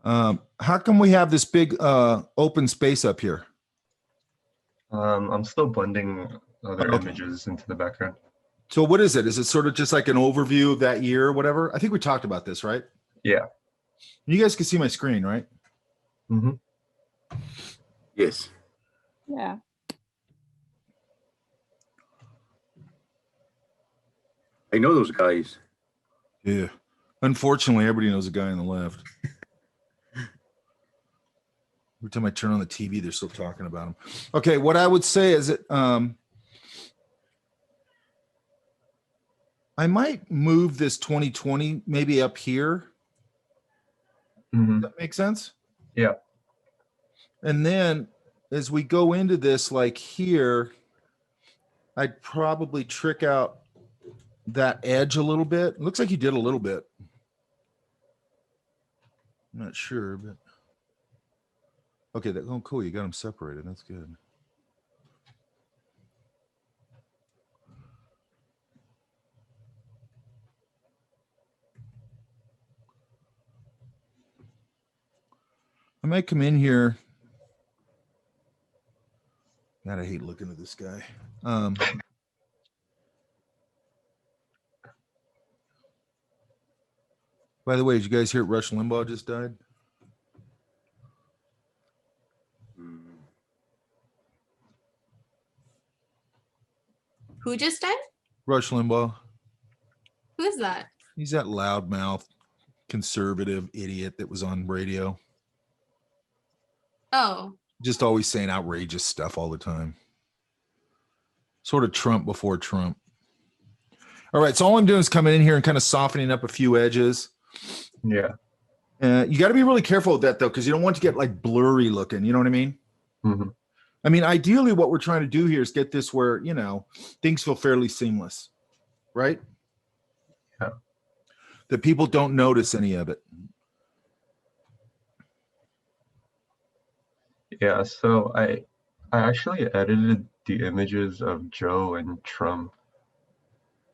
How come we have this big open space up here? I'm still blending other images into the background. So what is it? Is it sort of just like an overview of that year or whatever? I think we talked about this, right? Yeah. You guys can see my screen, right? Mm-hmm. Yes. Yeah. I know those guys. Yeah. Unfortunately, everybody knows the guy on the left. Every time I turn on the TV, they're still talking about him. Okay, what I would say is that I might move this 2020 maybe up here. Mm-hmm. Does that make sense? Yeah. And then as we go into this, like here, I'd probably trick out that edge a little bit. It looks like you did a little bit. I'm not sure, but okay, oh cool, you got them separated. That's good. I might come in here. God, I hate looking at this guy. By the way, did you guys hear Rush Limbaugh just died? Who just died? Rush Limbaugh. Who is that? He's that loudmouth conservative idiot that was on radio. Oh. Just always saying outrageous stuff all the time. Sort of Trump before Trump. All right, so all I'm doing is coming in here and kind of softening up a few edges. Yeah. You got to be really careful with that, though, because you don't want to get like blurry looking. You know what I mean? Mm-hmm. I mean, ideally, what we're trying to do here is get this where, you know, things feel fairly seamless, right? Yeah. That people don't notice any of it. Yeah, so I actually edited the images of Joe and Trump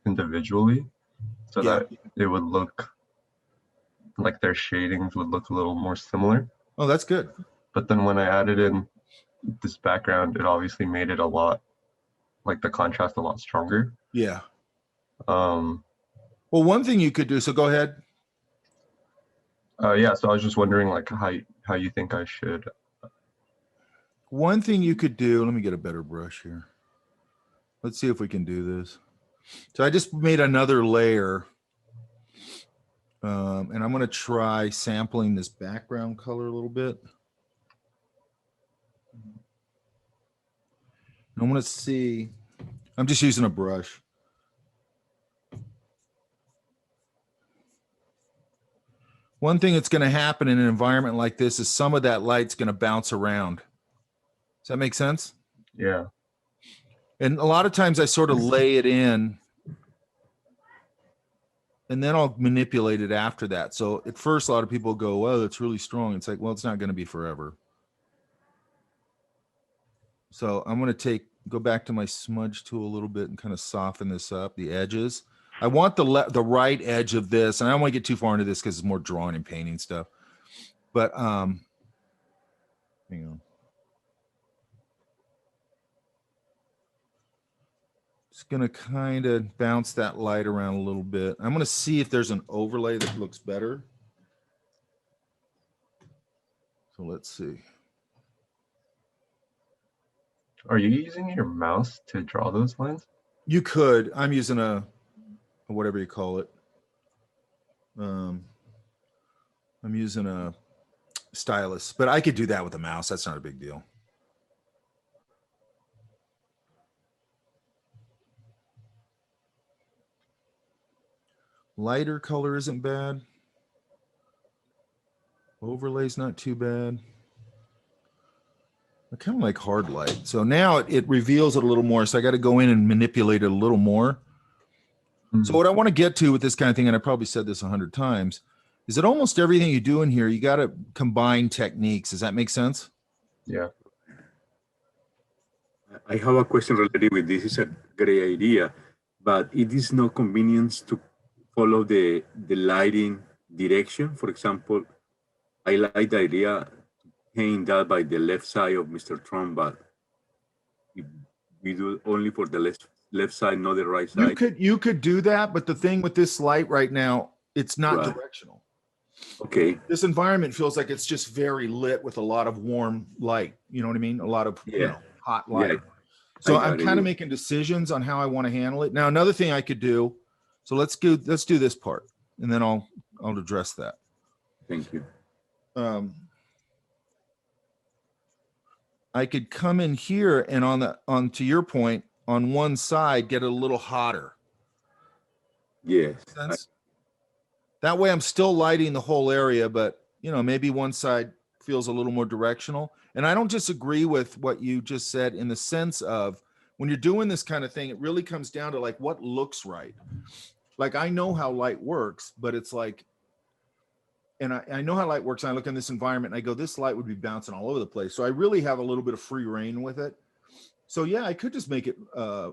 individually so that it would look like their shadings would look a little more similar. Oh, that's good. But then when I added in this background, it obviously made it a lot, like the contrast a lot stronger. Yeah. Well, one thing you could do, so go ahead. Yeah, so I was just wondering like how you think I should. One thing you could do, let me get a better brush here. Let's see if we can do this. So I just made another layer. And I'm going to try sampling this background color a little bit. I want to see, I'm just using a brush. One thing that's going to happen in an environment like this is some of that light's going to bounce around. Does that make sense? Yeah. And a lot of times I sort of lay it in and then I'll manipulate it after that. So at first, a lot of people go, well, that's really strong. It's like, well, it's not going to be forever. So I'm going to go back to my smudge tool a little bit and kind of soften this up, the edges. I want the right edge of this, and I don't want to get too far into this because it's more drawing and painting stuff. But hang on. Just going to kind of bounce that light around a little bit. I'm going to see if there's an overlay that looks better. So let's see. Are you using your mouse to draw those lines? You could. I'm using a whatever you call it. I'm using a stylus, but I could do that with a mouse. That's not a big deal. Lighter color isn't bad. Overlay's not too bad. I kind of like hard light. So now it reveals it a little more. So I got to go in and manipulate it a little more. Mm-hmm. So what I want to get to with this kind of thing, and I probably said this 100 times, is that almost everything you do in here, you got to combine techniques. Does that make sense? Yeah. I have a question related with this. It's a great idea, but it is no convenience to follow the lighting direction. For example, I like the idea paint that by the left side of Mr. Trump, but if we do only for the left side, not the right side. You could do that, but the thing with this light right now, it's not Right. directional. Okay. This environment feels like it's just very lit with a lot of warm light. You know what I mean? A lot of Yeah. hot light. Yeah. So I I'm got kind of it. making decisions on how I want to handle it. Now, another thing I could do. So let's do this part, and then I'll address that. Thank you. I could come in here and on to your point, on one side, get it a little hotter. Yes. Sense? That way I'm still lighting the whole area, but maybe one side feels a little more directional. And I don't disagree with what you just said in the sense of when you're doing this kind of thing, it really comes down to like what looks right. Like I know how light works, but it's like, and I know how light works. And I look in this environment and I go, this light would be bouncing all over the place. So I really have a little bit of free reign with it. So yeah, I could just make it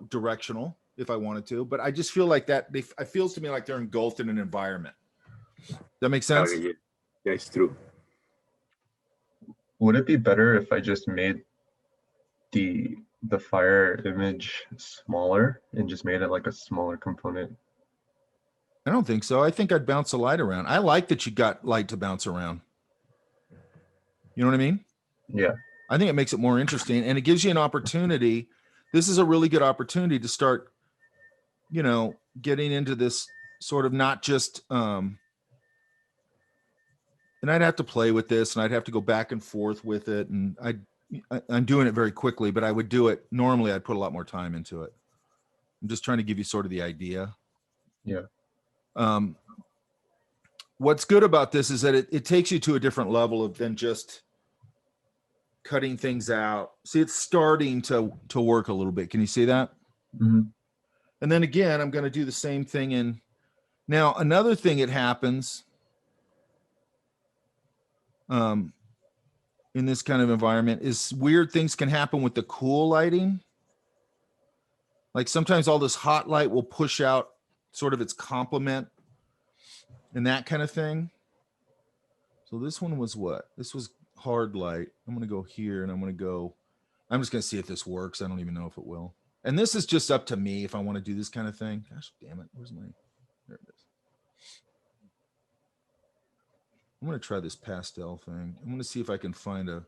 directional if I wanted to, but I just feel like that it feels to me like they're engulfed in an environment. That makes sense? Yeah, it's true. Would it be better if I just made the fire image smaller and just made it like a smaller component? I don't think so. I think I'd bounce the light around. I like that you got light to bounce around. You know what I mean? Yeah. I think it makes it more interesting and it gives you an opportunity. This is a really good opportunity to start, getting into this sort of not just, and I'd have to play with this and I'd have to go back and forth with it. And I'm doing it very quickly, but I would do it. Normally I'd put a lot more time into it. I'm just trying to give you sort of the idea. Yeah. What's good about this is that it takes you to a different level of than just cutting things out. See, it's starting to work a little bit. Can you see that? Mm-hmm. And then again, I'm going to do the same thing in now. Another thing that happens in this kind of environment is weird things can happen with the cool lighting. Like sometimes all this hot light will push out sort of its complement and that kind of thing. So this one was what? This was hard light. I'm going to go here and I'm just going to see if this works. I don't even know if it will. And this is just up to me if I want to do this kind of thing. Gosh, damn it. There it is. I'm going to try this pastel thing. I'm going to see if I can find a.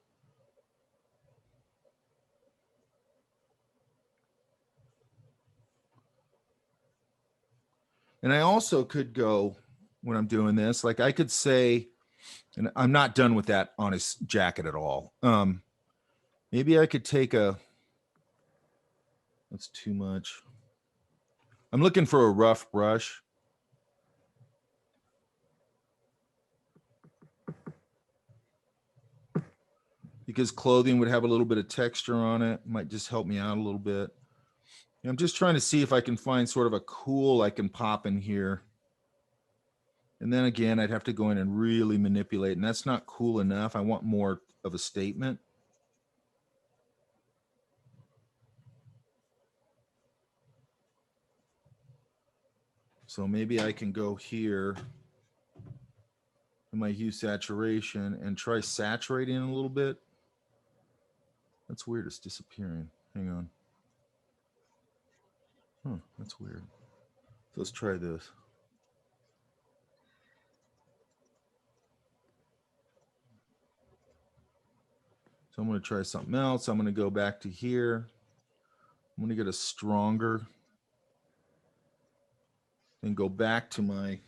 And I also could go when I'm doing this, like I could say, and I'm not done with that on his jacket at all. Maybe I could take that's too much. I'm looking for a rough brush. Because clothing would have a little bit of texture on it. Might just help me out a little bit. I'm just trying to see if I can find sort of a cool I can pop in here. And then again, I'd have to go in and really manipulate, and that's not cool enough. I want more of a statement. So maybe I can go here in my hue saturation and try saturating a little bit. That's weird. It's disappearing. Hang on. That's weird. So let's try this. So I'm going to try something else. I'm going to go back to here. I'm going to get a stronger. Then go back to my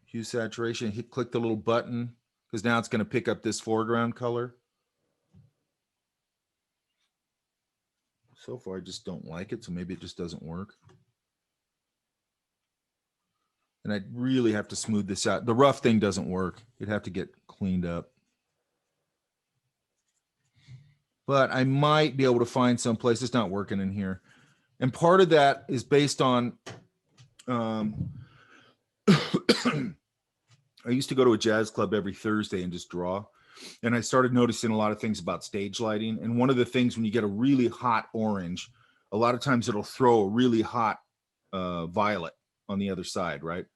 hue saturation. Click the little button because now it's going to pick up this foreground color. So far, I just don't like it. So maybe it just doesn't work. And I really have to smooth this out. The rough thing doesn't work. It'd have to get cleaned up. But I might be able to find some place. It's not working in here. And part of that is based on, I used to go to a jazz club every Thursday and just draw. And I started noticing a lot of things about stage lighting. And one of the things when you get a really hot orange, a lot of times it'll throw a really hot violet on the other side, right?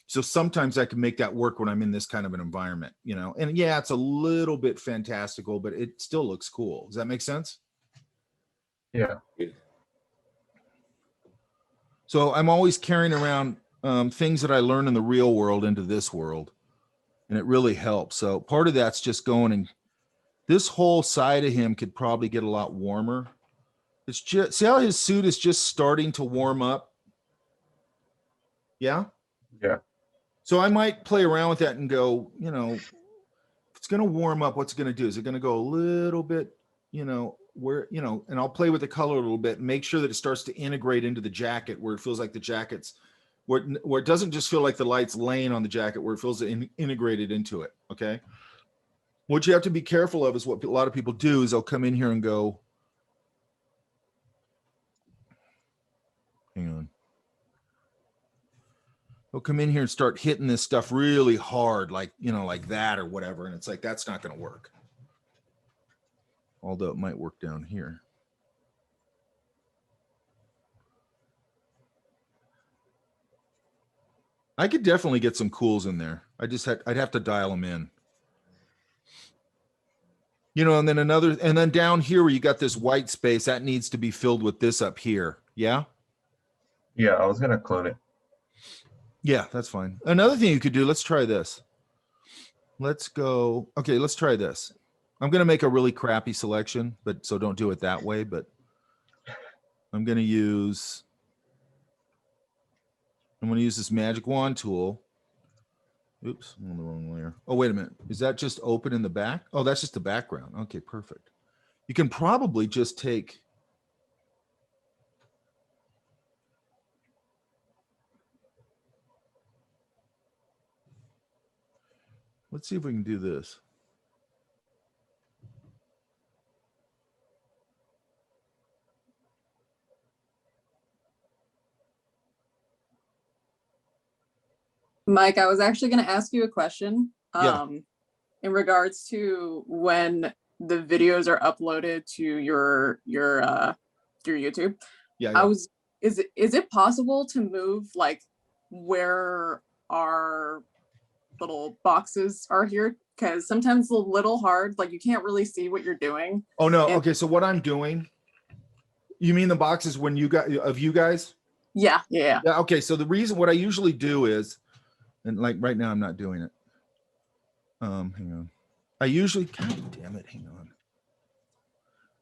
So sometimes I can make that work when I'm in this kind of an environment, you know, and yeah, it's a little bit fantastical, but it still looks cool. Does that make sense? Yeah. So I'm always carrying around things that I learn in the real world into this world, and it really helps. So part of that's just going, and this whole side of him could probably get a lot warmer. It's just, see how his suit is just starting to warm up? Yeah. Yeah. So I might play around with that and go, you know, if it's going to warm up, what's it going to do? Is it going to go a little bit, you know, where, you know, and I'll play with the color a little bit, make sure that it starts to integrate into the jacket where it feels like the jacket's, where it doesn't just feel like the light's laying on the jacket, where it feels integrated into it. Okay. What you have to be careful of is what a lot of people do is they'll come in here and go, hang on. They'll come in here and start hitting this stuff really hard, like, you know, like that or whatever. And it's like, that's not going to work. Although it might work down here. I could definitely get some cools in there. I'd have to dial them in. You know, and then down here where you got this white space, that needs to be filled with this up here. Yeah? Yeah, I was gonna clone it. Yeah, that's fine. Another thing you could do, let's try this. Let's go. Okay, let's try this. I'm going to make a really crappy selection, but so don't do it that way, but I'm going to use this magic wand tool. Oops, I'm on the wrong layer. Oh, wait a minute. Is that just open in the back? Oh, that's just the background. Okay, perfect. You can probably just take, let's see if we can do this. Mike, I was actually going to ask you a question. Yeah. In regards to when the videos are uploaded to your YouTube. Yeah. Is it possible to move like where our little boxes are here? Because sometimes it's a little hard, like you can't really see what you're doing. Oh no. Okay, so what I'm doing, you mean the boxes when you got of you guys? Yeah. Okay, so the reason what I usually do is, and like right now I'm not doing it. Hang on. I usually, God damn it, hang on.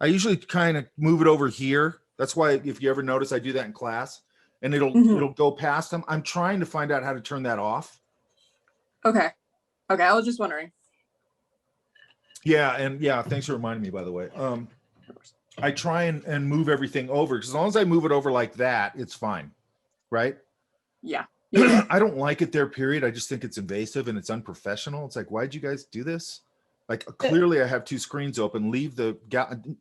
I usually kind of move it over here. That's why if you ever notice I do that in class and it'll go past them. I'm trying to find out how to turn that off. Okay, I was just wondering. Yeah, and yeah, thanks for reminding me, by the way. I try and move everything over because as long as I move it over like that, it's fine, right? Yeah. I don't like it there, period. I just think it's invasive and it's unprofessional. It's like, why'd you guys do this? Like, clearly I have two screens open. Leave the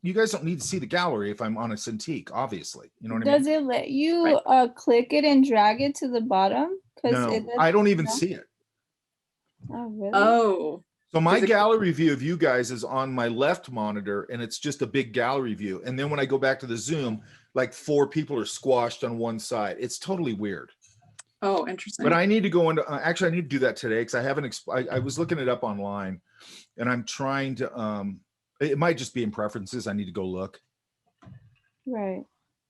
you guys don't need to see the gallery if I'm on a Cintiq, obviously. You know what I mean? Does it let you click it and drag it to the bottom? No, I don't even see it. Oh, really? Oh. So my gallery view of you guys is on my left monitor and it's just a big gallery view. And then when I go back to the Zoom, like 4 people are squashed on one side. It's totally weird. Oh, interesting. But I need to go into, actually I need to do that today because I haven't, I was looking it up online and I'm trying to, it might just be in preferences. I need to go look. Right.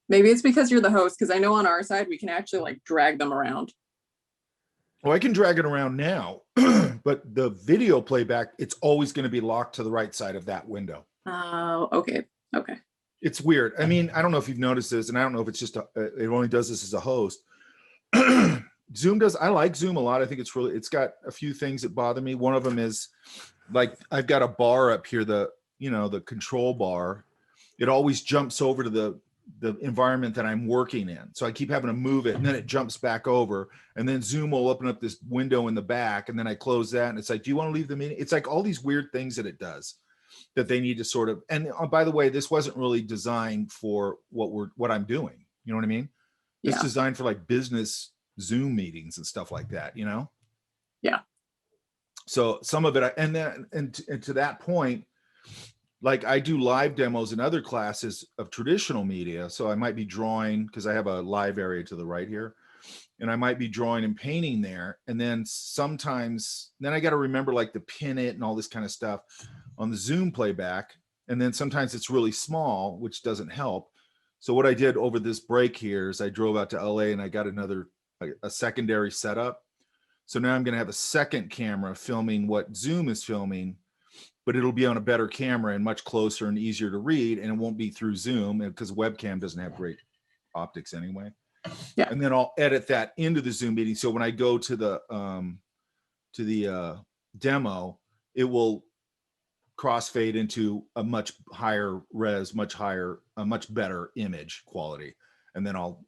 Maybe it's because you're the host, because I know on our side we can actually like drag them around. Well, I can drag it around now, but the video playback, it's always going to be locked to the right side of that window. Oh, okay. It's weird. I mean, I don't know if you've noticed this, and I don't know if it's just, it only does this as a host. Zoom does, I like Zoom a lot. I think it's really, it's got a few things that bother me. One of them is like, I've got a bar up here, the control bar. It always jumps over to the environment that I'm working in. So I keep having to move it and then it jumps back over and then Zoom will open up this window in the back and then I close that and it's like, do you want to leave the meeting? It's like all these weird things that it does that they need to sort of, and by the way, this wasn't really designed for what I'm doing. You know what I mean? It's designed for like business Zoom meetings and stuff like that, you know? Yeah. So some of it, and to that point, like I do live demos in other classes of traditional media. So I might be drawing because I have a live area to the right here. and I might be drawing and painting there. And then sometimes, then I got to remember like to pin it and all this kind of stuff on the Zoom playback. And then sometimes it's really small, which doesn't help. So what I did over this break here is I drove out to LA and I got a secondary setup. So now I'm going to have a second camera filming what Zoom is filming, but it'll be on a better camera and much closer and easier to read. And it won't be through Zoom because webcam doesn't have great optics anyway. Yeah. And then I'll edit that into the Zoom meeting. So when I go to the demo, it will crossfade into a much higher res, a much better image quality. And then I'll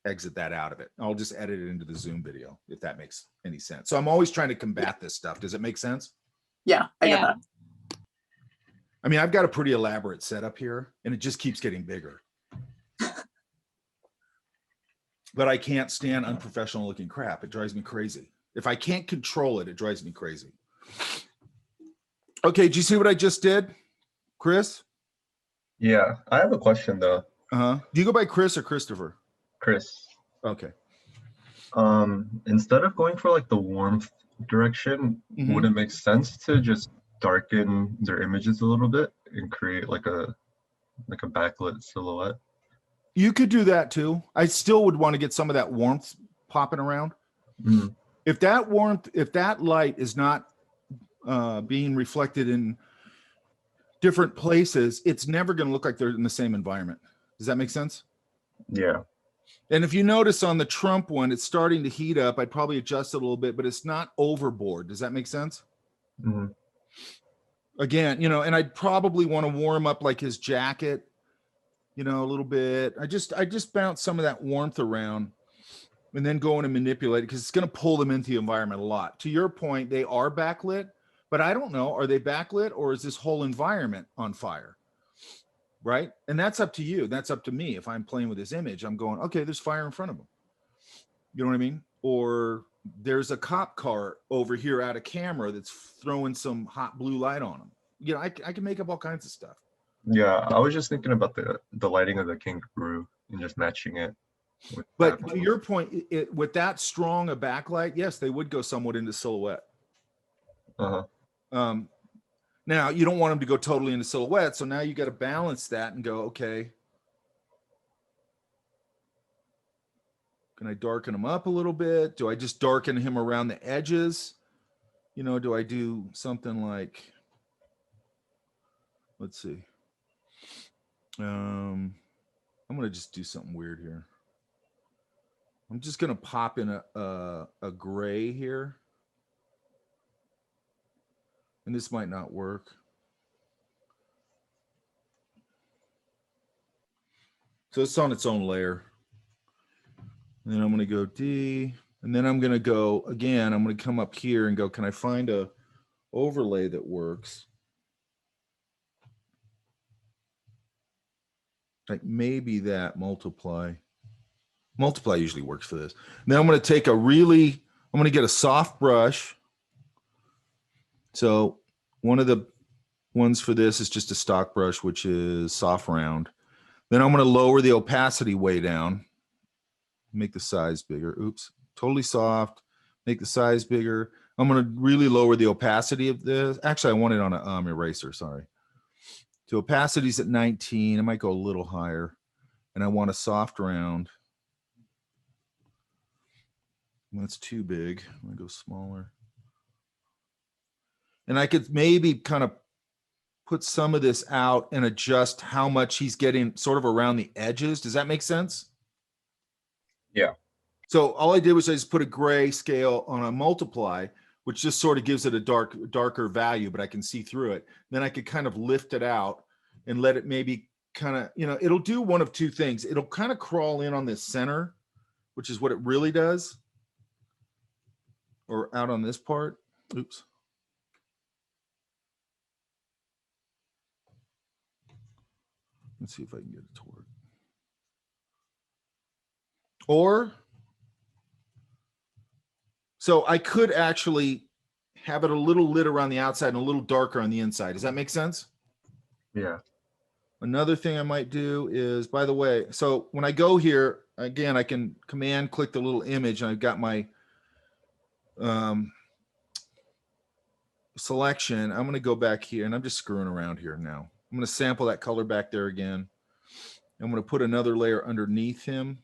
exit that out of it. I'll just edit it into the Zoom video, if that makes any sense. So I'm always trying to combat this stuff. Does it make sense? Yeah, I get that. I mean, I've got a pretty elaborate setup here and it just keeps getting bigger. But I can't stand unprofessional looking crap. It drives me crazy. If I can't control it, it drives me crazy. Okay, do you see what I just did, Chris? Yeah, I have a question though. Do you go by Chris or Christopher? Chris, Okay. instead of going for like the warmth direction, would it make sense to just darken their images a little bit and create like a backlit silhouette? You could do that too. I still would want to get some of that warmth popping around. If that light is not being reflected in different places, it's never going to look like they're in the same environment. Does that make sense? Yeah. And if you notice on the Trump one, it's starting to heat up. I'd probably adjust it a little bit, but it's not overboard. Does that make sense? Again, and I'd probably want to warm up like his jacket, a little bit. I just bounce some of that warmth around and then go in and manipulate it because it's going to pull them into the environment a lot. To your point, they are backlit, but I don't know, are they backlit or is this whole environment on fire? Right? And that's up to you. That's up to me. If I'm playing with this image, I'm going, okay, there's fire in front of them. You know what I mean? Or there's a cop car over here out of camera that's throwing some hot blue light on them. I can make up all kinds of stuff. Yeah, I was just thinking about the lighting of the kangaroo and just matching it. But to your point, with that strong a backlight, yes, they would go somewhat into silhouette. Now you don't want them to go totally into silhouette, so now you got to balance that and go, okay, can I darken them up a little bit? Do I just darken him around the edges? Do I do something like, let's see. I'm going to just do something weird here. I'm just going to pop in a gray here. And this might not work. So it's on its own layer. And then I'm going to go D. And then I'm going to go, again, I'm going to come up here and go, can I find a overlay that works? Like maybe that multiply. Multiply usually works for this. Now I'm going to take I'm going to get a soft brush. So one of the ones for this is just a stock brush, which is soft round. Then I'm going to lower the opacity way down, make the size bigger. Oops, totally soft, make the size bigger. I'm going to really lower the opacity of this. Actually, I want it on an eraser, sorry. So opacity's at 19. I might go a little higher. And I want a soft round. That's too big. I'm going to go smaller. And I could maybe kind of put some of this out and adjust how much he's getting sort of around the edges. Does that make sense? Yeah. So all I did was I just put a gray scale on a multiply, which just sort of gives it a darker value, but I can see through it. Then I could kind of lift it out and let it maybe kind of, it'll do one of two things. It'll kind of crawl in on this center, which is what it really does. Or out on this part. Oops. Let's see if I can get it to work. So I could actually have it a little lit around the outside and a little darker on the inside. Does that make sense? Yeah. Another thing I might do is, by the way, so when I go here, again, I can command click the little image and I've got my selection. I'm going to go back here and I'm just screwing around here now. I'm going to sample that color back there again. I'm going to put another layer underneath him.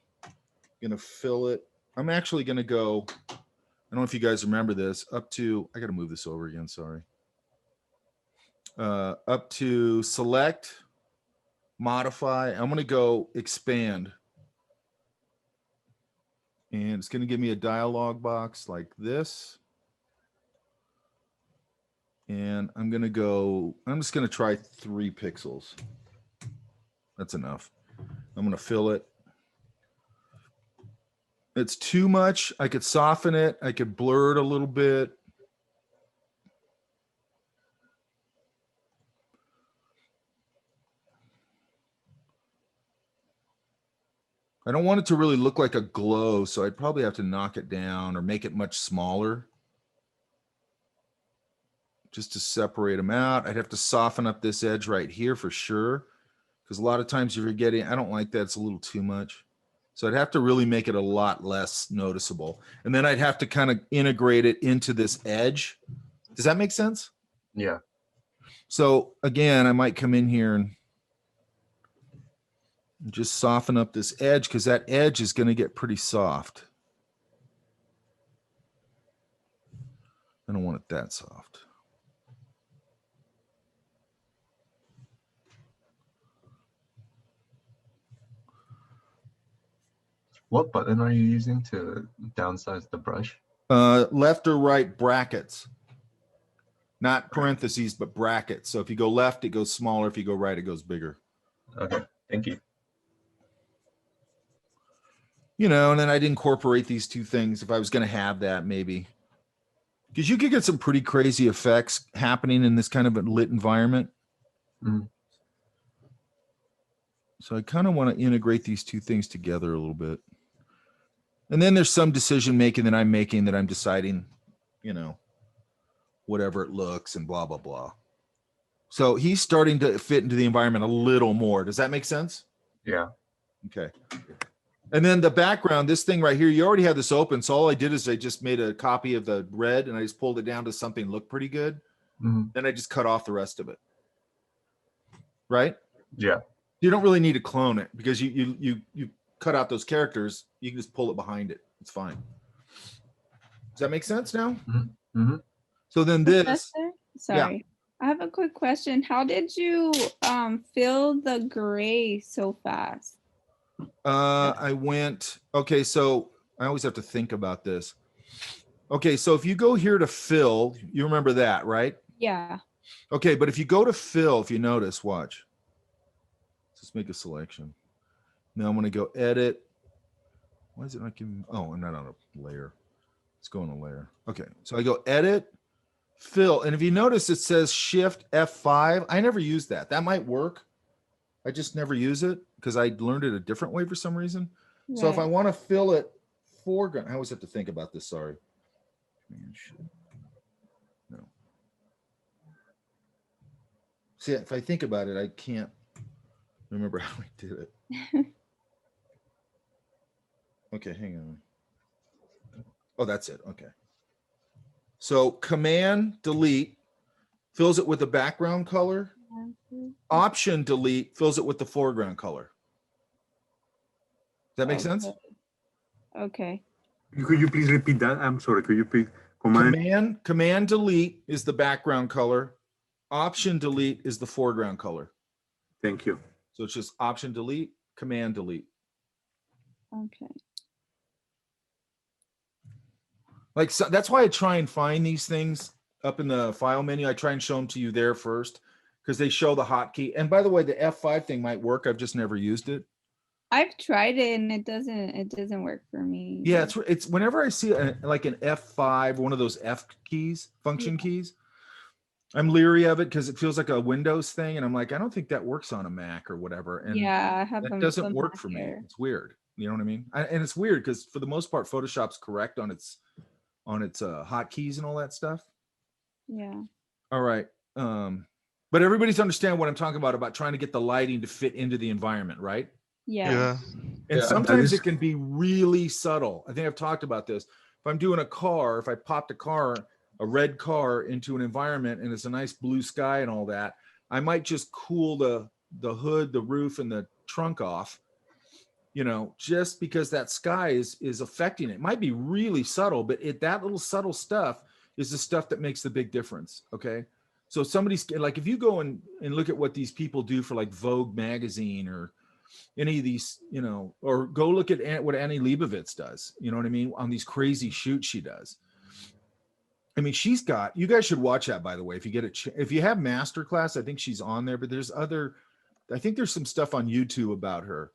Going to fill it. I'm actually going to go, I don't know if you guys remember this, up to, I got to move this over again, sorry. Up to select, modify. I'm going to go expand. And it's going to give me a dialog box like this. And I'm going to go, I'm just going to try 3 pixels. That's enough. I'm going to fill it. It's too much. I could soften it. I could blur it a little bit. I don't want it to really look like a glow, so I'd probably have to knock it down or make it much smaller just to separate them out. I'd have to soften up this edge right here for sure, because a lot of times if you're getting, I don't like that, it's a little too much. So I'd have to really make it a lot less noticeable. And then I'd have to kind of integrate it into this edge. Does that make sense? Yeah. So again, I might come in here and just soften up this edge, because that edge is going to get pretty soft. I don't want it that soft. What button are you using to downsize the brush? Left or right brackets. Not parentheses, but brackets. So if you go left, it goes smaller. If you go right, it goes bigger. Okay, thank you. You know, and then I'd incorporate these 2 things if I was going to have that, maybe. Because you could get some pretty crazy effects happening in this kind of a lit environment. Mm-hmm. So I kind of want to integrate these 2 things together a little bit. And then there's some decision making that I'm making that I'm deciding, you know, whatever it looks and blah, blah, blah. So he's starting to fit into the environment a little more. Does that make sense? Yeah. Okay. And then the background, this thing right here, you already have this open. So all I did is I just made a copy of the red and I just pulled it down to something that looked pretty good. Mm-hmm. Then I just cut off the rest of it. Right? Yeah. You don't really need to clone it because you cut out those characters. You can just pull it behind it. It's fine. Does that make sense now? Mm-hmm. Mm-hmm. So then this, Professor? Sorry. I have a quick question. How did you fill the gray so fast? I went, okay, so I always have to think about this. Okay, so if you go here to fill, you remember that, right? Yeah. Okay, but if you go to fill, if you notice, watch. Let's make a selection. Now I'm going to go edit. Why is it not giving? Oh, I'm not on a layer. Let's go on a layer. Okay, so I go edit, fill, and if you notice, it says Shift F5. I never use that. That might work. I just never use it because I learned it a different way for some reason. Right. So if I want to fill it foreground, I always have to think about this. Sorry. No. See, if I think about it, I can't remember how I did it. Okay, hang on. Oh, that's it. Okay. So Command Delete fills it with the background color. Option Delete fills it with the foreground color. Does that make sense? Okay. Could you please repeat that? I'm sorry. Could you please Command Delete is the background color. Option Delete is the foreground color. Thank you. So it's just Option Delete, Command Delete. Okay. Like, so that's why I try and find these things up in the file menu. I try and show them to you there first because they show the hotkey. And by the way, the F5 thing might work. I've just never used it. I've tried it and it doesn't work for me. Yeah, it's whenever I see like an F5, one of those F keys, function keys, I'm leery of it because it feels like a Windows thing. And I'm like, I don't think that works on a Mac or whatever. And yeah, I have that doesn't work for me. It's weird. You know what I mean? And it's weird because for the most part, Photoshop's correct on its hotkeys and all that stuff. Yeah. All right. But everybody's understand what I'm talking about trying to get the lighting to fit into the environment, right? Yeah. And Yeah, sometimes is- it can be really subtle. I think I've talked about this. If I'm doing a car, if I popped a red car into an environment and it's a nice blue sky and all that, I might just cool the hood, the roof, and the trunk off, you know, just because that sky is affecting it. It might be really subtle, but that little subtle stuff is the stuff that makes the big difference. Okay. So somebody's like, if you go and look at what these people do for like Vogue magazine or any of these, you know, or go look at what Annie Leibovitz does, you know what I mean? On these crazy shoots she does. I mean, you guys should watch that, by the way, if you get if you have masterclass, I think she's on there, but I think there's some stuff on YouTube about her.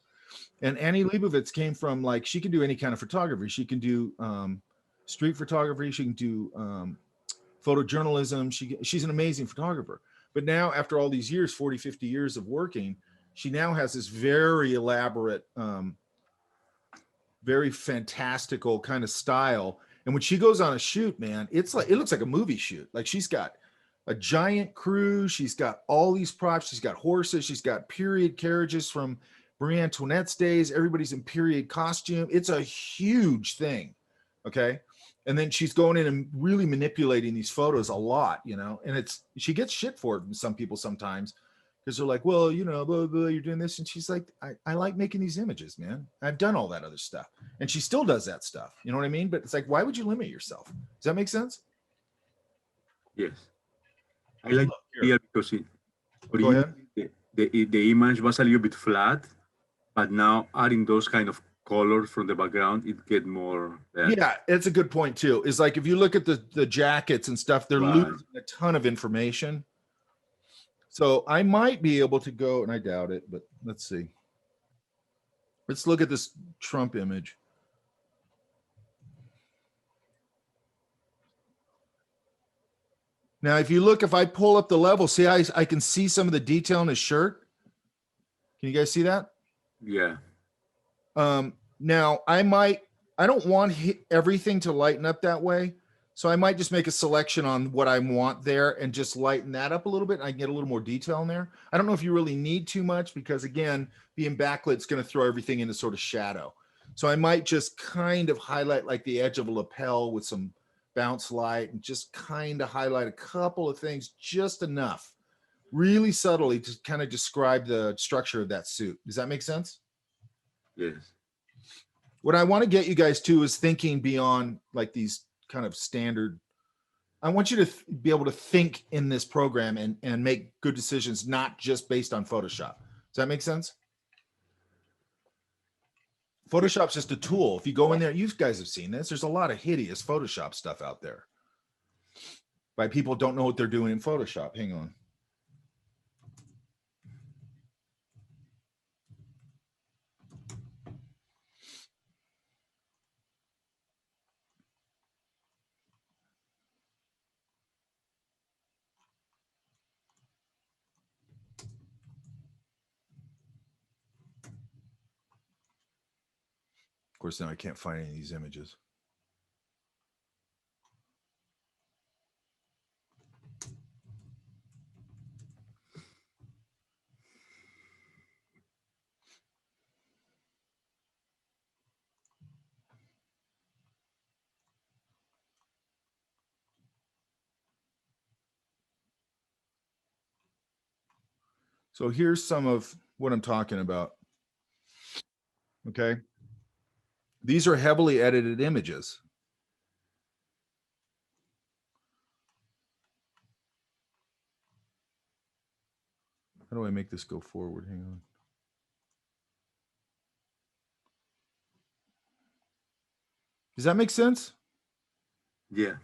And Annie Leibovitz came from like, she can do any kind of photography. She can do street photography. She can do photojournalism. She's an amazing photographer. But now after all these years, 40, 50 years of working, she now has this very elaborate, very fantastical kind of style. And when she goes on a shoot, man, it looks like a movie shoot. Like she's got a giant crew. She's got all these props. She's got horses. She's got period carriages from Marie Antoinette's days. Everybody's in period costume. It's a huge thing. Okay. And then she's going in and really manipulating these photos a lot, you know, and she gets shit for it from some people sometimes because they're like, well, you know, blah, blah, you're doing this. And she's like, I like making these images, man. I've done all that other stuff. And she still does that stuff. You know what I mean? But it's like, why would you limit yourself? Does that make sense? Yes. I like here because Go ahead. the image was a little bit flat, but now adding those kind of colors from the background, it get more. Yeah, it's a good point too. Is like if you look at the jackets and stuff, they're Right. losing a ton of information. So I might be able to go, and I doubt it, but let's see. Let's look at this Trump image. Now, if you look, if I pull up the level, see, I can see some of the detail in his shirt. Can you guys see that? Yeah. Now I don't want everything to lighten up that way. So I might just make a selection on what I want there and just lighten that up a little bit. And I can get a little more detail in there. I don't know if you really need too much because again, being backlit is going to throw everything into sort of shadow. So I might just kind of highlight like the edge of a lapel with some bounce light and just kind of highlight a couple of things, just enough, really subtly to kind of describe the structure of that suit. Does that make sense? Yes. What I want to get you guys to is thinking beyond like these kind of standard. I want you to be able to think in this program and make good decisions, not just based on Photoshop. Does that make sense? Photoshop's just a tool. If you go in there, you guys have seen this. There's a lot of hideous Photoshop stuff out there by people who don't know what they're doing in Photoshop. Hang on. Of course, now I can't find any of these images. So here's some of what I'm talking about. Okay. These are heavily edited images. How do I make this go forward? Hang on. Does that make sense? Yeah.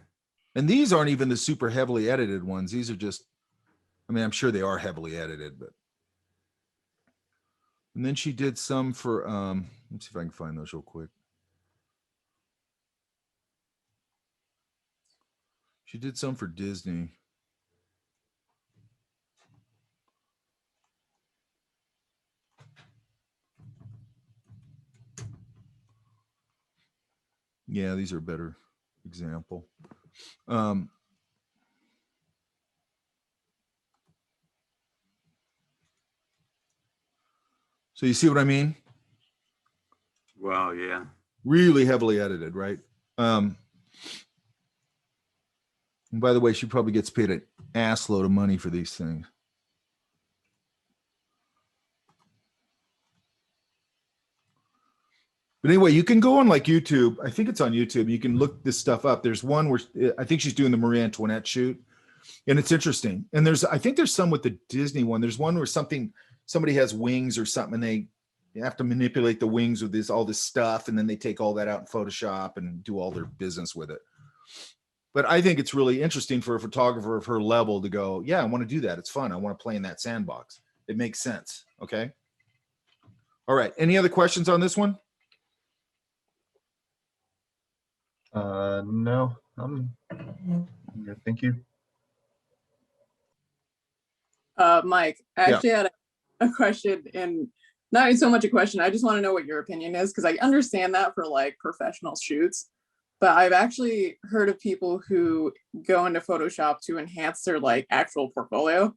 And these aren't even the super heavily edited ones. These are just, I mean, I'm sure they are heavily edited, but. And then she did some for, let's see if I can find those real quick. She did some for Disney. Yeah, these are a better example. So you see what I mean? Wow, yeah. Really heavily edited, right? And by the way, she probably gets paid an ass load of money for these things. But anyway, you can go on like YouTube. I think it's on YouTube. You can look this stuff up. There's one where I think she's doing the Marie Antoinette shoot, and it's interesting. And I think there's some with the Disney one. There's one where somebody has wings or something, and they have to manipulate the wings with all this stuff, and then they take all that out in Photoshop and do all their business with it. But I think it's really interesting for a photographer of her level to go, yeah, I want to do that. It's fun. I want to play in that sandbox. It makes sense. Okay. All right. Any other questions on this one? No, I'm good. Thank you. Mike, I actually had a question, and not so much a question. I just want to know what your opinion is, because I understand that for like professional shoots, but I've actually heard of people who go into Photoshop to enhance their like actual portfolio,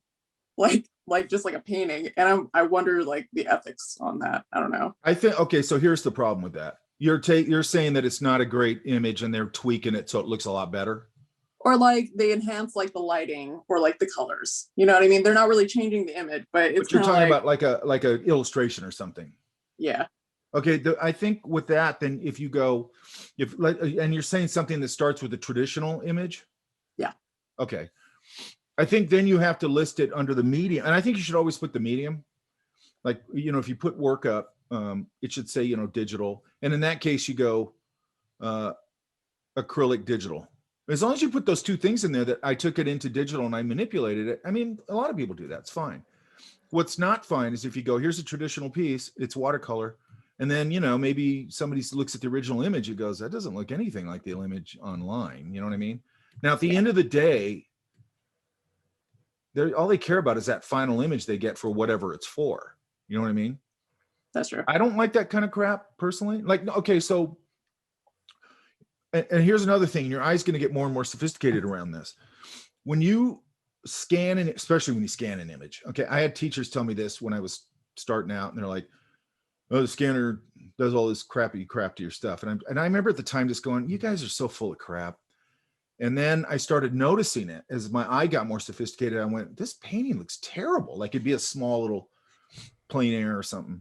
like just like a painting, and I wonder like the ethics on that. I don't know. I think, okay, so here's the problem with that. You're saying that it's not a great image and they're tweaking it so it looks a lot better. Or like they enhance like the lighting or like the colors. You know what I mean? They're not really changing the image, but it's But you're talking like, about like a illustration or something. yeah. Okay, I think with that, then if you go, and you're saying something that starts with a traditional image. Yeah. Okay. I think then you have to list it under the medium, and I think you should always put the medium. Like, if you put work up, it should say, digital. And in that case, you go acrylic digital. As long as you put those two things in there, that I took it into digital and I manipulated it. I mean, a lot of people do that. It's fine. What's not fine is if you go, here's a traditional piece, it's watercolor. And then, maybe somebody looks at the original image, it goes, that doesn't look anything like the image online. You know what I mean? Now, at the end of the day, all they care about is that final image they get for whatever it's for. You know what I mean? That's true. I don't like that kind of crap personally. Like, okay, so, and here's another thing, your eye's going to get more and more sophisticated around this. When you scan, and especially when you scan an image. Okay, I had teachers tell me this when I was starting out, and they're like, oh, the scanner does all this crappy crap to your stuff. And I remember at the time just going, you guys are so full of crap. And then I started noticing it as my eye got more sophisticated. I went, this painting looks terrible. Like it'd be a small little plein air or something.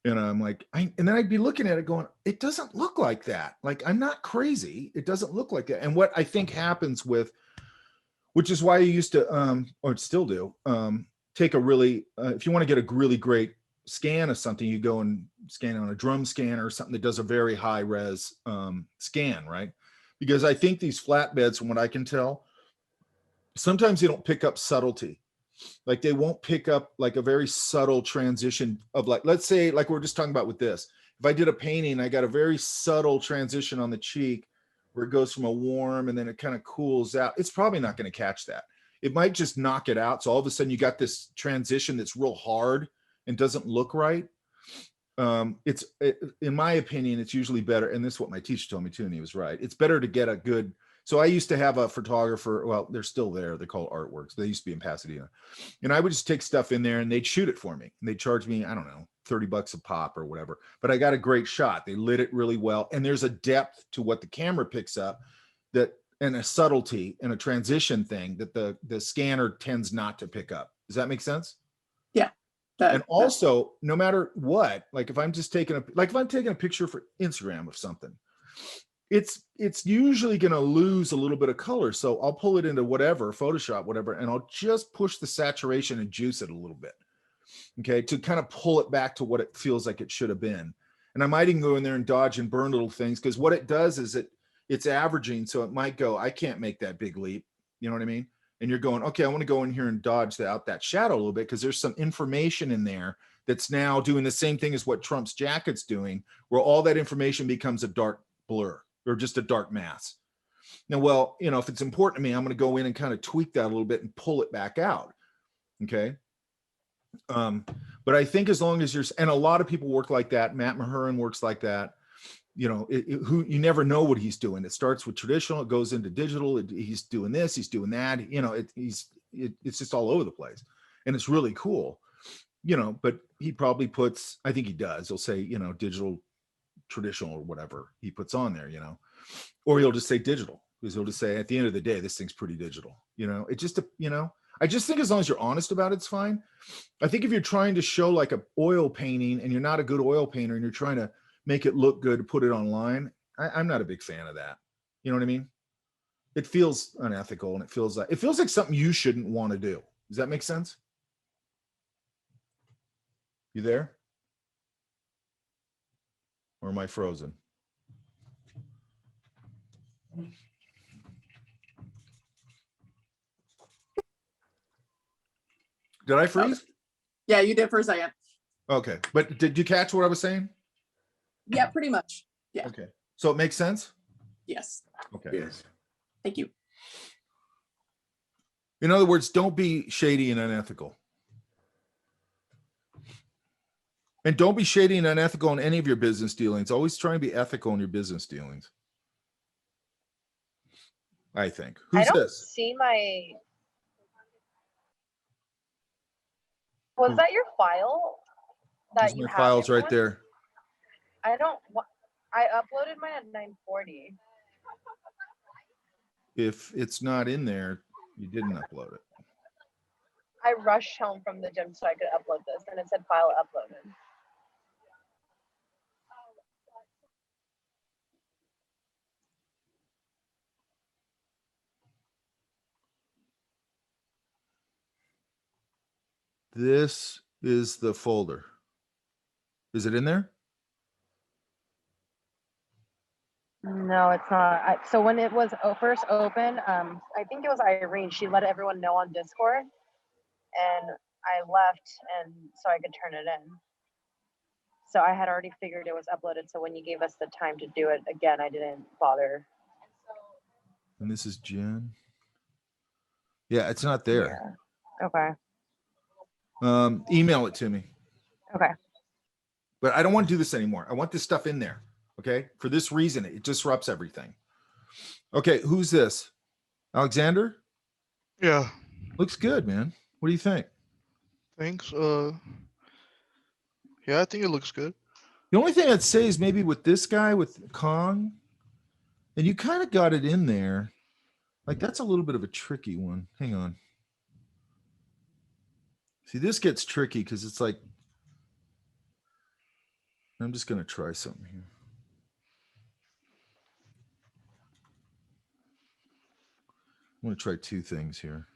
And I'm like, and then I'd be looking at it going, it doesn't look like that. Like, I'm not crazy. It doesn't look like that. And what I think happens which is why I used to, or still do, take a really, if you want to get a really great scan of something, you go and scan on a drum scanner or something that does a very high res scan, right? Because I think these flatbeds, from what I can tell, sometimes they don't pick up subtlety. Like they won't pick up like a very subtle transition of like, let's say, like we're just talking about with this. If I did a painting, I got a very subtle transition on the cheek where it goes from a warm and then it kind of cools out. It's probably not going to catch that. It might just knock it out. So all of a sudden you got this transition that's real hard and doesn't look right. In my opinion, it's usually better. And this is what my teacher told me too. And he was right. It's better to get a good, so I used to have a photographer. Well, they're still there. They're called Artworks. They used to be in Pasadena. And I would just take stuff in there and they'd shoot it for me. And they'd charge me, I don't know, $30 a pop or whatever. But I got a great shot. They lit it really well. And there's a depth to what the camera picks up and a subtlety and a transition thing that the scanner tends not to pick up. Does that make sense? Yeah. And also, no matter what, like if I'm taking a picture for Instagram of something, it's usually going to lose a little bit of color. So I'll pull it into whatever, Photoshop, whatever, and I'll just push the saturation and juice it a little bit. Okay. To kind of pull it back to what it feels like it should have been. And I might even go in there and dodge and burn little things. Cause what it does is it's averaging. So it might go, I can't make that big leap. You know what I mean? And you're going, okay, I want to go in here and dodge out that shadow a little bit because there's some information in there that's now doing the same thing as what Trump's jacket's doing, where all that information becomes a dark blur or just a dark mass. Now, well, if it's important to me, I'm going to go in and kind of tweak that a little bit and pull it back out. Okay. But I think as long as and a lot of people work like that. Matt Mahurin works like that. Who you never know what he's doing. It starts with traditional, it goes into digital. He's doing this, he's doing that. It's just all over the place, and it's really cool. But he probably puts. I think he does. He'll say, digital traditional or whatever he puts on there, or he'll just say digital, because he'll just say at the end of the day, this thing's pretty digital. It just, I just think as long as you're honest about it, it's fine. I think if you're trying to show like a oil painting and you're not a good oil painter and you're trying to make it look good to put it online, I'm not a big fan of that. You know what I mean? It feels unethical, and it feels like something you shouldn't want to do. Does that make sense? You there? Or am I frozen? Did I freeze? Yeah, you did for a second. Okay. But did you catch what I was saying? Yeah, pretty much. Yeah. Okay. So it makes sense? Yes. Okay. Yes. Thank you. In other words, don't be shady and unethical. And don't be shady and unethical in any of your business dealings. Always try and be ethical in your business dealings. I think. Who's I don't this? see my. Was that your file that There's you my have? files right everyone? there. I don't. I uploaded mine at 9:40. If it's not in there, you didn't upload it. I rushed home from the gym so I could upload this, and it said file uploaded. This is the folder. Is it in there? No, it's not. So when it was first open, I think it was Irene. She let everyone know on Discord, and I left, and so I could turn it in. So I had already figured it was uploaded. So when you gave us the time to do it again, I didn't bother. And this is Jen. Yeah, it's not there. Yeah. Okay. Email it to me. Okay. But I don't want to do this anymore. I want this stuff in there. Okay. For this reason, it disrupts everything. Okay. Who's this? Alexander? Yeah, Looks good, man. What do you think? thanks. Yeah, I think it looks good. The only thing I'd say is maybe with this guy, with Kong, and you kind of got it in there. Like that's a little bit of a tricky one. Hang on. See, this gets tricky because it's like, I'm just going to try something here. I'm going to try two things here.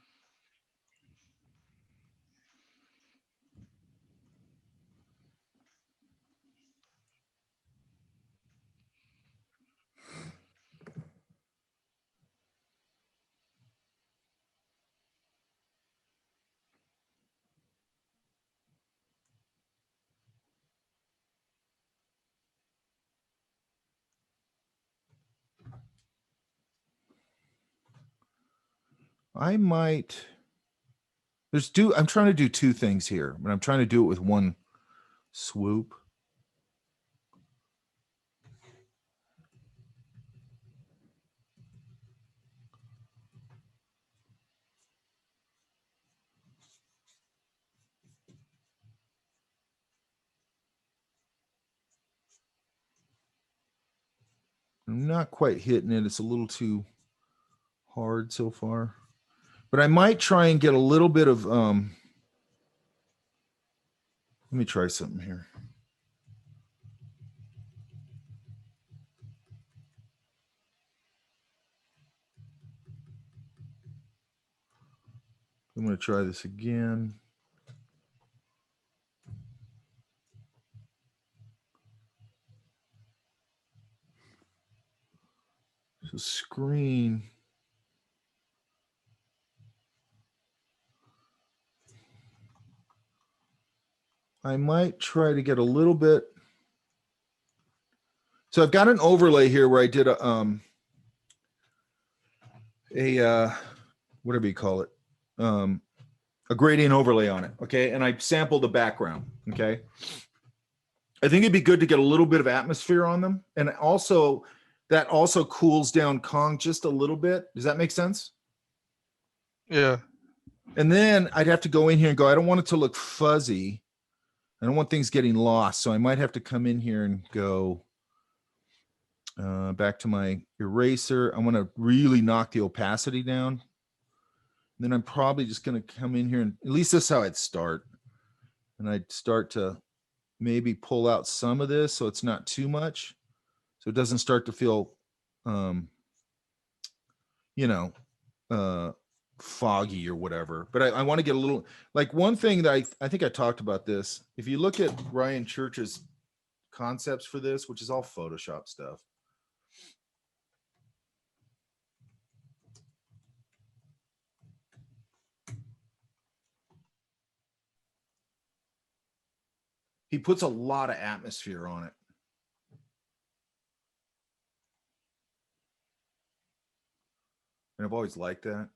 I might, I'm trying to do two things here, but I'm trying to do it with one swoop. I'm not quite hitting it. It's a little too hard so far. But I might try and get a little bit of, let me try something here. I'm going to try this again. So screen. I might try to get a little bit. So I've got an overlay here where I did a whatever you call it, a gradient overlay on it. Okay. And I sampled the background. Okay. I think it'd be good to get a little bit of atmosphere on them. And also that also cools down Kong just a little bit. Does that make sense? Yeah. And then I'd have to go in here and go, I don't want it to look fuzzy. I don't want things getting lost. So I might have to come in here and go, Back to my eraser. I want to really knock the opacity down. Then I'm probably just going to come in here and at least that's how I'd start. And I'd start to maybe pull out some of this so it's not too much. So it doesn't start to feel, you know, foggy or whatever. But I want to get a little, like one thing that I think I talked about this. If you look at Ryan Church's concepts for this, which is all Photoshop stuff. He puts a lot of atmosphere on it. And I've always liked that.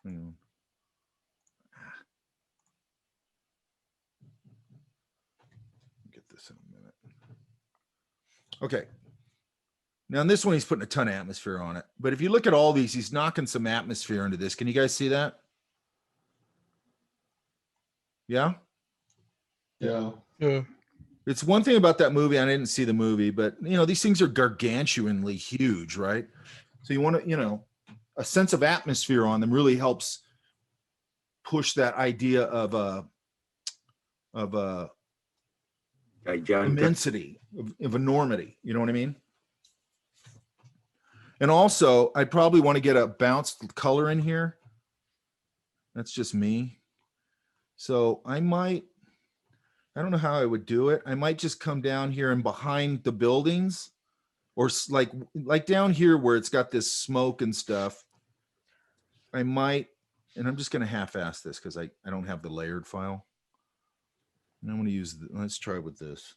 Hang on. Get this in a minute. Okay. Now in this one, he's putting a ton of atmosphere on it. But if you look at all these, he's knocking some atmosphere into this. Can you guys see that? Yeah? Yeah. Yeah. It's one thing about that movie. I didn't see the movie, but you know, these things are gargantuanly huge, right? So you want to, you know, a sense of atmosphere on them really helps push that idea of Gigantic. immensity, of enormity. You know what I mean? And also, I probably want to get a bounced color in here. That's just me. So I don't know how I would do it. I might just come down here and behind the buildings or like down here where it's got this smoke and stuff. I might, and I'm just going to half-ass this because I don't have the layered file. And I'm going to use, let's try with this.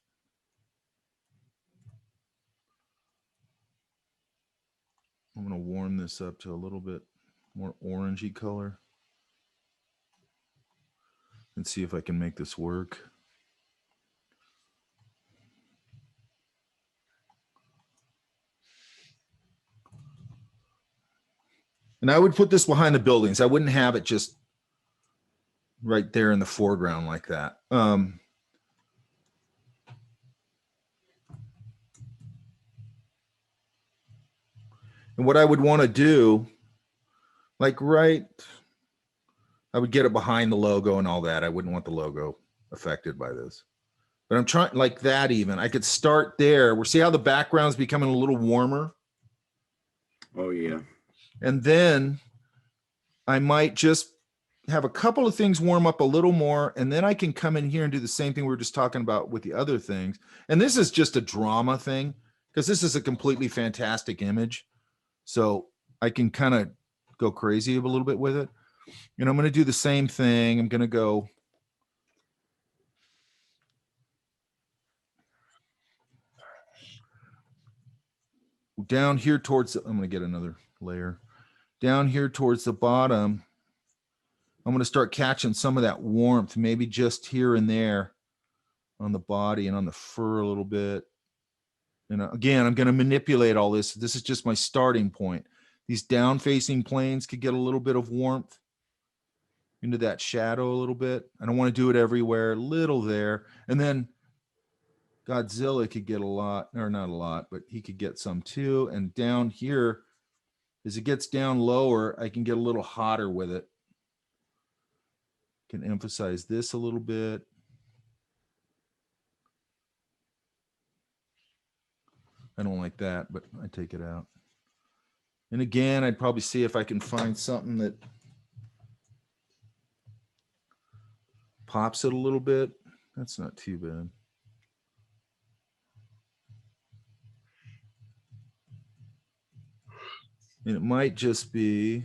I'm going to warm this up to a little bit more orangey color and see if I can make this work. And I would put this behind the buildings. I wouldn't have it just right there in the foreground like that. And what I would want to do, like I would get it behind the logo and all that. I wouldn't want the logo affected by this. But I'm trying like that even. I could start there. We'll see how the background's becoming a little warmer. Oh, yeah. And then I might just have a couple of things warm up a little more. And then I can come in here and do the same thing we were just talking about with the other things. And this is just a drama thing because this is a completely fantastic image. So I can kind of go crazy a little bit with it. And I'm going to do the same thing. I'm going to go down here towards, I'm going to get another layer. Down here towards the bottom, I'm going to start catching some of that warmth, maybe just here and there on the body and on the fur a little bit. And again, I'm going to manipulate all this. This is just my starting point. These down-facing planes could get a little bit of warmth into that shadow a little bit. I don't want to do it everywhere, little there. And then Godzilla could get a lot, or not a lot, but he could get some too. And down here, as it gets down lower, I can get a little hotter with it. Can emphasize this a little bit. I don't like that, but I take it out. And again, I'd probably see if I can find something that pops it a little bit. That's not too bad. And it might just be,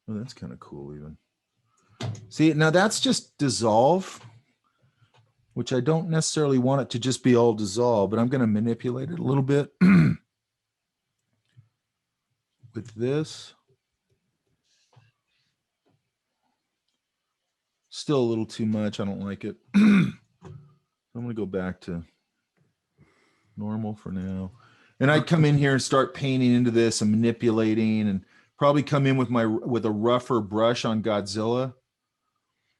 oh, that's kind of cool even. See, now that's just dissolve, which I don't necessarily want it to just be all dissolve, but I'm going to manipulate it a little bit with this. Still a little too much. I don't like it. I'm going to go back to normal for now. And I'd come in here and start painting into this and manipulating, and probably come in with a rougher brush on Godzilla.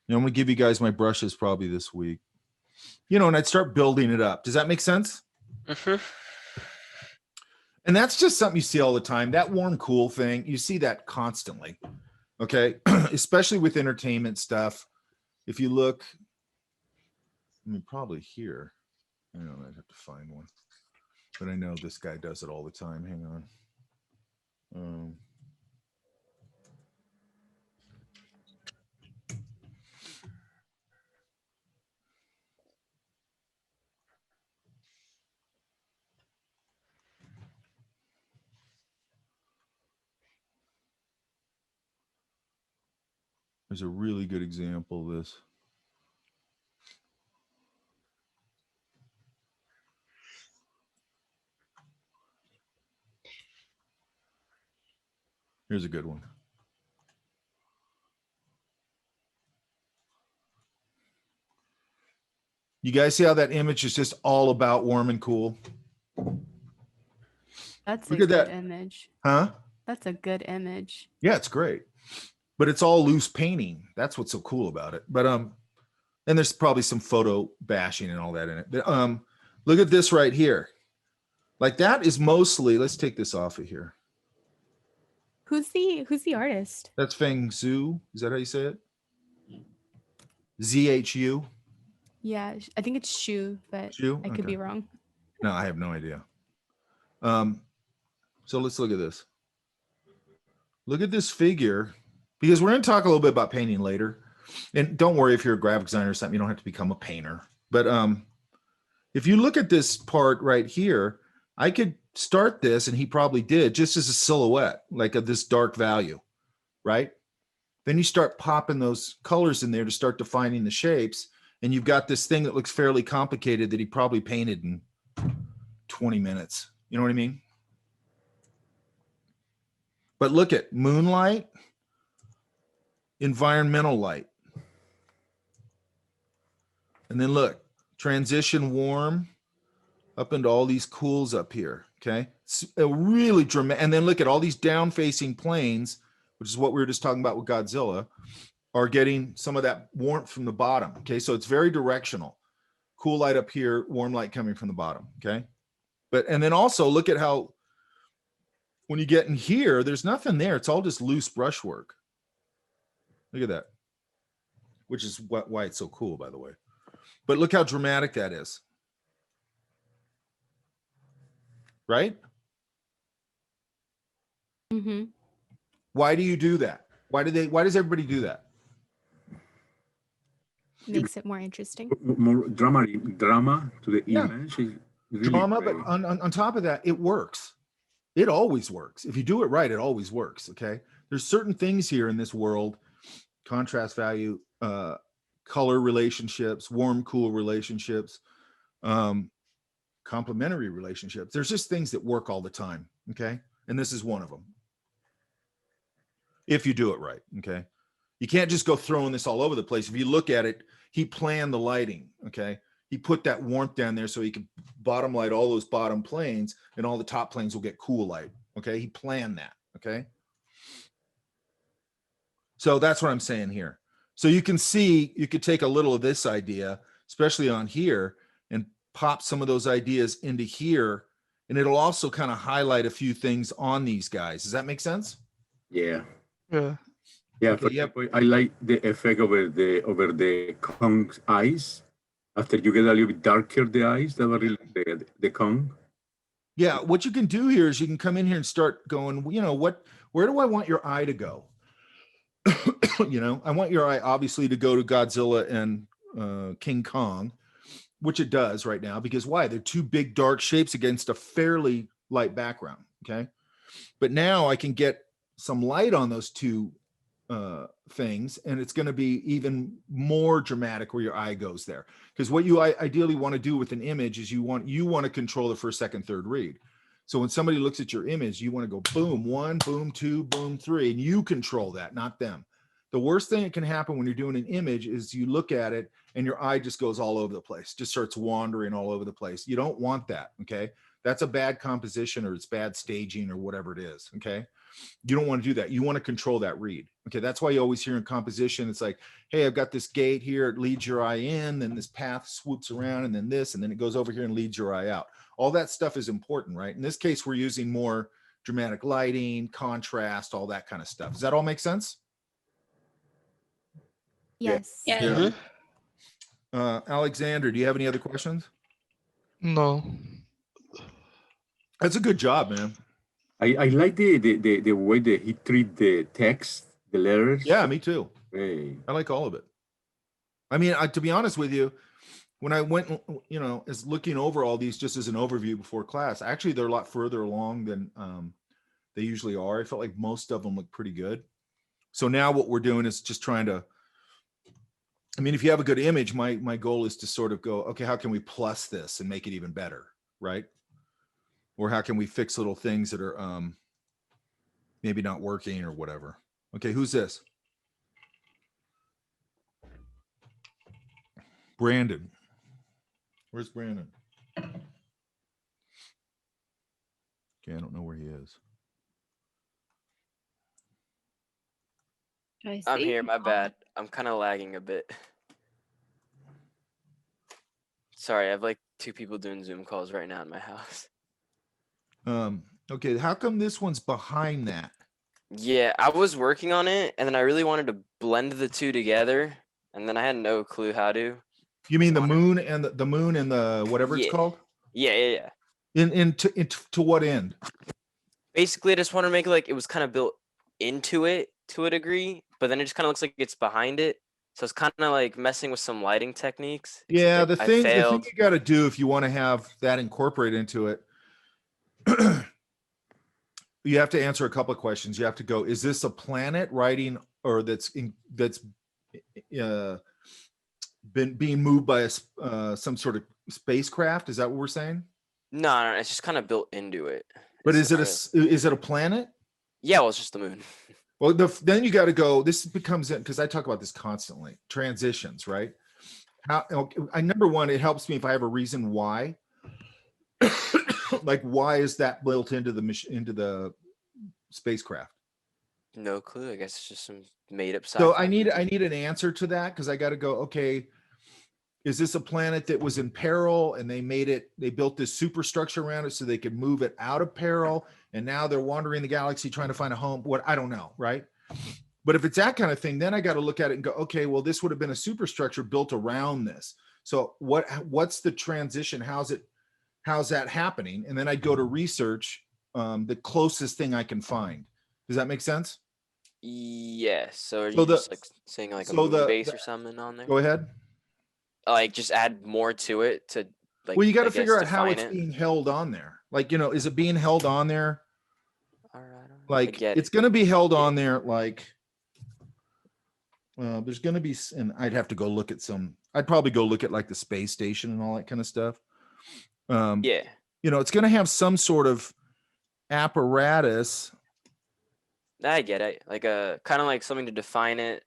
I'm going to give you guys my brushes probably this week. And I'd start building it up. Does that make sense? Mm-hmm. And that's just something you see all the time. That warm, cool thing, you see that constantly. Okay. Especially with entertainment stuff. If you look, probably here. I'd have to find one. But I know this guy does it all the time. Hang on. There's a really good example of this. Here's a good one. You guys see how that image is just all about warm and cool? That's Look a at good that. image. Huh? That's a good image. Yeah, it's great. But it's all loose painting. That's what's so cool about it. But and there's probably some photo bashing and all that in it. But look at this right here. Like that is mostly, let's take this off of here. Who's the artist? That's Feng Zhu. Is that how you say it? ZHU? Yeah, I think it's Shu, but Shu? I could Okay. be wrong. No, I have no idea. So let's look at this. Look at this figure, because we're going to talk a little bit about painting later. And don't worry if you're a graphic designer or something, you don't have to become a painter. But if you look at this part right here, I could start this, and he probably did, just as a silhouette, like of this dark value, right? Then you start popping those colors in there to start defining the shapes, and you've got this thing that looks fairly complicated that he probably painted in 20 minutes. You know what I mean? But look at moonlight, environmental light. And then look, transition warm up into all these cools up here. Okay. It's a really dramatic. And then look at all these down facing planes, which is what we were just talking about with Godzilla, are getting some of that warmth from the bottom. Okay. So it's very directional. Cool light up here, warm light coming from the bottom. Okay. And then also look at how, when you get in here, there's nothing there. It's all just loose brushwork. Look at that, which is why it's so cool, by the way. But look how dramatic that is. Right? Mm-hmm. Why do you do that? Why does everybody do that? Makes it more interesting. More drama to the Yeah. image. Is really Drama, great. but on top of that, it works. It always works. If you do it right, it always works. Okay. There's certain things here in this world, contrast value, color relationships, warm, cool relationships, complementary relationships. There's just things that work all the time. Okay. And this is one of them. If you do it right. Okay. You can't just go throwing this all over the place. If you look at it, he planned the lighting. Okay. He put that warmth down there so he could bottom light all those bottom planes, and all the top planes will get cool light. Okay. He planned that. Okay. So that's what I'm saying here. So you can see, you could take a little of this idea, especially on here, and pop some of those ideas into here. And it'll also kind of highlight a few things on these guys. Does that make sense? Yeah. Yeah. Yeah, Okay, for example, I like the effect over the Kong's eyes. After you get a little bit darker the eyes, that really the Kong. Yeah. What you can do here is you can come in here and start going, where do I want your eye to go? I want your eye obviously to go to Godzilla and King Kong, which it does right now, because why? They're two big dark shapes against a fairly light background. Okay. But now I can get some light on those two things, and it's going to be even more dramatic where your eye goes there. Because what you ideally want to do with an image is you want to control the first, second, third read. So when somebody looks at your image, you want to go boom, 1, boom, 2, boom, 3, and you control that, not them. The worst thing that can happen when you're doing an image is you look at it and your eye just goes all over the place, just starts wandering all over the place. You don't want that. Okay. That's a bad composition, or it's bad staging, or whatever it is. Okay. You don't want to do that. You want to control that read. Okay. That's why you always hear in composition, it's like, hey, I've got this gate here. It leads your eye in, then this path swoops around, and then this, and then it goes over here and leads your eye out. All that stuff is important, right? In this case, we're using more dramatic lighting, contrast, all that kind of stuff. Does that all make sense? Yes. Yeah. Alexander, do you have any other questions? No. That's a good job, man. I like the way that he treat the text, the letters. Yeah, me too. Hey. I like all of it. I mean, to be honest with you, when I went, as looking over all these just as an overview before class, actually they're a lot further along than they usually are. I felt like most of them look pretty good. So now what we're doing is just trying to, I mean, if you have a good image, my goal is to sort of go, okay, how can we plus this and make it even better, right? Or how can we fix little things that are maybe not working or whatever. Okay, who's this? Brandon. Where's Brandon? Okay, I don't know where he is. I'm here, my bad. I'm kind of lagging a bit. Sorry, I have like 2 people doing Zoom calls right now in my house. Okay, how come this one's behind that? Yeah, I was working on it, and then I really wanted to blend the 2 together, and then I had no clue how to. You mean the moon and the moon and the whatever it's Yeah. called? Yeah. To what end? Basically, I just want to make it like it was kind of built into it to a degree, but then it just kind of looks like it's behind it. So it's kind of like messing with some lighting techniques. Yeah, Except the I thing failed. you got to do if you want to have that incorporated into it, you have to answer a couple of questions. You have to go, is this a planet riding, or that's been being moved by some sort of spacecraft? Is that what we're saying? No, it's just kind of built into it. But It's is it a planet? Yeah, well, it's just the moon. Well, then you got to go. This becomes it, because I talk about this constantly. Transitions, right? Number one, it helps me if I have a reason why. Like, why is that built into the spacecraft? No clue. I guess it's just some made up. So I need an answer to that, because I got to go, okay, is this a planet that was in peril and they built this superstructure around it so they could move it out of peril, and now they're wandering the galaxy trying to find a home? I don't know, right? But if it's that kind of thing, then I got to look at it and go, okay, well, this would have been a superstructure built around this. So what's the transition? How's that happening? And then I'd go to research the closest thing I can find. Does that make sense? Yes. So are you just like saying like a moon base or something on there? Go ahead. Like just add more to it to like. Well, you got to figure out how it's being held on there. Like, is it being held on there? All right. Like, it's going to be held on there. Like, there's going to be, and I'd have to go look at I'd probably go look at like the space station and all that kind of stuff. Yeah. It's going to have some sort of apparatus. I get it. Like a kind of like something to define it,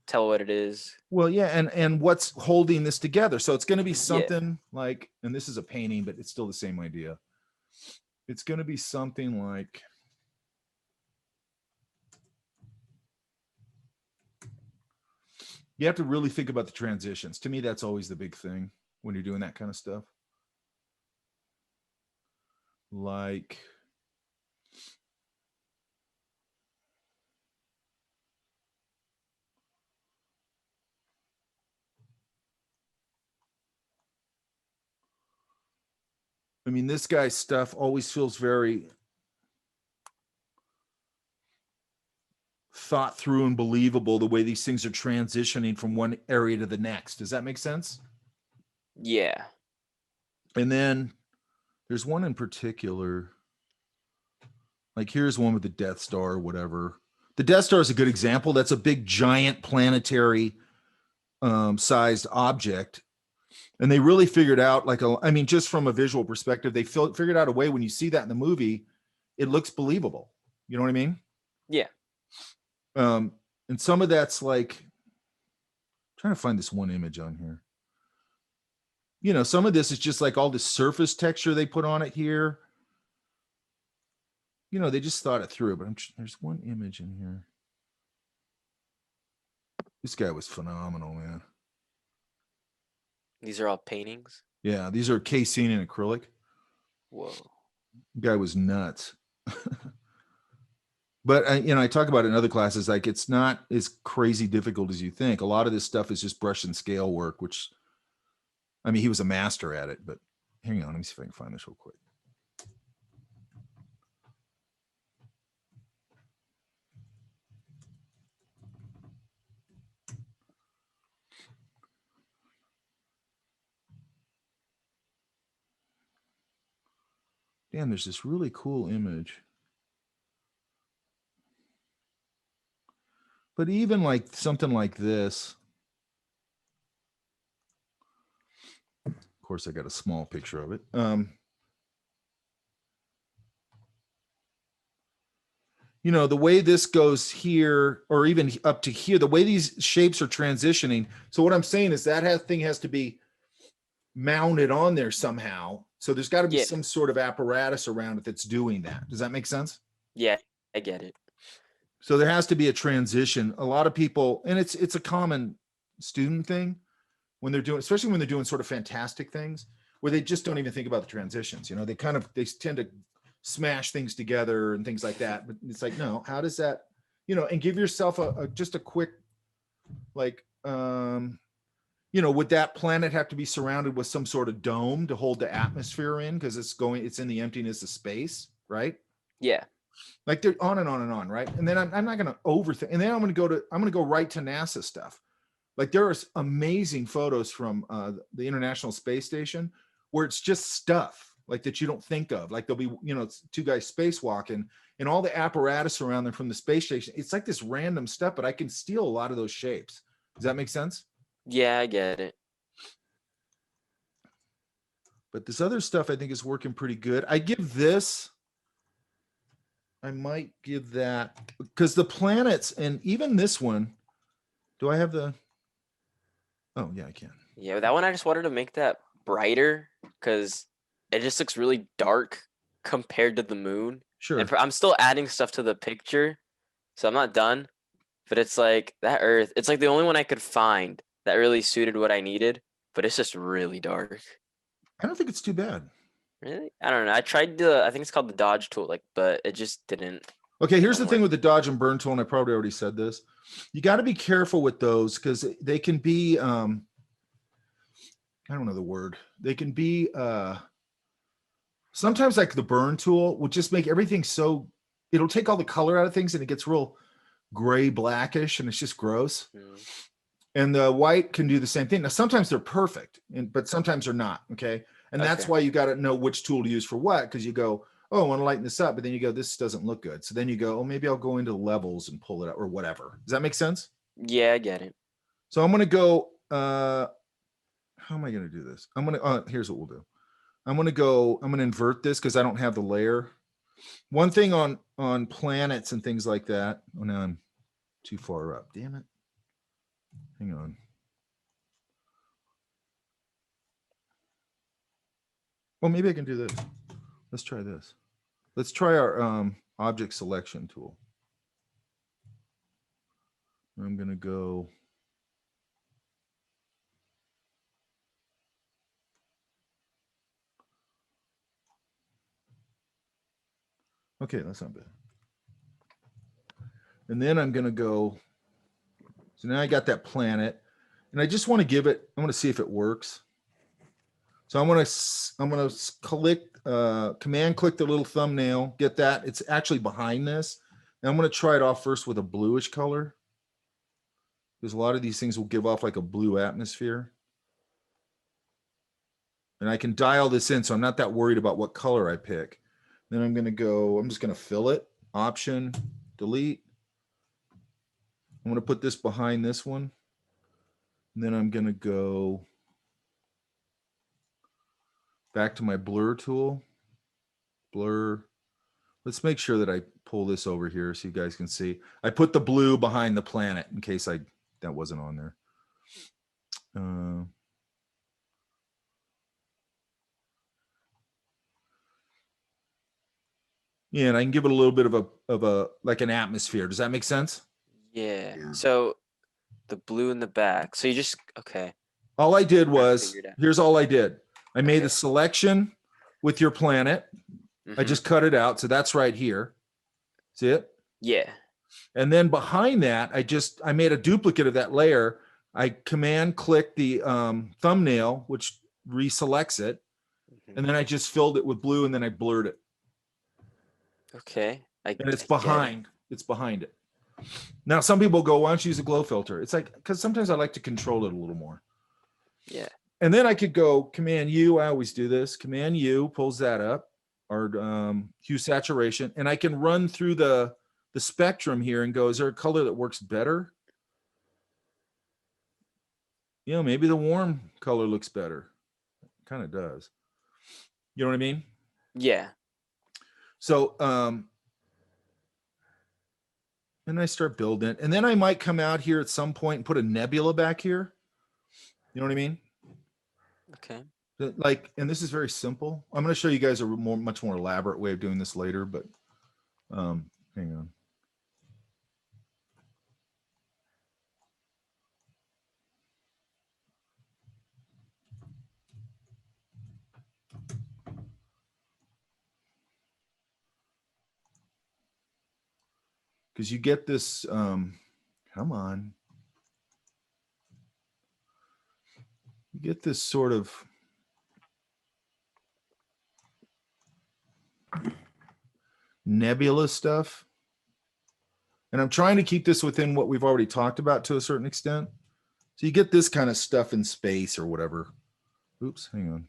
tell what it is. Well, yeah, and what's holding this together. So it's going to be something like, and this is a painting, but it's still the same idea. It's going to be something like, you have to really think about the transitions. To me, that's always the big thing when you're doing that kind of stuff. Like, I mean, this guy's stuff always feels very thought through and believable, the way these things are transitioning from one area to the next. Does that make sense? Yeah. And then there's one in particular, like here's one with the Death Star or whatever. The Death Star is a good example. That's a big, giant planetary sized object. And they really figured out, just from a visual perspective, they figured out a way when you see that in the movie, it looks believable. You know what I mean? Yeah. And some of that's like, I'm trying to find this one image on here. Some of this is just like all the surface texture they put on it here. you know, they just thought it through, but there's one image in here. This guy was phenomenal, man. These are all paintings. Yeah, these are casein and acrylic. Whoa. Guy was nuts. But you know, I talk about it in other classes, like it's not as crazy difficult as you think. A lot of this stuff is just brush and scale work, which, I mean, he was a master at it. But hang on, let me see if I can find this real quick. Damn, there's this really cool image. But even like something like this, of course, I got a small picture of it. You know, the way this goes here, or even up to here, the way these shapes are transitioning. So what I'm saying is that thing has to be mounted on there somehow. So there's got to be some sort of apparatus around it that's doing that. Does that make sense? Yeah, I get it. So there has to be a transition. A lot of people, and it's a common student thing when they're doing, especially when they're doing sort of fantastic things where they just don't even think about the transitions. You know, they tend to smash things together and things like that. But it's like, no, how does that, you know, and give yourself just a quick, like, you know, would that planet have to be surrounded with some sort of dome to hold the atmosphere in? Because it's in the emptiness of space, right? Yeah. Like they're on and on and on, right? And then I'm not going to overthink. And then I'm going to go right to NASA stuff. Like there are amazing photos from the International Space Station where it's just stuff like that you don't think of. Like there'll be, you know, it's two guys spacewalking and all the apparatus around them from the space station. It's like this random stuff, but I can steal a lot of those shapes. Does that make sense? Yeah, I get it. But this other stuff I think is working pretty good. I might give that, because the planets and even this one, do I have the, oh yeah, I can. Yeah, that one I just wanted to make that brighter because it just looks really dark compared to the moon. Sure. And I'm still adding stuff to the picture, so I'm not done. But it's like that Earth, it's like the only one I could find that really suited what I needed, but it's just really dark. I don't think it's too bad. Really? I don't know. I tried I think it's called the Dodge tool, but it just didn't. Okay, here's the thing with the dodge and burn tool, and I probably already said this. You got to be careful with those because they can be, I don't know the word. They can be, sometimes like the burn tool will just make everything so, it'll take all the color out of things and it gets real gray, blackish, and it's just gross. And the white can do the same thing. Now, sometimes they're perfect, but sometimes they're not, okay? And that's why you got to know which tool to use for what, because you go, oh, I want to lighten this up, but then you go, this doesn't look good. So then you go, oh, maybe I'll go into levels and pull it out or whatever. Does that make sense? Yeah, I get it. So I'm going to go, how am I going to do this? I'm going to, here's what we'll do. I'm going to invert this because I don't have the layer. One thing on planets and things like that. Oh, now I'm too far up. Damn it. Hang on. Well, maybe I can do this. Let's try this. Let's try our object selection tool. I'm going to go. Okay, that's not bad. And then I'm going to go. So now I got that planet and I just want to give it, I want to see if it works. So I'm going to click, command click the little thumbnail, get that. It's actually behind this. And I'm going to try it off first with a bluish color. Because a lot of these things will give off like a blue atmosphere. And I can dial this in, so I'm not that worried about what color I pick. Then I'm going to go, I'm just going to fill it, option, delete. I'm going to put this behind this one. And then I'm going to go back to my blur tool. Blur. Let's make sure that I pull this over here so you guys can see. I put the blue behind the planet in case that wasn't on there. Yeah, and I can give it a little bit of a like an atmosphere. Does that make sense? Yeah. Yeah. So the blue in the back. So you just okay. All I did Trying to was, figure it out. here's all I did. I made Okay. a selection with your planet. I Mhm. just cut it out. So that's right here. See it? Yeah. And then behind that, I made a duplicate of that layer. I command click the thumbnail, which reselects it. Mhm. And then I just filled it with blue and then I blurred it. Okay. And it's I get it. behind. It's behind it. Now, some people go, why don't you use a glow filter? It's like, because sometimes I like to control it a little more. Yeah. And then I could go Command U. I always do this. Command U pulls that up, or Hue Saturation. And I can run through the spectrum here and go, is there a color that works better? You know, maybe the warm color looks better. Kind of does. You know what I mean? Yeah. So, and I start building it. And then I might come out here at some point and put a nebula back here. You know what I mean? Okay. Like, and this is very simple. I'm going to show you guys a much more elaborate way of doing this later, but hang on. Because you get this, come on. You get this sort of nebula stuff. And I'm trying to keep this within what we've already talked about to a certain extent. So you get this kind of stuff in space or whatever. Oops, hang on.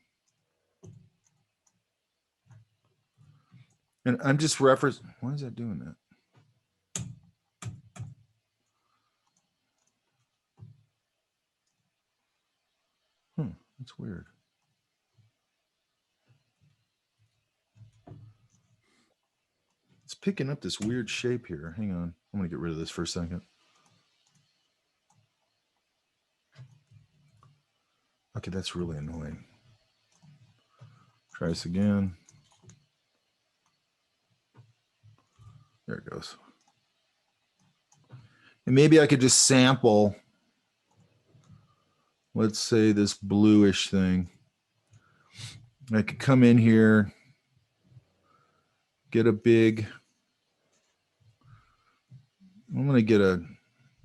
And I'm just referencing, why is that doing that? That's weird. It's picking up this weird shape here. Hang on. I'm going to get rid of this for a second. Okay, that's really annoying. Try this again. There it goes. And maybe I could just sample, let's say, this bluish thing. I could come in here, get a big, I'm going to get a,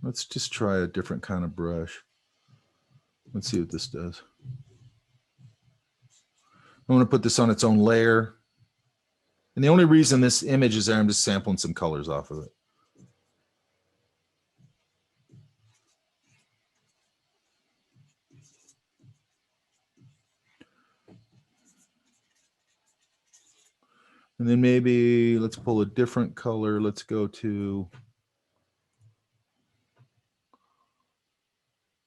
let's just try a different kind of brush. Let's see what this does. I'm going to put this on its own layer. And the only reason this image is there, I'm just sampling some colors off of it. And then maybe let's pull a different color. Let's go to,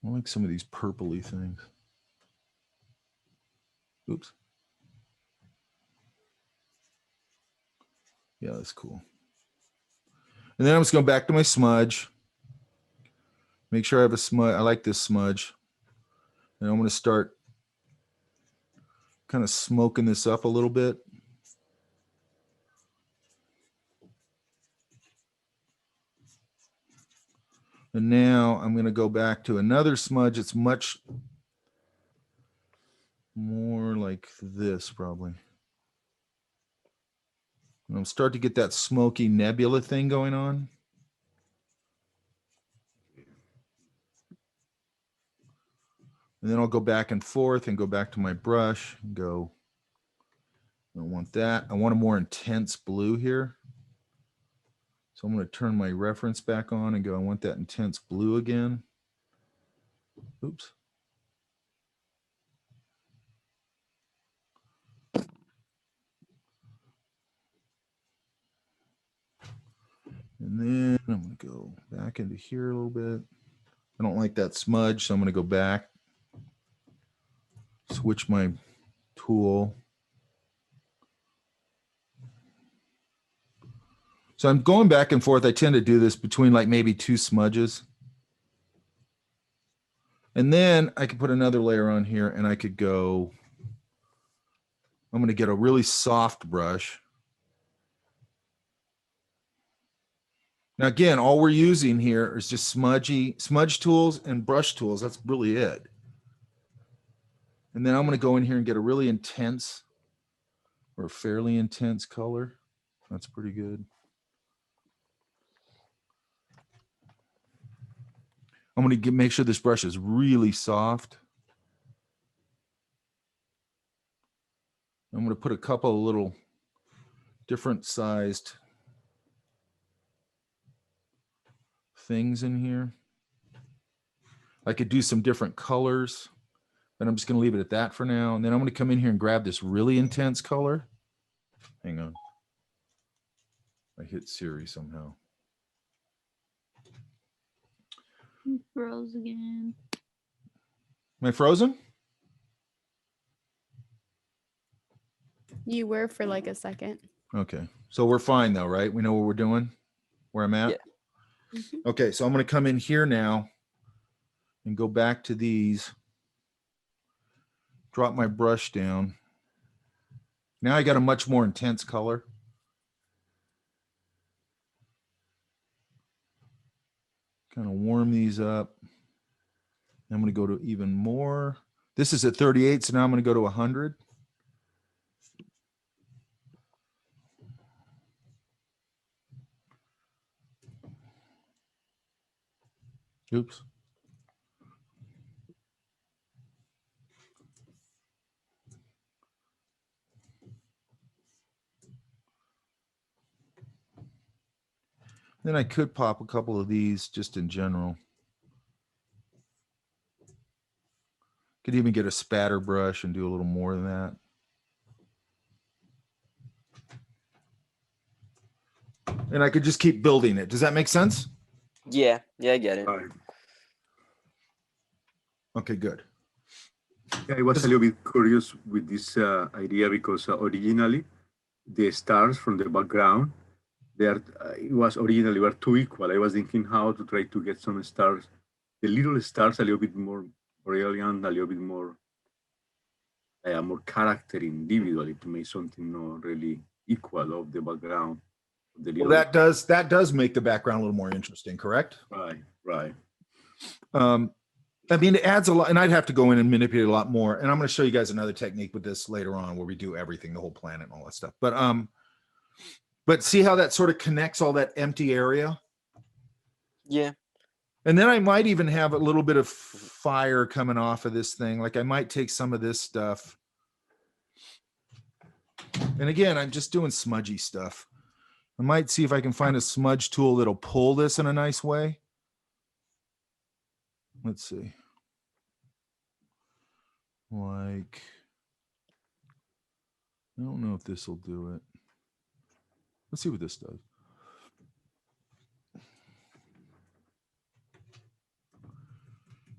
I like some of these purpley things. Oops. Yeah, that's cool. And then I'm just going back to my smudge. Make sure I have a smudge. I like this smudge. And I'm going to start kind of smoking this up a little bit. And now I'm going to go back to another smudge. It's much more like this, probably. And I'm starting to get that smoky nebula thing going on. And then I'll go back and forth and go back to my brush and go, I don't want that. I want a more intense blue here. So I'm going to turn my reference back on and go, I want that intense blue again. Oops. And then I'm going to go back into here a little bit. I don't like that smudge, so I'm going to go back, switch my tool. So I'm going back and forth. I tend to do this between like maybe two smudges. And then I could put another layer on here and I could go, I'm going to get a really soft brush. Now, again, all we're using here is just smudge tools and brush tools. That's really it. And then I'm going to go in here and get a really intense or fairly intense color. That's pretty good. I'm going to make sure this brush is really soft. I'm going to put a couple of little different sized things in here. I could do some different colors, but I'm just going to leave it at that for now. And then I'm going to come in here and grab this really intense color. Hang on. I hit Siri somehow. You froze again. Am I frozen? You were for like a second. Okay. So we're fine though, right? We know what we're doing, where I'm at? Yeah. Okay. So I'm going to come in here now and go back to these. Drop my brush down. Now I got a much more intense color. Kind of warm these up. I'm going to go to even more. This is at 38, so now I'm going to go to 100. Oops. Then I could pop a couple of these just in general. Could even get a spatter brush and do a little more than that. And I could just keep building it. Does that make sense? Yeah, I get it. Right. Okay, good. Yeah, I was a little bit curious with this idea because originally the stars from the background, it was originally were too equal. I was thinking how to try to get some stars, the little stars a little bit more brilliant, a little bit more character individually to make something not really equal of the background. Well, that does make the background a little more interesting, correct? Right. I mean, it adds a lot, and I'd have to go in and manipulate a lot more. And I'm going to show you guys another technique with this later on where we do everything, the whole planet and all that stuff. But see how that sort of connects all that empty area? Yeah. And then I might even have a little bit of fire coming off of this thing. Like I might take some of this stuff. And again, I'm just doing smudgy stuff. I might see if I can find a smudge tool that'll pull this in a nice way. Let's see. Like, I don't know if this will do it. Let's see what this does.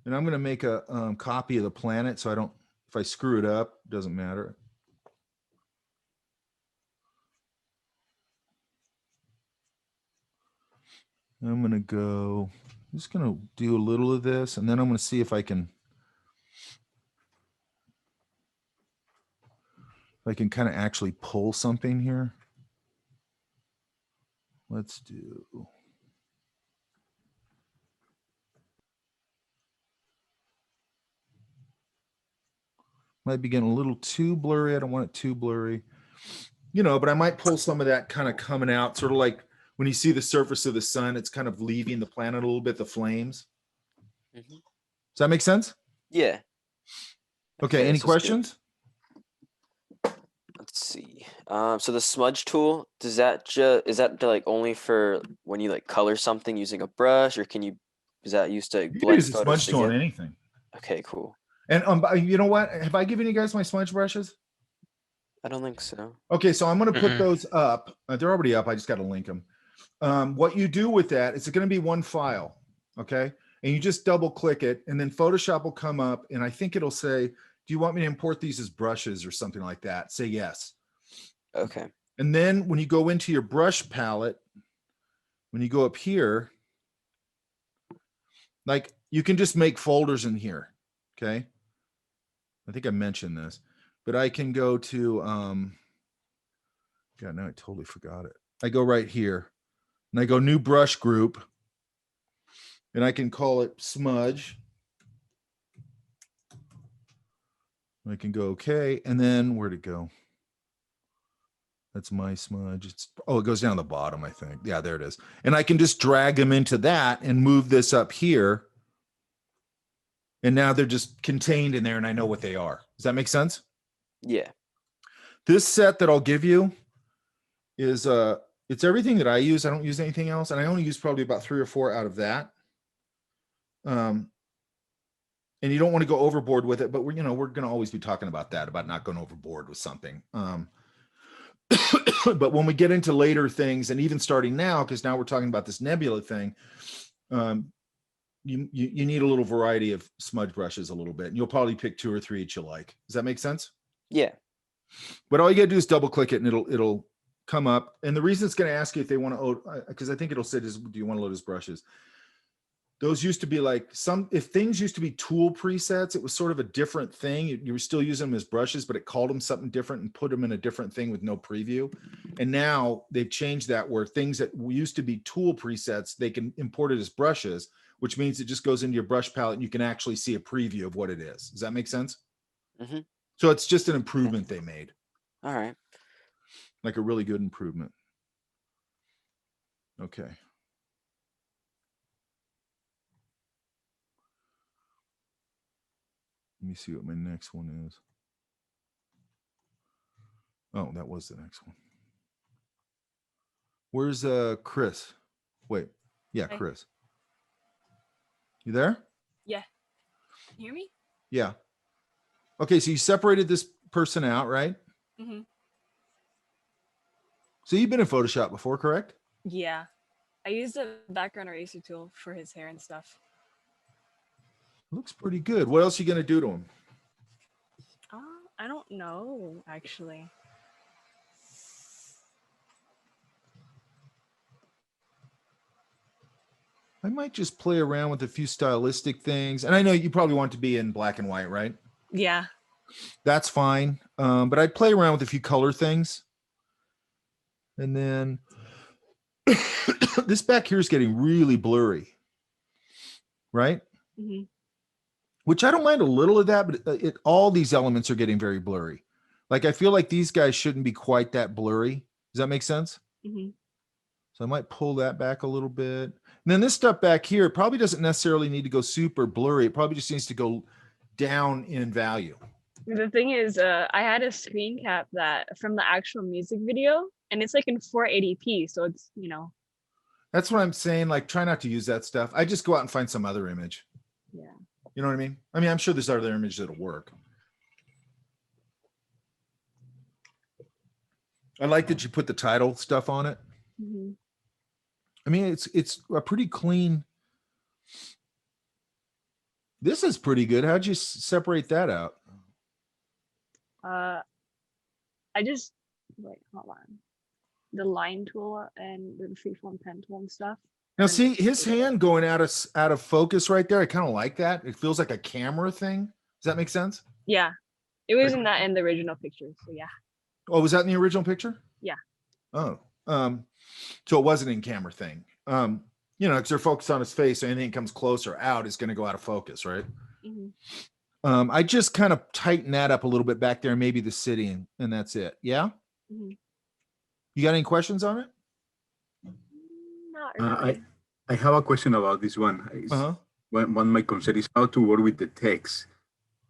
And I'm going to make a copy of the planet so I don't, if I screw it up, it doesn't matter. I'm going to go, I'm just going to do a little of this, and then I'm going to see if I can kind of actually pull something here. Let's do. Might be getting a little too blurry. I don't want it too blurry, but I might pull some of that kind of coming out, sort of like when you see the surface of the sun, it's kind of leaving the planet a little bit, the flames. Mm-hmm. Does that make sense? Yeah. Okay. Any questions? Let's see. So the smudge tool, is that like only for when you like color something using a brush, or is that used to You can blend use a photos smudge tool on together? anything. Okay, cool. And you know what? Have I given you guys my smudge brushes? I don't think so. Okay, so I'm going to put those up. They're already up. I just got to link them. What you do with that, it's going to be one file. Okay. And you just double click it, and then Photoshop will come up, and I think it'll say, do you want me to import these as brushes or something like that? Say yes. Okay. And then when you go into your brush palette, when you go up here, like you can just make folders in here. Okay. I think I mentioned this, but I can go to, God, now I totally forgot it. I go right here and I go new brush group, and I can call it smudge. I can go okay, and then where'd it go? That's my smudge. It's, oh, it goes down the bottom, I think. Yeah, there it is. And I can just drag them into that and move this up here. And now they're just contained in there and I know what they are. Does that make sense? Yeah. This set that I'll give you is it's everything that I use. I don't use anything else. And I only use probably about 3 or 4 out of that. And you don't want to go overboard with it, but we're going to always be talking about that, about not going overboard with something. But when we get into later things, and even starting now, because now we're talking about this nebula thing, you need a little variety of smudge brushes a little bit, and you'll probably pick 2 or 3 that you like. Does that make sense? Yeah. But all you gotta do is double click it, and it'll come up. And the reason it's going to ask you if they want to, because I think it'll say, do you want to load as brushes? Those used to be like if things used to be tool presets, it was sort of a different thing. You were still using them as brushes, but it called them something different and put them in a different thing with no preview. And now they've changed that, where things that used to be tool presets, they can import it as brushes, which means it just goes into your brush palette and you can actually see a preview of what it is. Does that make sense? Mm-hmm. So it's just an improvement they made. All right. Like a really good improvement. Okay. Let me see what my next one is. Oh, that was the next one. Where's Chris? Wait. Yeah, Hey. Chris. You there? Yeah. Can you hear me? Yeah. Okay, so you separated this person out, right? Mm-hmm. So you've been in Photoshop before, correct? Yeah. I used a background eraser tool for his hair and stuff. Looks pretty good. What else are you going to do to him? I don't know, actually. I might just play around with a few stylistic things. And I know you probably want to be in black and white, right? Yeah. That's fine. But I'd play around with a few color things. And then this back here is getting really blurry, right? Mm-hmm. Which I don't mind a little of that, but all these elements are getting very blurry. Like I feel like these guys shouldn't be quite that blurry. Does that make sense? Mm-hmm. So I might pull that back a little bit. And then this stuff back here probably doesn't necessarily need to go super blurry. It probably just needs to go down in value. The thing is, I had a screen cap that from the actual music video, and it's like in 480p, so it's, That's what I'm saying. Like, try not to use that stuff. I just go out and find some other image. Yeah. You know what I mean? I mean, I'm sure there's other images that'll work. I like that you put the title stuff on it. Mm-hmm. I mean, it's a pretty clean. This is pretty good. How'd you separate that out? I just wait, hold on. The line tool and the freeform pen tool and stuff. Now, see his hand going out of focus right there. I kind of like that. It feels like a camera thing. Does that make sense? Yeah, it was in the original picture. So yeah. Oh, was that in the original picture? Yeah. Oh, so it wasn't in camera thing. Because they're focused on his face, so anything that comes close or out is going to go out of focus, right? Mm-hmm. I just kind of tighten that up a little bit back there, maybe the city, and that's it. Yeah. Mm-hmm. You got any questions on it? Not really. I have a question about this one. One of my concern is how to work with the text,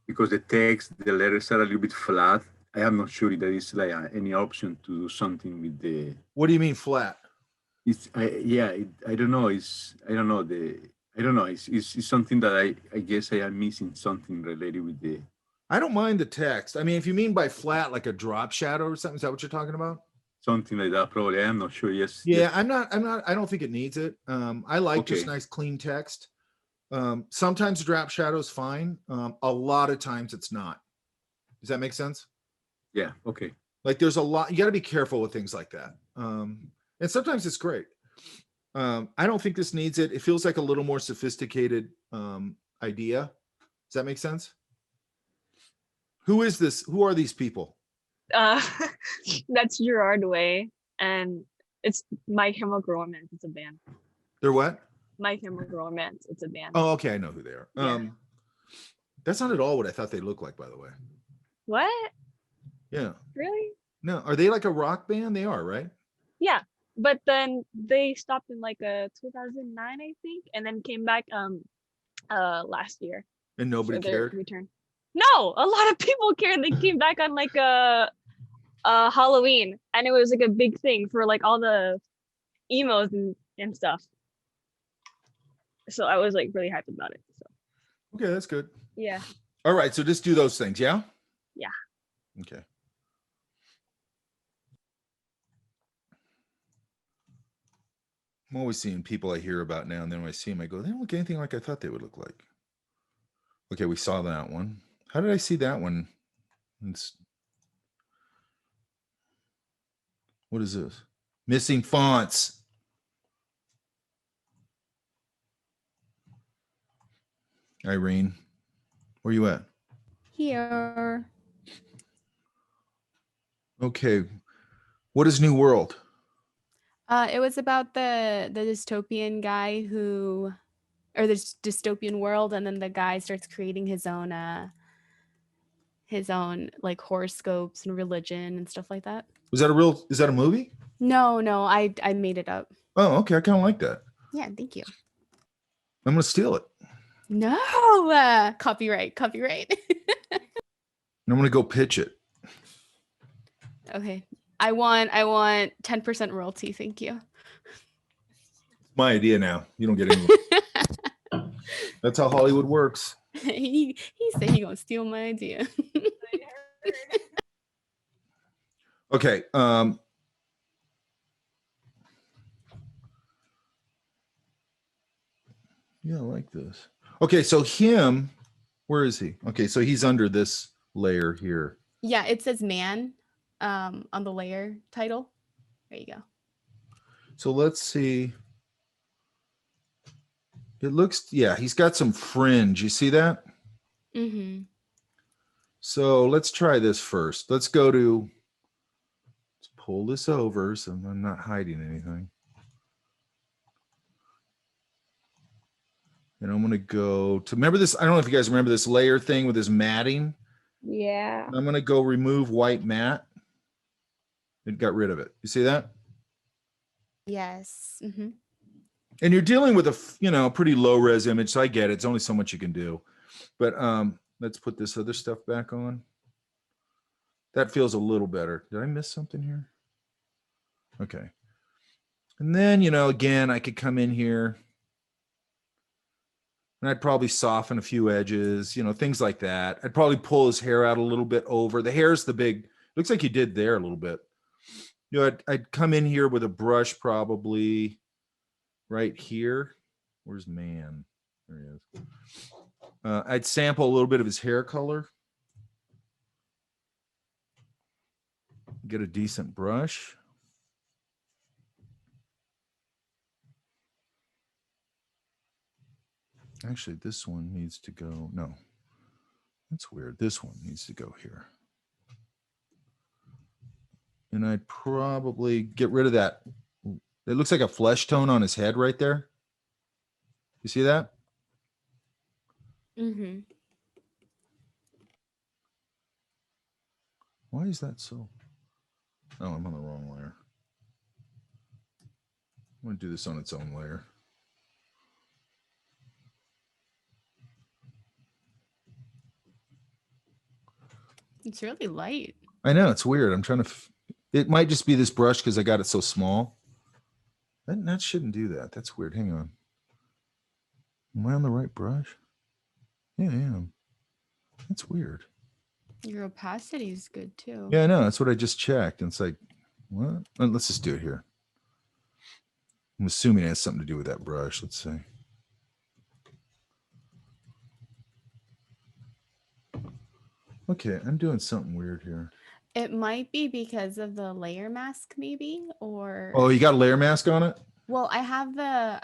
because the letters are a little bit flat. I am not sure if there is like any option to do something with the. What do you mean flat? I don't know. It's something that I guess I am missing something related with the. I don't mind the text. I mean, if you mean by flat, like a drop shadow or something, is that what you're talking about? Something like that, probably. I am not sure. Yes. Yeah, yes. I don't think it needs it. I like just nice clean text. Sometimes drop shadow is fine. A lot of times it's not. Does that make sense? Yeah. Okay. Like there's a lot, you got to be careful with things like that. And sometimes it's great. I don't think this needs it. It feels like a little more sophisticated idea. Does that make sense? Who is this? Who are these people? That's Gerard Way, and It's My Chemical Romance. It's a band. They're what? My Chemical Romance. It's a band. Oh, okay. I know who they are. Yeah. That's not at all what I thought they looked like, by the way. What? Yeah. Really? No, are they like a rock band? They are, right? Yeah. But then they stopped in like 2009, I think, and then came back last year. And nobody for their cared. return. No, a lot of people cared. They came back on like a Halloween, and it was like a big thing for like all the emos and stuff. So I was like really hyped about it. So Okay, that's good. yeah. All right, so just do those things, yeah? Yeah. Okay. I'm always seeing people I hear about now, and then when I see them, I go, they don't look anything like I thought they would look like. Okay, we saw that one. How did I see that one? What is this? Missing fonts. Irene, where you at? Here. Okay. What is New World? It was about the dystopian guy who, or this dystopian world, and then the guy starts creating his own like horoscopes and religion and stuff like that. Is that a movie? No, I made it up. Oh, okay. I kind of like that. Yeah, thank you. I'm going to steal it. No, copyright. I'm going to go pitch it. Okay. I want 10% royalty. Thank you. It's my idea now. You don't get any. That's how Hollywood works. he said he gonna steal my idea. Okay. Yeah, I like this. Okay, so him, where is he? Okay, so he's under this layer here. Yeah, it says man on the layer title. There you go. So let's see. It looks, yeah, he's got some fringe. You see that? Mm-hmm. So let's try this first. Let's pull this over so I'm not hiding anything. And I'm going to go to, remember this? I don't know if you guys remember this layer thing with this matting. Yeah. I'm going to go remove white matte. It got rid of it. You see that? Yes. Mm-hmm. And you're dealing with a, pretty low res image. So I get it. It's only so much you can do. But let's put this other stuff back on. That feels a little better. Did I miss something here? Okay. And then, again, I could come in here and I'd probably soften a few edges, things like that. I'd probably pull his hair out a little bit over. The hair's the big, looks like you did there a little bit. I'd come in here with a brush probably right here. Where's man? There he is. I'd sample a little bit of his hair color. Get a decent brush. Actually, this one needs to go. No, that's weird. This one needs to go here. And I'd probably get rid of that. It looks like a flesh tone on his head right there. You see that? Mm-hmm. Why is that so? Oh, I'm on the wrong layer. I'm going to do this on its own layer. It's really light. I know, it's weird. I'm trying to, it might just be this brush because I got it so small. That shouldn't do that. That's weird. Hang on. Am I on the right brush? Yeah, I am. That's weird. Your opacity is good too. Yeah, I know. That's what I just checked. And it's like, what? Let's just do it here. I'm assuming it has something to do with that brush. Let's see. Okay, I'm doing something weird here. It might be because of the layer mask, maybe, or. Oh, you got a layer mask on it? Well, I have the.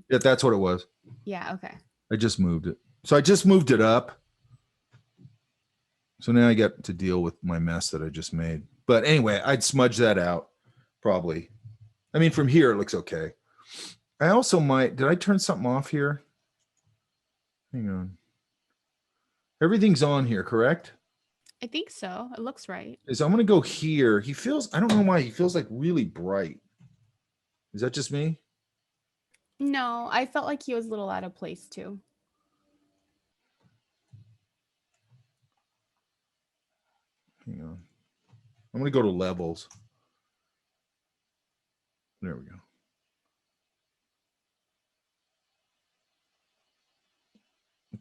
Yeah, that's what it was. Yeah. Okay. I just moved it. So I just moved it up. So now I got to deal with my mess that I just made. But anyway, I'd smudge that out, probably. I mean, from here, it looks okay. I also might, did I turn something off here? Hang on. Everything's on here, correct? I think so. It looks right. So I'm going to go here. He feels, I don't know why, he feels like really bright. Is that just me? No, I felt like he was a little out of place too. Hang on. I'm going to go to levels. There we go.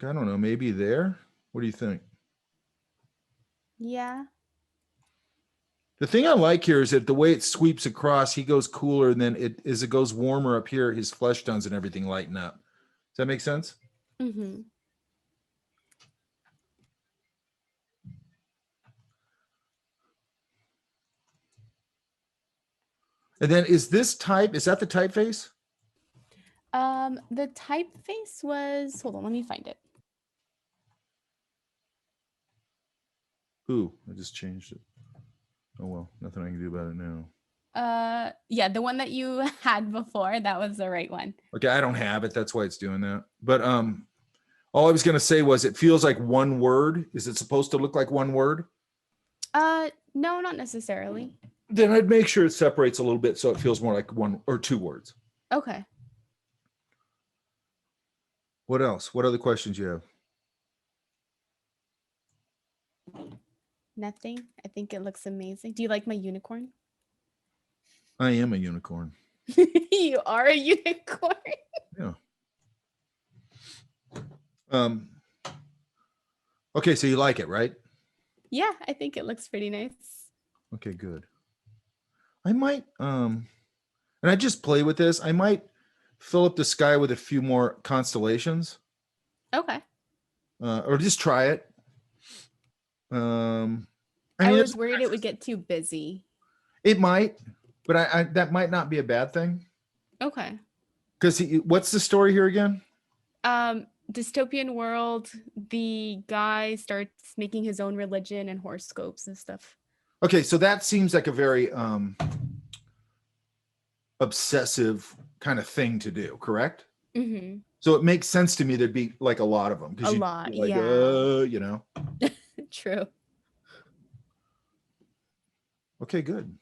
I don't know, maybe there? What do you think? Yeah. The thing I like here is that the way it sweeps across, he goes cooler, and then as it goes warmer up here, his flesh tones and everything lighten up. Does that make sense? Mm-hmm. And then is that the typeface? The typeface was, hold on, let me find it. Ooh, I just changed it. Oh well, nothing I can do about it now. Yeah, the one that you had before, that was the right one. Okay, I don't have it. That's why it's doing that. But all I was gonna say was it feels like one word. Is it supposed to look like one word? No, not necessarily. Then I'd make sure it separates a little bit so it feels more like one or two words. Okay. What else? What other questions you have? Nothing. I think it looks amazing. Do you like my unicorn? I am a unicorn. You are a unicorn. Yeah. Okay, so you like it, right? Yeah, I think it looks pretty nice. Okay, good. I might and I just play with this. I might fill up the sky with a few more constellations. Okay. Or just try it. I mean, was worried it would get too busy. It might, but I that might not be a bad thing. Okay. Because what's the story here again? Dystopian world, the guy starts making his own religion and horoscopes and stuff. Okay, so that seems like a very obsessive kind of thing to do, correct? Mm-hmm. So it makes sense to me there'd be like a lot of them. A lot, like, yeah. you know. True. Okay, good.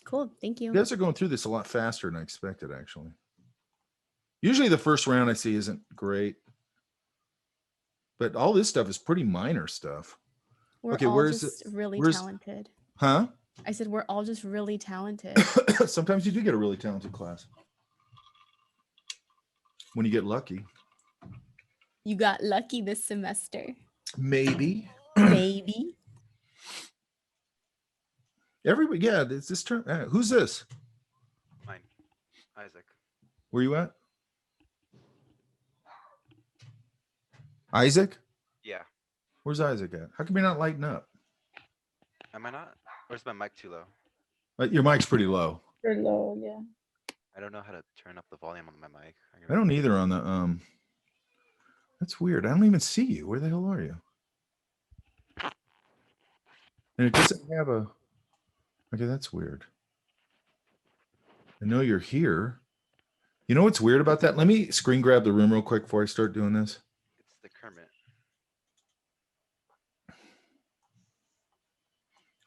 Cool, thank you. You guys are going through this a lot faster than I expected, actually. Usually the first round I see isn't great. But all this stuff is pretty minor stuff. We're Okay, all where's just it? really Where's- talented. Huh? I said we're all just really talented. Sometimes you do get a really talented class. When you get lucky. You got lucky this semester. Maybe. Maybe. Everybody, yeah, it's this turn. Who's this? Mine. Isaac. Where you at? Isaac? Yeah. Where's Isaac at? How come you're not lighting up? Am I not? Or is my mic too low? Your mic's pretty low. Pretty low, yeah. I don't know how to turn up the volume on my mic. I don't either on the that's weird. I don't even see you. Where the hell are you? And it doesn't have a okay, that's weird. I know you're here. You know what's weird about that? Let me screen grab the room real quick before I start doing this. It's the Kermit.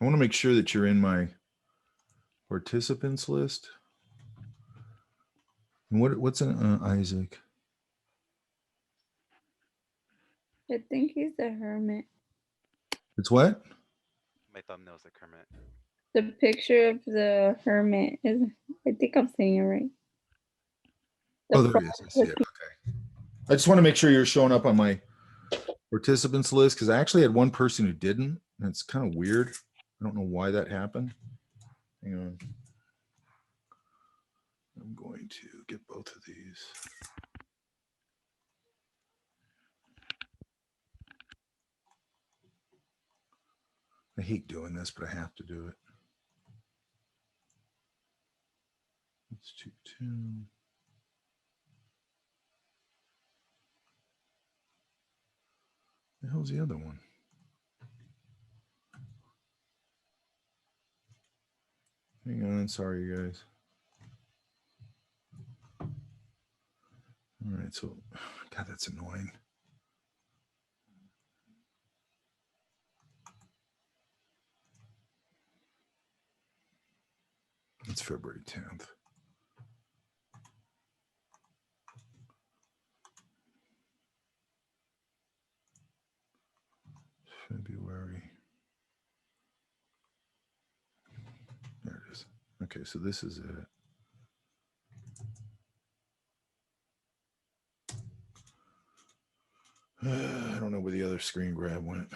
I want to make sure that you're in my participants list. And what's an Isaac? I think he's the hermit. It's what? My thumbnail's the Kermit. The picture of the hermit is, I think I'm saying it right. Oh, there it is. I see it. Okay. I just want to make sure you're showing up on my participants list because I actually had one person who didn't. And it's kind of weird. I don't know why that happened. Hang on. I'm going to get both of these. I hate doing this, but I have to do it. Let's do 2. The hell's the other one? Hang on, sorry, you guys. All right, so God, that's annoying. It's February 10th. February. There it is. Okay, so this is it. I don't know where the other screen grab went.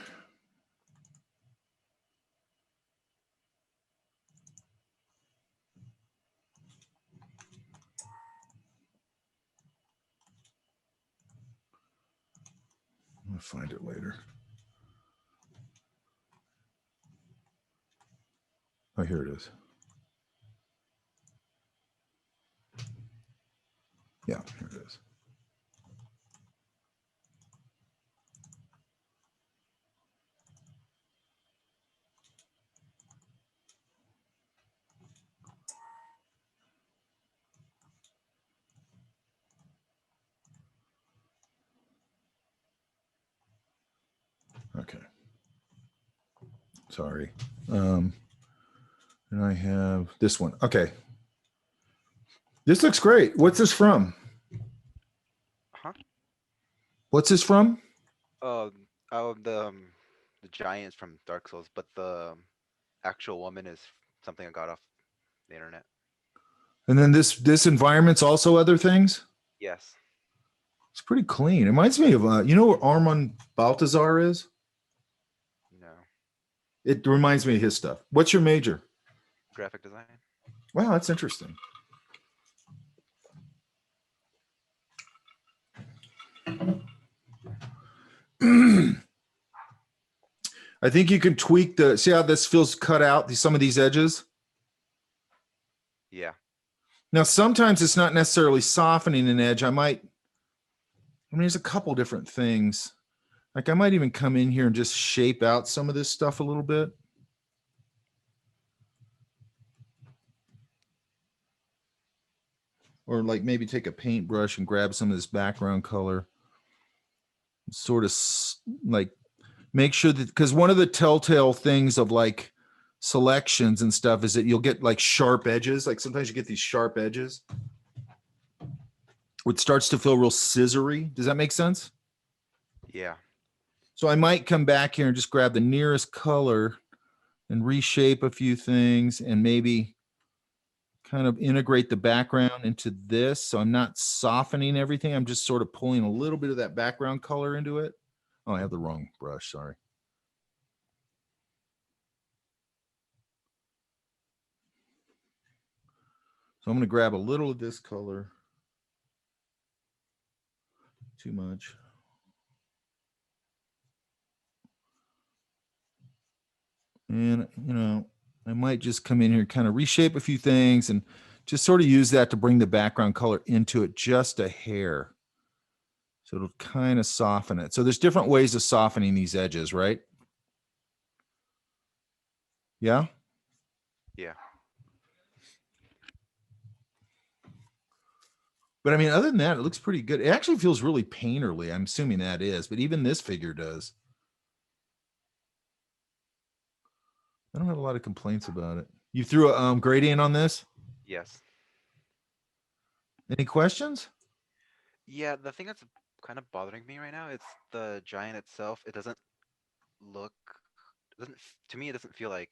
I'll find it later. Oh, here it is. Yeah, here it is. Okay. Sorry. And I have this one. Okay. This looks great. What's this from? Huh? What's this from? Oh, the giants from Dark Souls, but the actual woman is something I got off the internet. And then this environment's also other things? Yes. It's pretty clean. It reminds me of, you know where Armand Baltazar is? No. It reminds me of his stuff. What's your major? Graphic design. Wow, that's interesting. I think you can tweak the, see how this feels cut out, some of these edges? Yeah. Now, sometimes it's not necessarily softening an edge. I mean, there's a couple different things. Like I might even come in here and just shape out some of this stuff a little bit. Or like maybe take a paintbrush and grab some of this background color. Sort of like make sure that, because one of the telltale things of like selections and stuff is that you'll get like sharp edges. Like sometimes you get these sharp edges. It starts to feel real scissory. Does that make sense? Yeah. So I might come back here and just grab the nearest color and reshape a few things and maybe kind of integrate the background into this. So I'm not softening everything. I'm just sort of pulling a little bit of that background color into it. Oh, I have the wrong brush. Sorry. So I'm going to grab a little of this color. Too much. And, you know, I might just come in here and kind of reshape a few things and just sort of use that to bring the background color into it just a hair. So it'll kind of soften it. So there's different ways of softening these edges, right? Yeah? Yeah. But I mean, other than that, it looks pretty good. It actually feels really painterly. I'm assuming that is, but even this figure does. I don't have a lot of complaints about it. You threw a gradient on this? Yes. Any questions? Yeah, the thing that's kind of bothering me right now, it's the giant itself. It doesn't look, to me, it doesn't feel like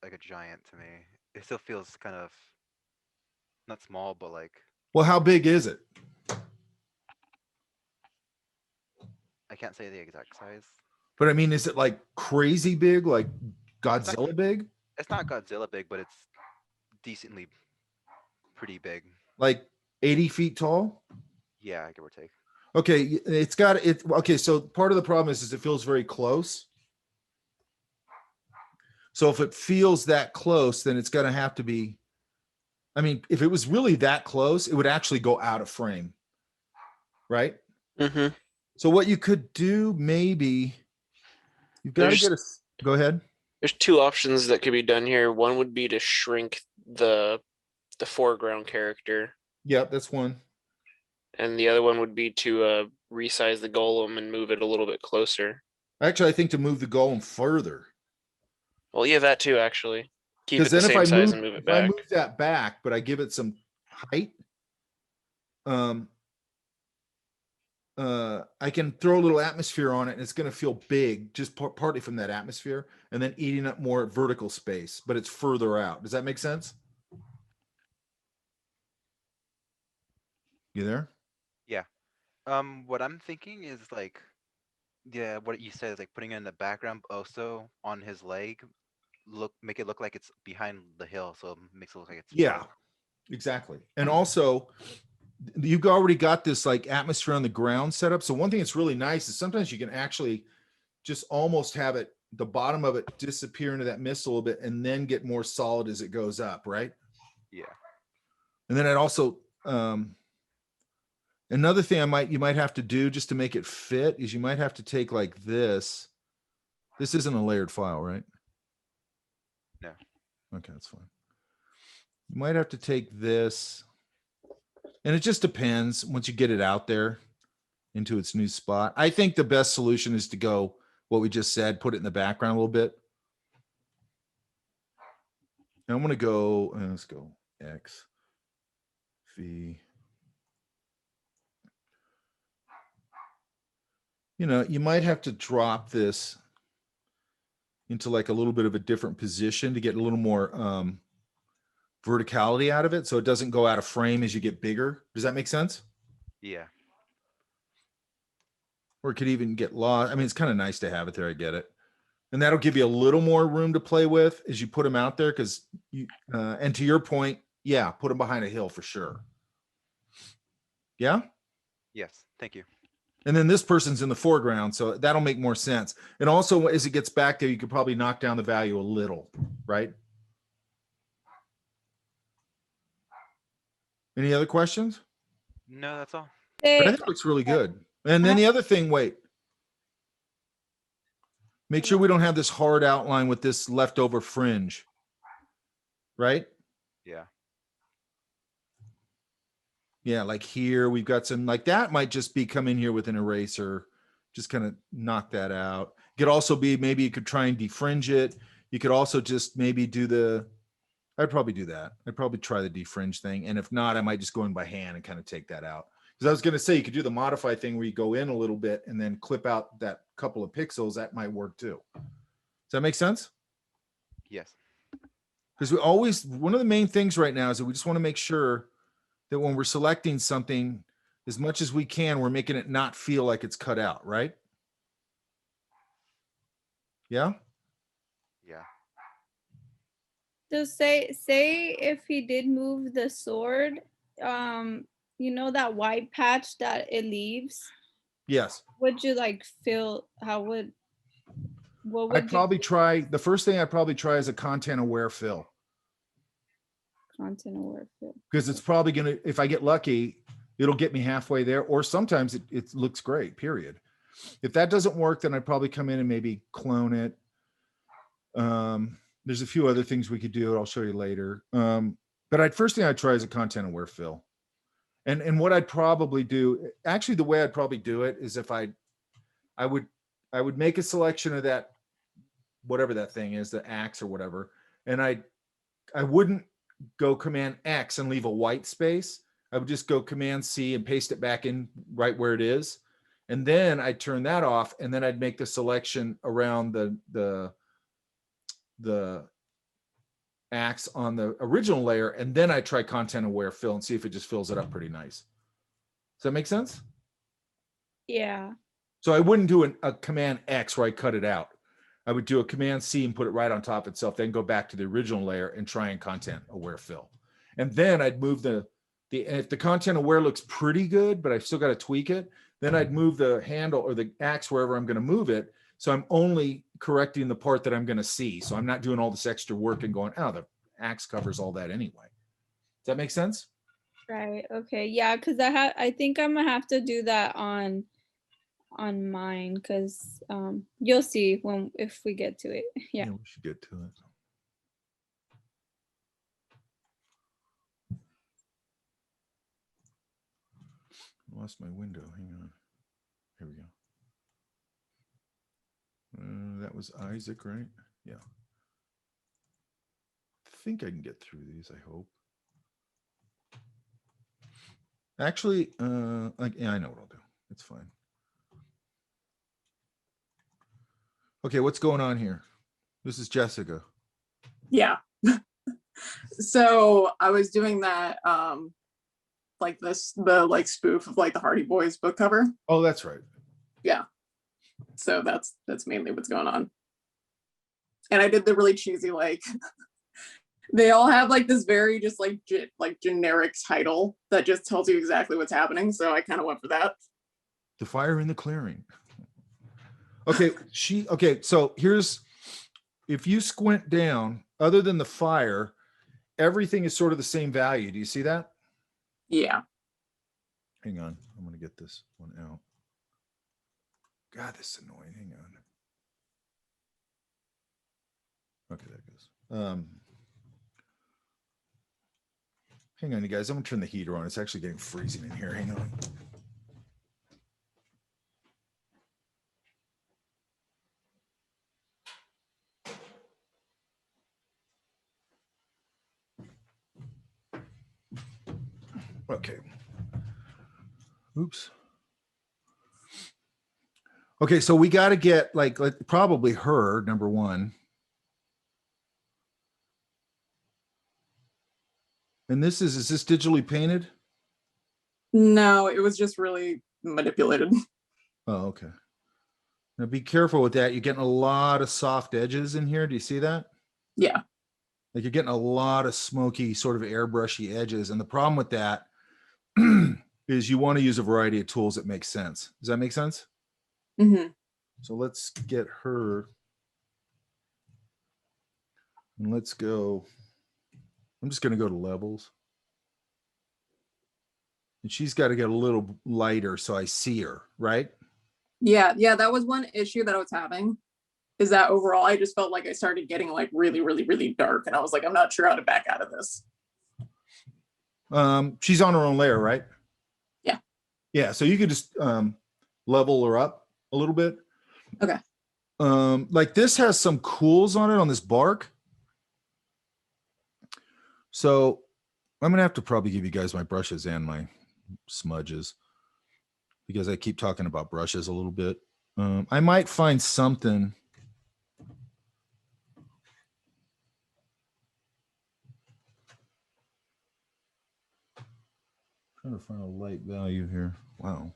a giant to me. It still feels kind of not small, but like. Well, how big is it? I can't say the exact size. But I mean, is it like crazy big, like It's Godzilla big? It's not Godzilla big, but it's decently pretty big. Like 80 feet tall? Yeah, give or take. Okay, it's got it. Okay, so part of the problem is it feels very close. So if it feels that close, then it's going to have to be. I mean, if it was really that close, it would actually go out of frame, right? Mm-hmm. So what you could do, maybe you've got to get a. Go ahead. There's two options that could be done here. One would be to shrink the foreground character. Yep, that's one. and the other one would be to resize the golem and move it a little bit closer. Actually, I think to move the golem further. Well, yeah, that too, actually. Keep it Because the then if same I size move, and move it if I back. move that back, but I give it some height, I can throw a little atmosphere on it and it's going to feel big, just partly from that atmosphere, and then eating up more vertical space, but it's further out. Does that make sense? You there? Yeah. What I'm thinking is like, yeah, what you said is like putting it in the background, but also on his leg, make it look like it's behind the hill, so it makes it look like it's Yeah, front. exactly. And also, you've already got this like atmosphere on the ground set up. So one thing that's really nice is sometimes you can actually just almost have it, the bottom of it disappear into that mist a little bit and then get more solid as it goes up, right? Yeah. And then it also, another thing you might have to do just to make it fit is you might have to take like this. This isn't a layered file, right? No. Okay, that's fine. You might have to take this, and it just depends once you get it out there into its new spot. I think the best solution is to go what we just said, put it in the background a little bit. And I'm going to go, let's go X, V. You know, you might have to drop this into like a little bit of a different position to get a little more verticality out of it, so it doesn't go out of frame as you get bigger. Does that make sense? Yeah. Or it could even get lost. I mean, it's kind of nice to have it there. I get it. And that'll give you a little more room to play with as you put them out there. Because you, and to your point, yeah, put them behind a hill for sure. Yeah. Yes. Thank you. And then this person's in the foreground, so that'll make more sense. And also, as it gets back there, you could probably knock down the value a little, right? Any other questions? No, that's all. I think it looks really good. And then the other thing, wait. Make sure we don't have this hard outline with this leftover fringe, right? Yeah. Yeah, like here, we've got some, like that might just be come in here with an eraser, just kind of knock that out. It could also be, maybe you could try and defringe it. You could also just maybe do I'd probably do that. I'd probably try the defringe thing. And if not, I might just go in by hand and kind of take that out. Because I was going to say, you could do the modify thing where you go in a little bit and then clip out that couple of pixels. That might work too. Does that make sense? Yes. Because we always, one of the main things right now is that we just want to make sure that when we're selecting something, as much as we can, we're making it not feel like it's cut out, right? Yeah. Yeah. So say if he did move the sword, you know that white patch that it leaves, Yes. would you like feel what would I'd probably try, the first thing I'd probably try is a content aware fill. content aware fill? Because it's probably going to, if I get lucky, it'll get me halfway there. Or sometimes it looks great, period. If that doesn't work, then I'd probably come in and maybe clone it. There's a few other things we could do. I'll show you later. But first thing I'd try is a content aware fill. And what I'd probably do, actually the way I'd probably do it is if I would make a selection of that, whatever that thing is, the axe or whatever. And I wouldn't go Command X and leave a white space. I would just go Command C and paste it back in right where it is. And then I'd turn that off, and then I'd make the selection around the axe on the original layer, and then I try content aware fill and see if it just fills it up pretty nice. Does that make sense? Yeah. So I wouldn't do a Command X where I cut it out. I would do a Command C and put it right on top itself, then go back to the original layer and try and content aware fill. And then I'd move if the content aware looks pretty good, but I've still got to tweak it, then I'd move the handle or the axe wherever I'm going to move it. So I'm only correcting the part that I'm going to see. So I'm not doing all this extra work and going, oh, the axe covers all that anyway. Does that make sense? Right. Okay. Yeah. Because I think I'm gonna have to do that on mine, because you'll see if we get to it. Yeah. We should get to it. lost my window. Hang on. Here we go. That was Isaac, right? Yeah. I think I can get through these, I hope. Actually, yeah, I know what I'll do. It's fine. Okay, what's going on here? This is Jessica. Yeah. So I was doing that, like the like spoof of like the Hardy Boys book cover. Oh, that's right. Yeah. So that's mainly what's going on. And I did the really cheesy, like, they all have like this very just like generic title that just tells you exactly what's happening. So I kind of went for that. The fire in the clearing. Okay, okay, so here's, if you squint down, other than the fire, everything is sort of the same value. Do you see that? Yeah. Hang on, I'm gonna get this one out. God, this is annoying. Hang on. Okay, that goes. Hang on, you guys. I'm gonna turn the heater on. It's actually getting freezing in here. Hang on. Okay. Oops. Okay, so we got to get like probably her, number one. And this is this digitally painted? No, it was just really manipulated. Oh, okay. Now be careful with that. You're getting a lot of soft edges in here. Do you see that? Yeah. Like you're getting a lot of smoky, sort of airbrushy edges. And the problem with that is you want to use a variety of tools that make sense. Does that make sense? Mm-hmm. So let's get her. And let's go. I'm just going to go to levels. And she's got to get a little lighter so I see her, right? Yeah, that was one issue that I was having, is that overall I just felt like I started getting like really, really, really dark. And I was like, I'm not sure how to back out of this. She's on her own layer, right? Yeah. Yeah, so you could just level her up a little bit. Okay. Like this has some cools on it on this bark. So I'm gonna have to probably give you guys my brushes and my smudges because I keep talking about brushes a little bit. I might find something. Trying to find a light value here. Wow.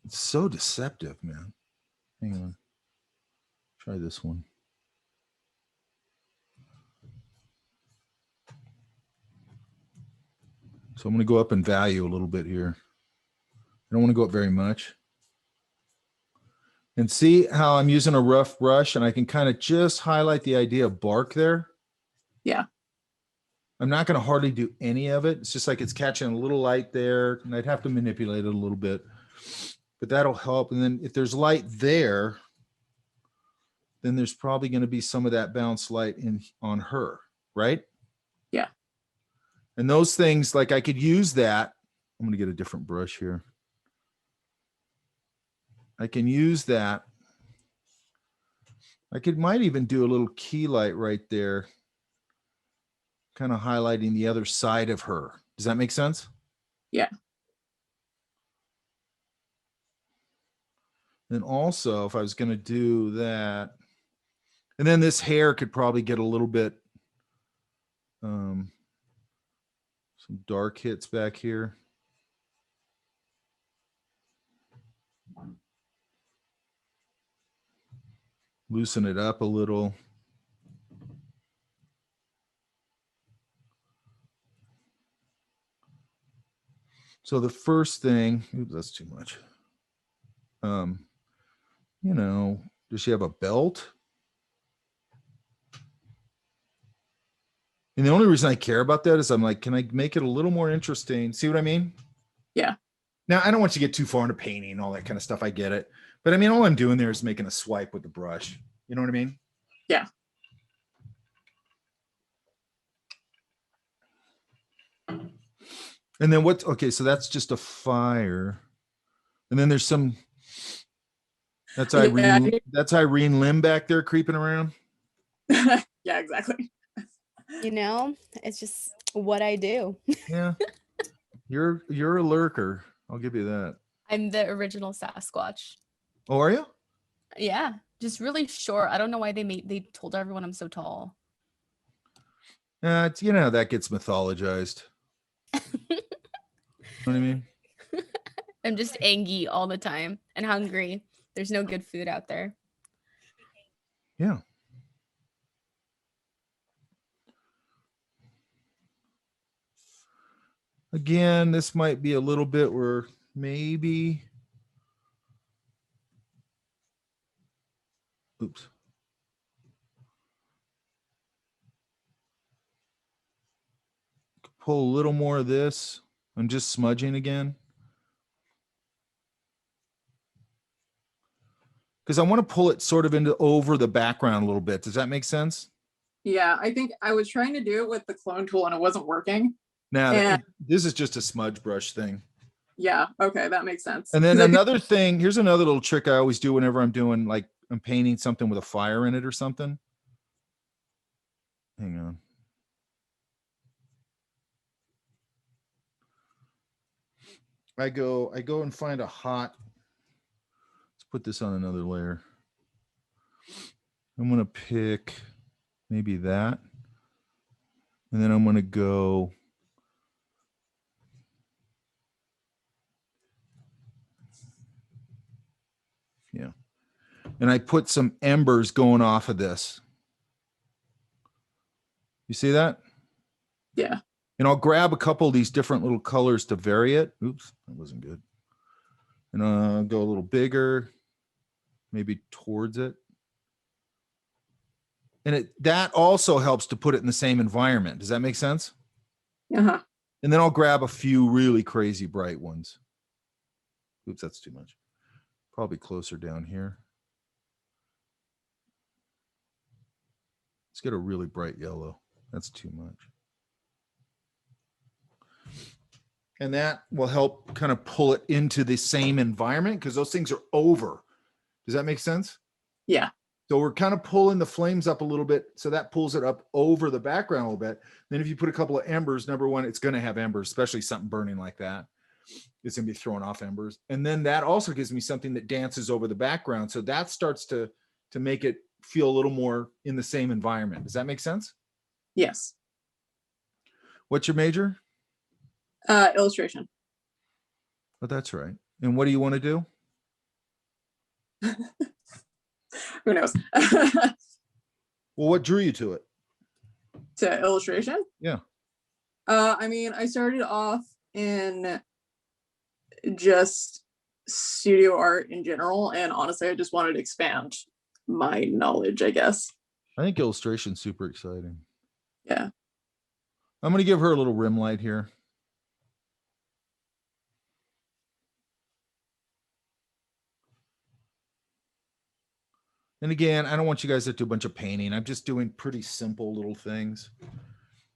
It's so deceptive, man. Hang on. Try this one. So I'm going to go up in value a little bit here. I don't want to go up very much. And see how I'm using a rough brush and I can kind of just highlight the idea of bark there. Yeah. I'm not going to hardly do any of it. It's just like it's catching a little light there and I'd have to manipulate it a little bit, but that'll help. And then if there's light there, then there's probably going to be some of that bounce light in on her, right? Yeah. And those things, like I could use that. I'm going to get a different brush here. I can use that. Might even do a little key light right there, kind of highlighting the other side of her. Does that make sense? Yeah. And also, if I was going to do that, and then this hair could probably get a little bit, some dark hits back here. Loosen it up a little. So the first thing, oops, that's too much. You know, does she have a belt? And the only reason I care about that is I'm like, can I make it a little more interesting? See what I mean? Yeah. Now, I don't want you to get too far into painting and all that kind of stuff. I get it. But I mean, all I'm doing there is making a swipe with the brush. You know what I mean? Yeah. And then what? Okay, so that's just a fire. And then there's some. That's Yeah, Irene. That's Irene Lim back there creeping around. Yeah, exactly. You know, it's just what I do. Yeah, you're a lurker. I'll give you that. I'm the original Sasquatch. Oh, are you? Yeah, just really short. I don't know why they told everyone I'm so tall. It's, you know, that gets mythologized. You know what I mean? I'm just angry all the time and hungry. There's no good food out there. Yeah. Again, this might be a little bit where maybe. Oops. Pull a little more of this. I'm just smudging again. Because I want to pull it sort of into over the background a little bit. Does that make sense? Yeah, I think I was trying to do it with the clone tool and it wasn't working. Now, And- this is just a smudge brush thing. Yeah, okay, that makes sense. And then 'Cause I think- another thing, here's another little trick I always do whenever I'm doing, like, I'm painting something with a fire in it or something. Hang on. I go and find a hot, let's put this on another layer. I'm going to pick maybe that. And then I'm going to go. Yeah. And I put some embers going off of this. You see that? Yeah. And I'll grab a couple of these different little colors to vary it. Oops, that wasn't good. And I'll go a little bigger, maybe towards it. And that also helps to put it in the same environment. Does that make sense? Uh-huh. And then I'll grab a few really crazy bright ones. Oops, that's too much. Probably closer down here. Let's get a really bright yellow. That's too much. And that will help kind of pull it into the same environment because those things are over. Does that make sense? Yeah. So we're kind of pulling the flames up a little bit. So that pulls it up over the background a little bit. Then if you put a couple of embers, number one, it's going to have embers, especially something burning like that. It's going to be throwing off embers. And then that also gives me something that dances over the background. So that starts to make it feel a little more in the same environment. Does that make sense? Yes. What's your major? Illustration. Oh, that's right. And what do you want to do? Who knows? Well, what drew you to it? To illustration? Yeah. I mean, I started off in just studio art in general, and honestly, I just wanted to expand my knowledge, I guess. I think illustration's super exciting. Yeah. I'm going to give her a little rim light here. And again, I don't want you guys to do a bunch of painting. I'm just doing pretty simple little things.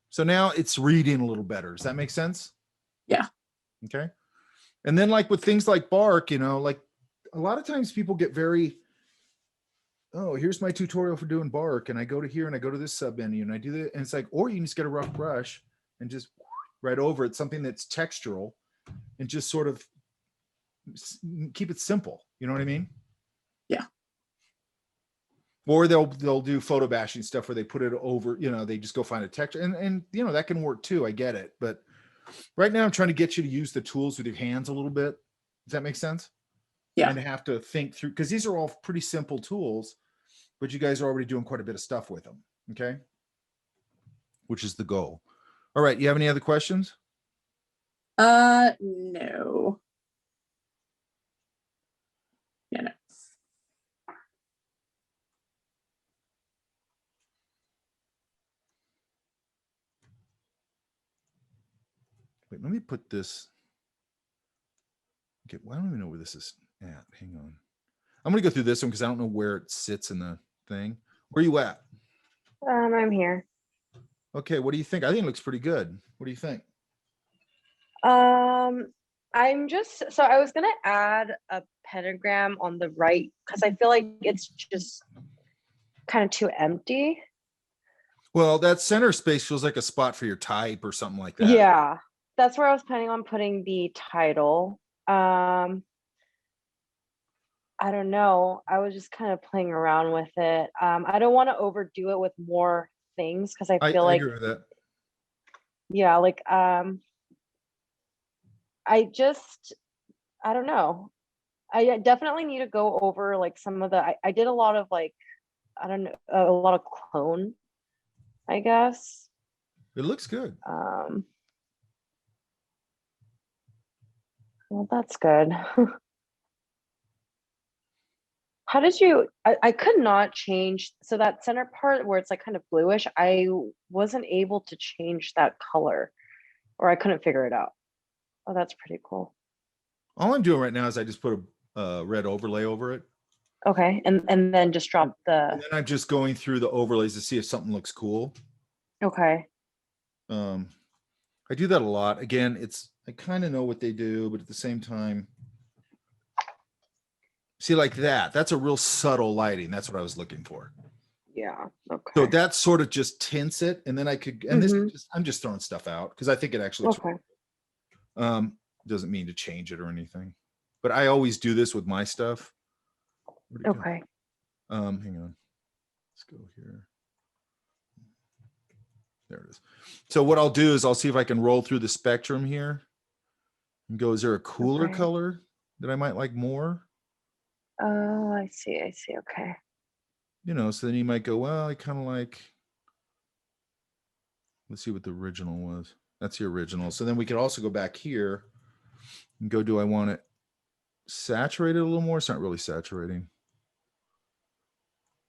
So now it's reading a little better. Does that make sense? Yeah. Okay. And then like with things like bark, you know, like a lot of times people get very, oh, here's my tutorial for doing bark. And I go to here and I go to this sub menu and I do that. And it's like, or you can just get a rough brush and just right over it, something that's textural and just sort of keep it simple. You know what I mean? Yeah. Or they'll do photo bashing stuff where they put it over, you know, they just go find a texture and you know, that can work too. I get it. But right now I'm trying to get you to use the tools with your hands a little bit. Does that make sense? Yeah. And have to think through, because these are all pretty simple tools, but you guys are already doing quite a bit of stuff with them. Okay. Which is the goal. All right. You have any other questions? No. Yeah, no. Wait, let me put this. Okay, well, I don't even know where this is at. Hang on. I'm going to go through this one because I don't know where it sits in the thing. Where are you at? I'm here. Okay, what do you think? I think it looks pretty good. What do you think? I'm just, so I was gonna add a pentagram on the right because I feel like it's just kind of too empty. Well, that center space feels like a spot for your type or something like that. Yeah, that's where I was planning on putting the title. I don't know. I was just kind of playing around with it. I don't want to overdo it with more things because I feel I like, agree with that. yeah, like I don't know. I definitely need to go over like some of the, I did a lot of like, I don't know, a lot of clone, I guess. It looks good. Well, that's good. How did you, I could not change, so that center part where it's like kind of bluish, I wasn't able to change that color, or I couldn't figure it out. Oh, that's pretty cool. All I'm doing right now is I just put a red overlay over it. Okay, and then just drop the. And then I'm just going through the overlays to see if something looks cool. Okay. I do that a lot. Again, I kind of know what they do, but at the same time, see, like that. That's a real subtle lighting. That's what I was looking for. Yeah. Okay. So that sort of just tints it, and then I could. And this, I'm just throwing stuff out because I think it actually. Okay. Doesn't mean to change it or anything, but I always do this with my stuff. Okay. Hang on. Let's go here. There it is. So what I'll do is I'll see if I can roll through the spectrum here and go, is there a cooler color that I might like more? Oh, I see. I see. Okay. You know, so then you might go, well, I kind of like, let's see what the original was. That's the original. So then we could also go back here and go, do I want it saturated a little more? It's not really saturating.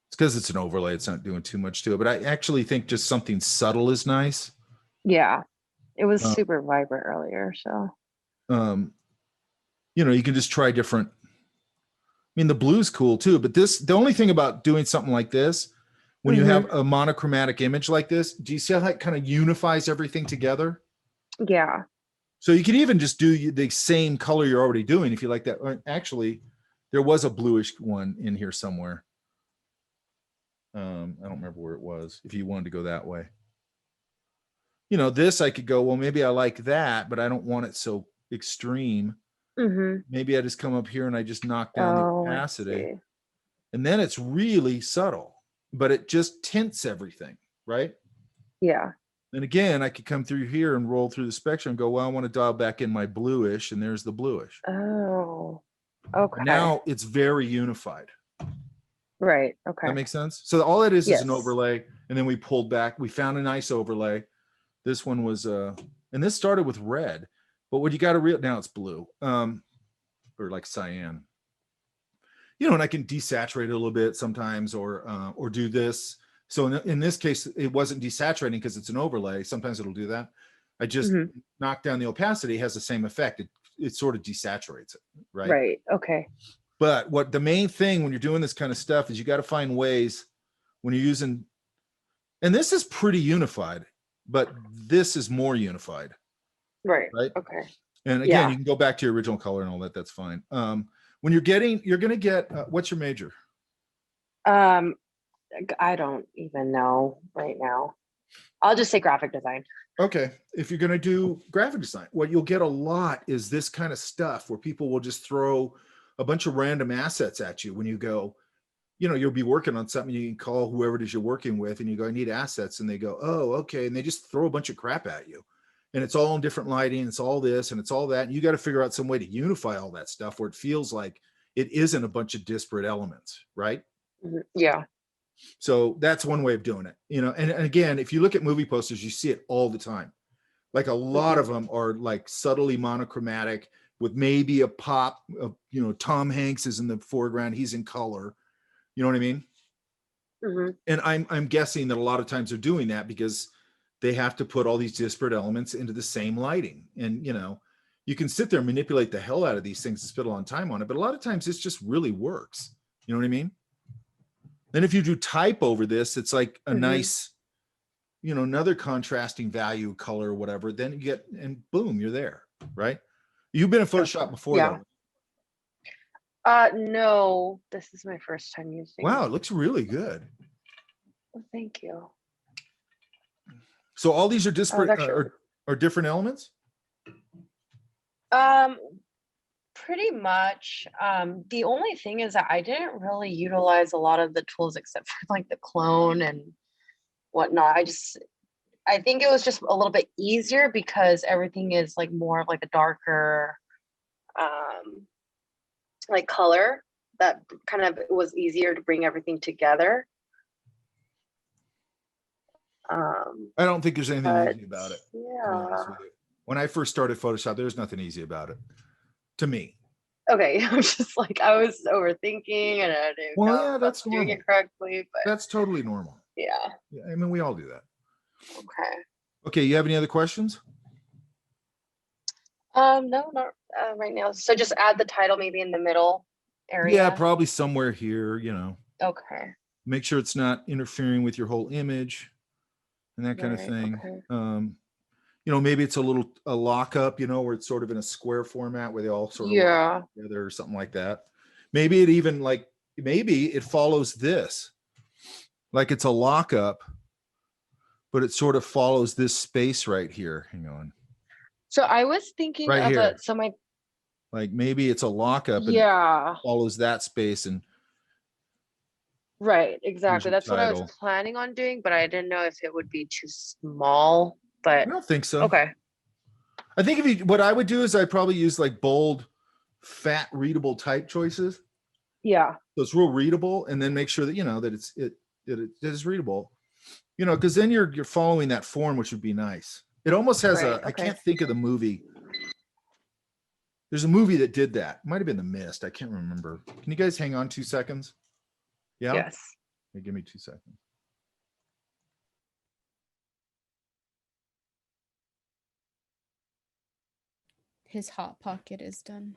It's because it's an overlay. It's not doing too much to it, but I actually think just something subtle is nice. Yeah, it was super vibrant earlier. So, you know, you can just try different. I mean, the blue's cool too, but the only thing about doing something like this, when you have a monochromatic image like this, do you see how it kind of unifies everything together? Yeah. So you can even just do the same color you're already doing if you like that. Actually, there was a bluish one in here somewhere. I don't remember where it was. If you wanted to go that way, you know, this I could go, well, maybe I like that, but I don't want it so extreme. Maybe I just come up here and I just knock down the opacity, and then it's really subtle, but it just tints everything, right? Yeah. And again, I could come through here and roll through the spectrum and go, well, I want to dial back in my bluish, and there's the bluish. Oh, okay. Now it's very unified. Right. Okay. That makes sense. So all it is an overlay, and then we pulled back. We found a nice overlay. This one was and this started with red, but what you got to now it's blue, or like cyan. You know, and I can desaturate it a little bit sometimes, or do this. So in this case, it wasn't desaturating because it's an overlay. Sometimes it'll do that. I just knock down the opacity, has the same effect. It sort of desaturates it, right? Right. Okay. But what the main thing when you're doing this kind of stuff is you got to find ways when you're using, and this is pretty unified, but this is more unified. Right. Right. Okay. And again, you can go back to your original color and all that. That's fine. When you're going to get, what's your major? I don't even know right now. I'll just say graphic design. Okay. If you're going to do graphic design, what you'll get a lot is this kind of stuff where people will just throw a bunch of random assets at you when you go, you know, you'll be working on something, you can call whoever it is you're working with and you go, I need assets. And they go, oh, okay. And they just throw a bunch of crap at you. And it's all in different lighting. It's all this and it's all that. And you got to figure out some way to unify all that stuff where it feels like it isn't a bunch of disparate elements, right? Yeah. So that's one way of doing it, you know. And again, if you look at movie posters, you see it all the time. Like a lot of them are like subtly monochromatic with maybe a pop of, you know, Tom Hanks is in the foreground, he's in color. You know what I mean? And I'm guessing that a lot of times they're doing that because they have to put all these disparate elements into the same lighting. And, you know, you can sit there and manipulate the hell out of these things and spend a lot of time on it, but a lot of times this just really works. You know what I mean? Then if you do type over this, it's like a nice, you know, another contrasting value color or whatever, then you get, and boom, you're there. right? You've been in Photoshop before, Yeah. though. No, this is my first time using Wow, it. it looks really good. Well, thank you. So all these are disparate actually- are different elements? Pretty much. The only thing is that I didn't really utilize a lot of the tools except for like the clone and whatnot. I think it was just a little bit easier because everything is like more of like a darker like color that kind of was easier to bring everything together. I don't think there's anything easy about it. To be honest Yeah. with you. When I first started Photoshop, there's nothing easy about it. To me. Okay, I was just like I was overthinking and I didn't know Well, yeah, that's doing normal. it correctly, but That's totally normal. yeah. Yeah, I mean, we all do that. Okay. Okay, you have any other questions? No, not right now. So just add the title maybe in the middle area. Yeah, probably somewhere here, you know. Okay. Make sure it's not interfering with your whole image and that kind of Right, thing. okay. You know, maybe it's a lockup, you know, where it's sort of in a square format where they all sort of Yeah. lock together or something like that. Maybe it even maybe it follows this, like it's a lockup, but it sort of follows this space right here. Hang on. So I was thinking Right of here. like maybe it's a lockup and yeah. it follows that space and Right, exactly. your That's what I was title. planning on doing, but I didn't know if it would be too small. But I don't think so. okay. I think what I would do is I'd probably use like bold, fat, readable type choices. Yeah. So it's real readable, and then make sure that you know that it is readable. You know, because then you're following that form, which would be nice. It almost has Right, I okay. can't think of the movie. There's a movie that did that. It might have been The Mist. I can't remember. Can you guys hang on 2 seconds? Yeah. Yes. Hey, give me 2 seconds. His hot pocket is done.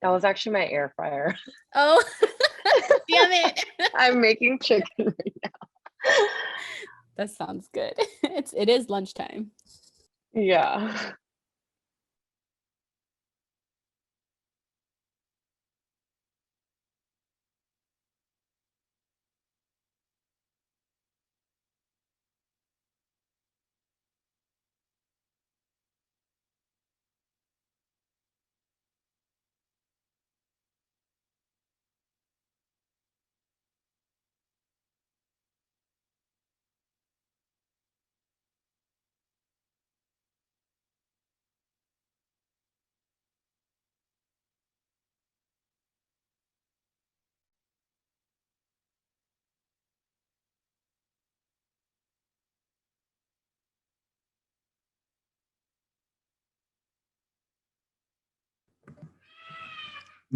That was actually my air fryer. Oh, damn it. I'm making chicken right now. That sounds good. It is lunchtime. Yeah.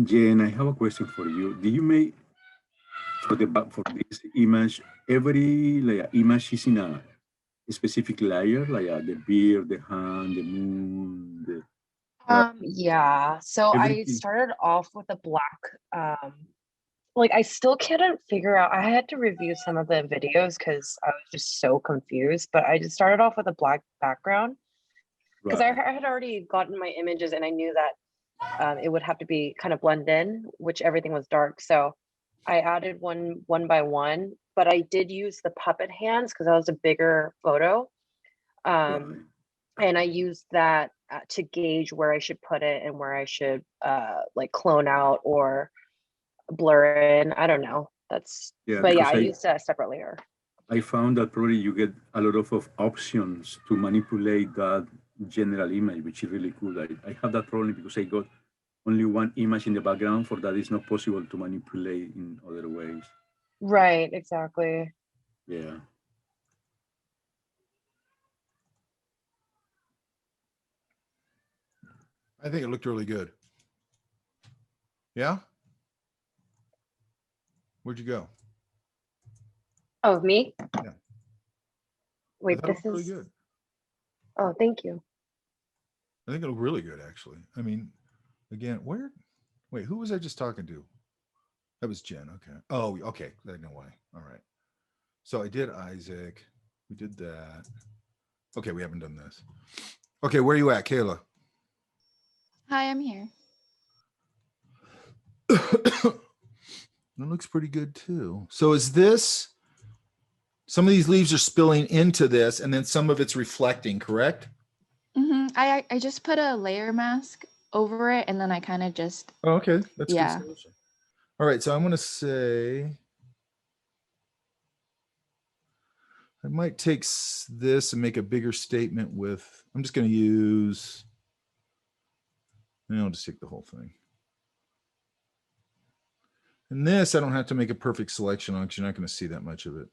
Jen, I have a question for you. Do you make for this image every image is in a specific layer, the beard, the hand, the moon, Yeah. So I everything? started off with a black like I still couldn't figure out. I had to review some of the videos because I was just so confused, but I just started off with a black background because I had already gotten my images and I knew that it would have to be kind of blend in, which everything was dark. So I added one by one, but I did use the puppet hands because that was a bigger photo. And I used that to gauge where I should put it and where I should like clone out or blur in. I don't know. But yeah, I used a separate layer. I found that probably you get a lot of options to manipulate that general image, which is really cool. I have that problem because I got only one image in the background. For that, it's not possible to manipulate in other ways. Right, exactly. Yeah. I think it looked really good. Yeah. Where'd you go? Oh, me? Yeah. Wait, this is really good. Oh, thank you. I think it looked really good, actually. I mean, again, wait, who was I just talking to? That was Jen. Okay. Oh, okay. I know why. All right. So I did Isaac. We did that. Okay, we haven't done this. Okay, where are you at, Kayla? Hi, I'm here. That looks pretty good too. So is this, some of these leaves are spilling into this and then some of it's reflecting, correct? I just put a layer mask over it and then I kind of just, Oh, okay, that's yeah. good solution. All right, so I'm going to say, I might take this and make a bigger statement with, I'm just going to use, I'll just take the whole thing. And this, I don't have to make a perfect selection on because you're not going to see that much of it.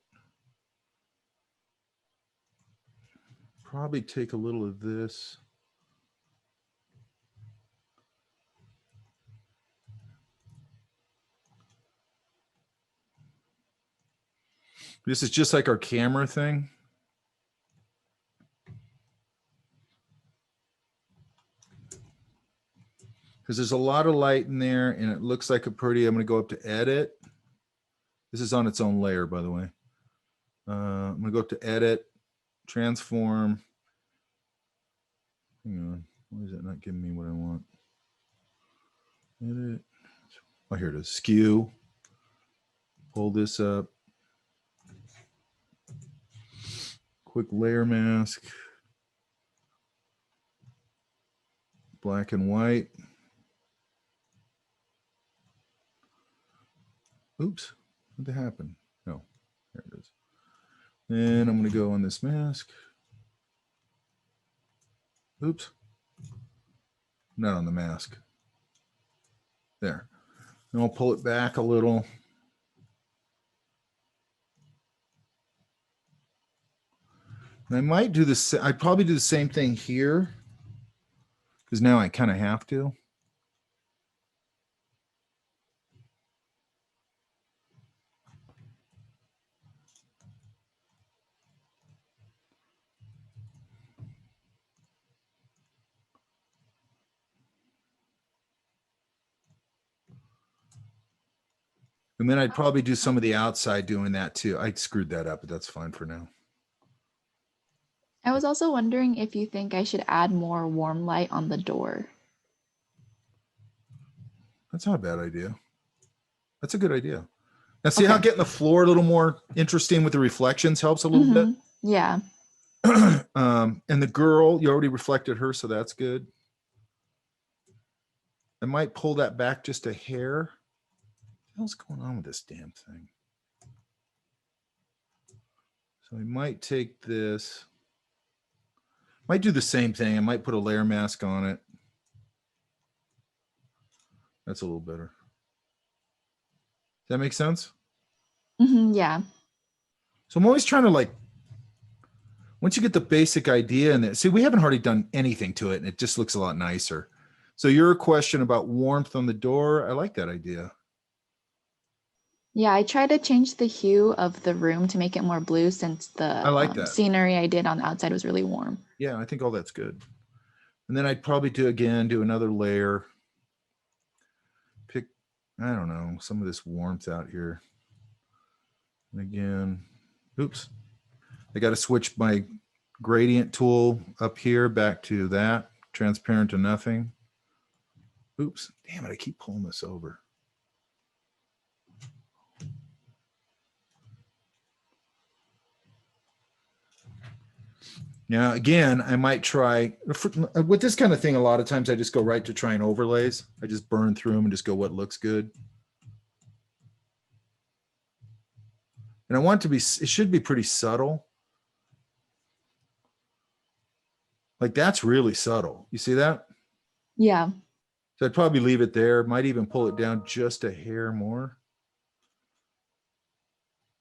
Probably take a little of this. This is just like our camera thing. Because there's a lot of light in there and it looks like a pretty, I'm going to go up to edit. This is on its own layer, by the way. I'm going to go up to edit, transform. Hang on. Why is it not giving me what I want? Edit. Oh, here it is. Skew. Pull this up. Quick layer mask. Black and white. Oops. What did happen? No. There it is. And I'm going to go on this mask. Oops. Not on the mask. There. And I'll pull it back a little. And I might do this. I'd probably do the same thing here because now I kind of have to. And then I'd probably do some of the outside doing that too. I screwed that up, but that's fine for now. I was also wondering if you think I should add more warm light on the door. That's not a bad idea. That's a good idea. Now see how getting the floor a little more interesting with the reflections helps a little bit? Yeah. And the girl, you already reflected her, so that's good. I might pull that back just a hair. What's going on with this damn thing? So I might take this. Might do the same thing. I might put a layer mask on it. That's a little better. Does that make sense? Yeah. So I'm always trying to, like, once you get the basic idea and see, we haven't hardly done anything to it and it just looks a lot nicer. So your question about warmth on the door, I like that idea. Yeah, I tried to change the hue of the room to make it more blue since the I like that. scenery I did on the outside was really warm. Yeah, I think all that's good. And then I'd probably do another layer. Pick, I don't know, some of this warmth out here. And again, oops. I got to switch my gradient tool up here back to that, transparent to nothing. Oops, damn it, I keep pulling this over. Now, again, I might try, with this kind of thing, a lot of times I just go right to try and overlays. I just burn through them and just go what looks good. And I want it to be, it should be pretty subtle. Like that's really subtle. You see that? Yeah. So I'd probably leave it there. Might even pull it down just a hair more.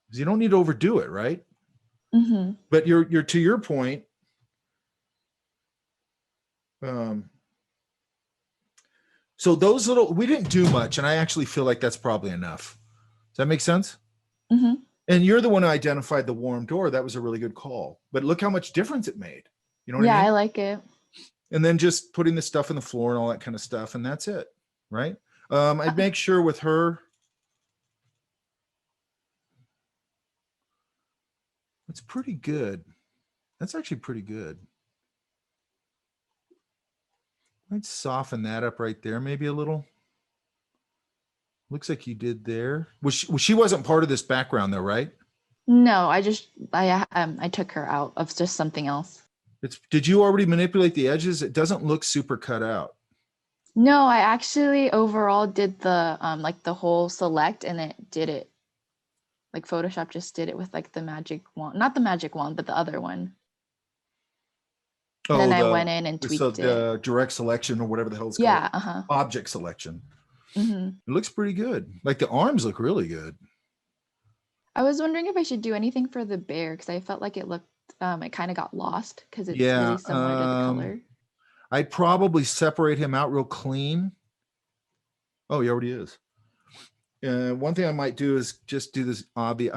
Because you don't need to overdo it, right? But you're to your point. So those little, we didn't do much, and I actually feel like that's probably enough. Does that make sense? And you're the one who identified the warm door. That was a really good call. But look how much difference it made. You know what I mean? Yeah, I like it. And then just putting the stuff in the floor and all that kind of stuff, and that's it, right? I'd make sure with her, it's pretty good. That's actually pretty good. Might soften that up right there, maybe a little. Looks like you did there. She wasn't part of this background though, right? No, I took her out of just something else. Did you already manipulate the edges? It doesn't look super cut out. No, I actually overall did the like the whole select, and it did it like Photoshop just did it with like the magic wand, not the magic wand, but the other one. Oh, then I went in and tweaked the direct selection or whatever the hell it's Yeah, called. Object selection. Mm-hmm. It looks pretty good. Like the arms look really good. I was wondering if I should do anything for the bear because I felt like it looked, it kind of got lost because it's really similar to the color. I'd probably separate him out real clean. Oh, he already is. One thing I might do is just do this obvious.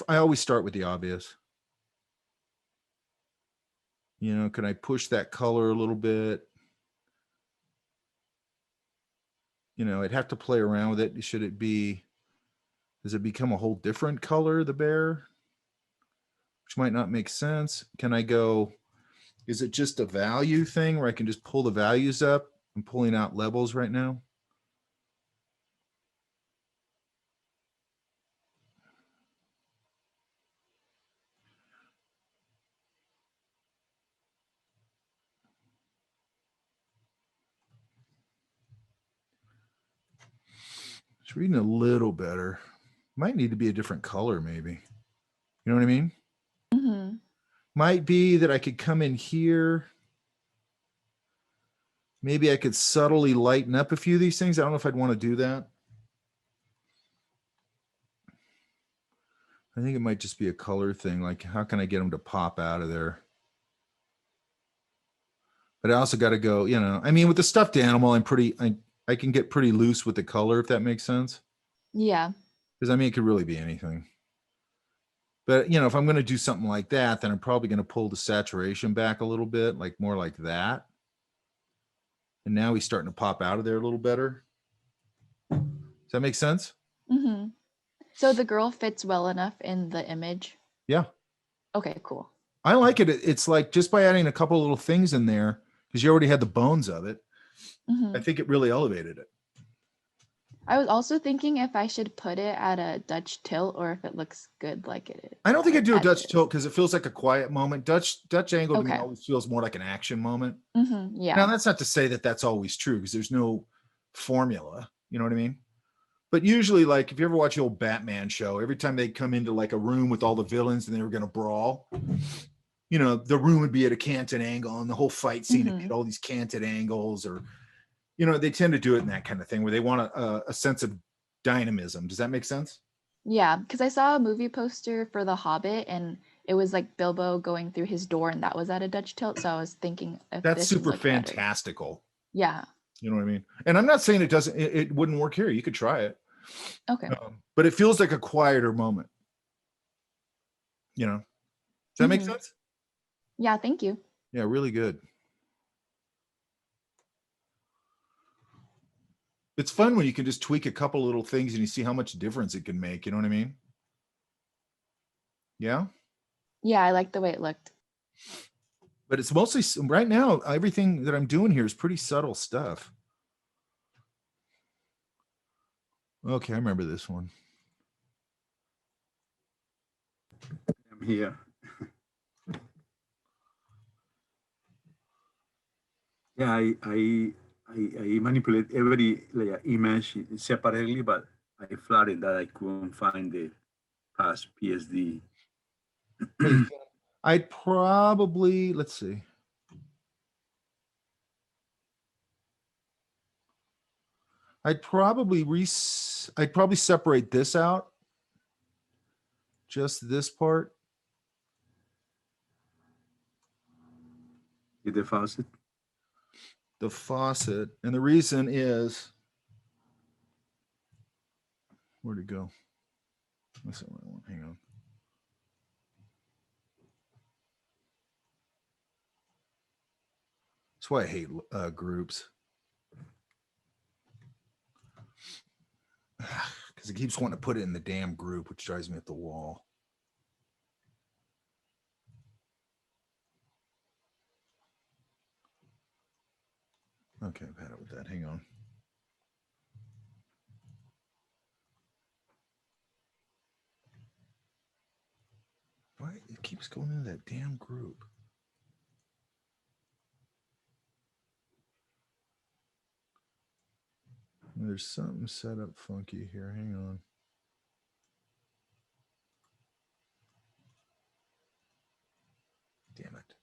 I always start with the obvious. You know, can I push that color a little bit? You know, I'd have to play around with it. Should it be, does it become a whole different color, the bear? Which might not make sense. Can I go, is it just a value thing where I can just pull the values up? I'm pulling out levels right now. It's reading a little better. Might need to be a different color, maybe. You know what I mean? Mm-hmm. Might be that I could come in here. Maybe I could subtly lighten up a few of these things. I don't know if I'd want to do that. I think it might just be a color thing. Like, how can I get them to pop out of there? But I also got to go, you know, I mean, with the stuffed animal, I can get pretty loose with the color, if that makes sense. Yeah. Because I mean, it could really be anything. But, you know, if I'm going to do something like that, then I'm probably going to pull the saturation back a little bit, like more like that. And now he's starting to pop out of there a little better. Does that make sense? Mm-hmm. So the girl fits well enough in the image? Yeah. Okay, cool. I like it. It's like just by adding a couple of little things in there, because you already had the bones of it, Mm-hmm. I think it really elevated it. I was also thinking if I should put it at a Dutch tilt or if it looks good like it is. I don't think I'd do a Dutch is. tilt because it feels like a quiet moment. Dutch angle to me Okay. always feels more like an action moment. Mm-hmm. Yeah. Now, that's not to say that that's always true because there's no formula. You know what I mean? But usually, like if you ever watch the old Batman show, every time they come into like a room with all the villains and they were going to brawl, you know, the room would be at a canted angle and the whole fight scene would be at all these canted angles, or, you know, they tend to do it in that kind of thing where they want a sense of dynamism. Does that make sense? Yeah, because I saw a movie poster for The Hobbit and it was like Bilbo going through his door and that was at a Dutch tilt. So I was thinking if That's this super would look better. fantastical. Yeah. You know what I mean? And I'm not saying it doesn't, it wouldn't work here. You could try it. Okay. But it feels like a quieter moment. You know, does that make sense? Yeah, thank you. Yeah, really good. It's fun when you can just tweak a couple little things and you see how much difference it can make. You know what I mean? Yeah. Yeah, I like the way it looked. But it's mostly right now, everything that I'm doing here is pretty subtle stuff. Okay, I remember this one. I'm here. Yeah, I manipulate every layer image separately, but I flattened that I couldn't find the past PSD. I'd probably, let's see. I'd probably separate this out. Just this part. The faucet. The faucet. And the reason is, where'd it go? That's not what I want. Hang on. That's why I hate groups. Because it keeps wanting to put it in the damn group, which drives me up the wall. Okay. Okay, I've had it with that. Hang on. Why it keeps going into that damn group? There's something set up funky here. Hang on. Damn it.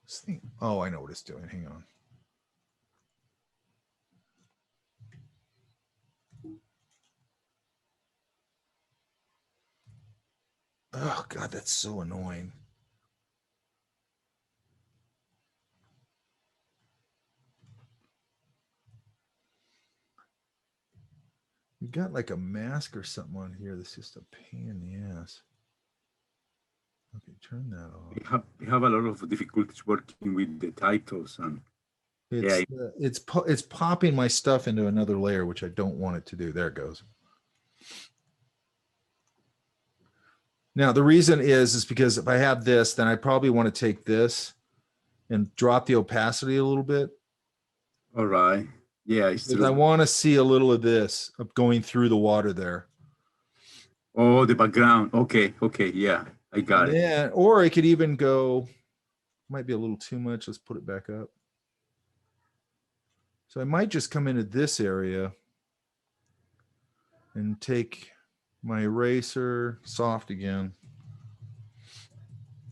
This thing. Oh, I know what it's doing. Hang on. Oh, God, that's so annoying. You've got like a mask or something on here that's just a pain in the ass. Okay, turn that off. We have a lot of difficulties working with the titles, and It's popping my stuff into another layer, which I don't want it to do. There it goes. Now the reason is because if I have this, then I probably want to take this and drop the opacity a little bit. All right. Yeah, it's because I want to see a little of this of going through the water there. Oh, the background. Okay, okay, yeah, I got it. Yeah, or I could even go, might be a little too much. Let's put it back up. So I might just come into this area and take my eraser, soft again,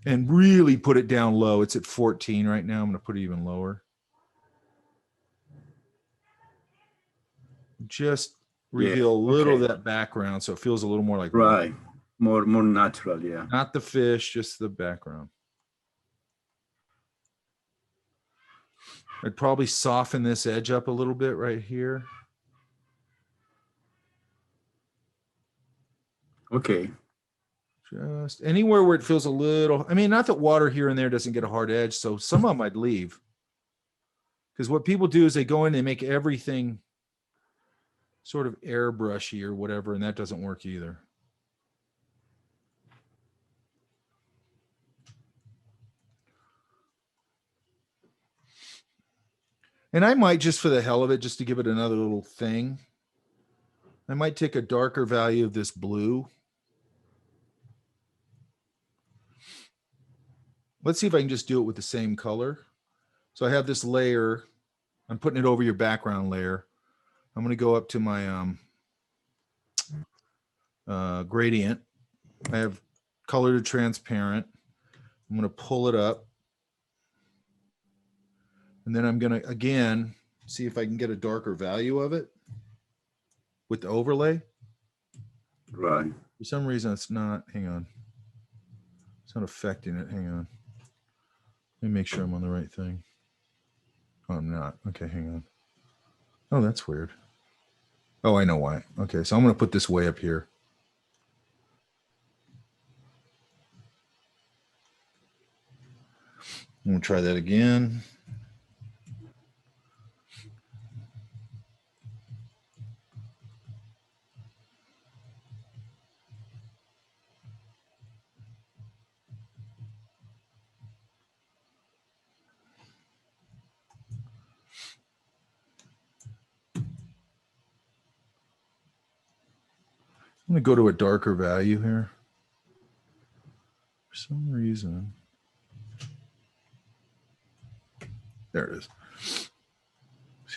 and really put it down low. It's at 14 right now. I'm going to put it even lower. Just reveal a little of that background so it feels a little more like right, more natural, yeah. Not the fish, just the background. I'd probably soften this edge up a little bit right here. Okay. Just anywhere where it feels a little, I mean, not that water here and there doesn't get a hard edge, so some of them I'd leave. Because what people do is they go in and they make everything sort of airbrushy or whatever, and that doesn't work either. And I might, just for the hell of it, just to give it another little thing, I might take a darker value of this blue. Let's see if I can just do it with the same color. So I have this layer. I'm putting it over your background layer. I'm going to go up to my gradient. I have color to transparent. I'm going to pull it up. And then I'm going to, again, see if I can get a darker value of it with the overlay. Right. For some reason, it's not. Hang on. It's not affecting it. Hang on. Let me make sure I'm on the right thing. Oh, I'm not. Okay, hang on. Oh, that's weird. Oh, I know why. Okay, so I'm going to put this way up here. I'm going to try that again. I'm going to go to a darker value here. For some reason. There it is. See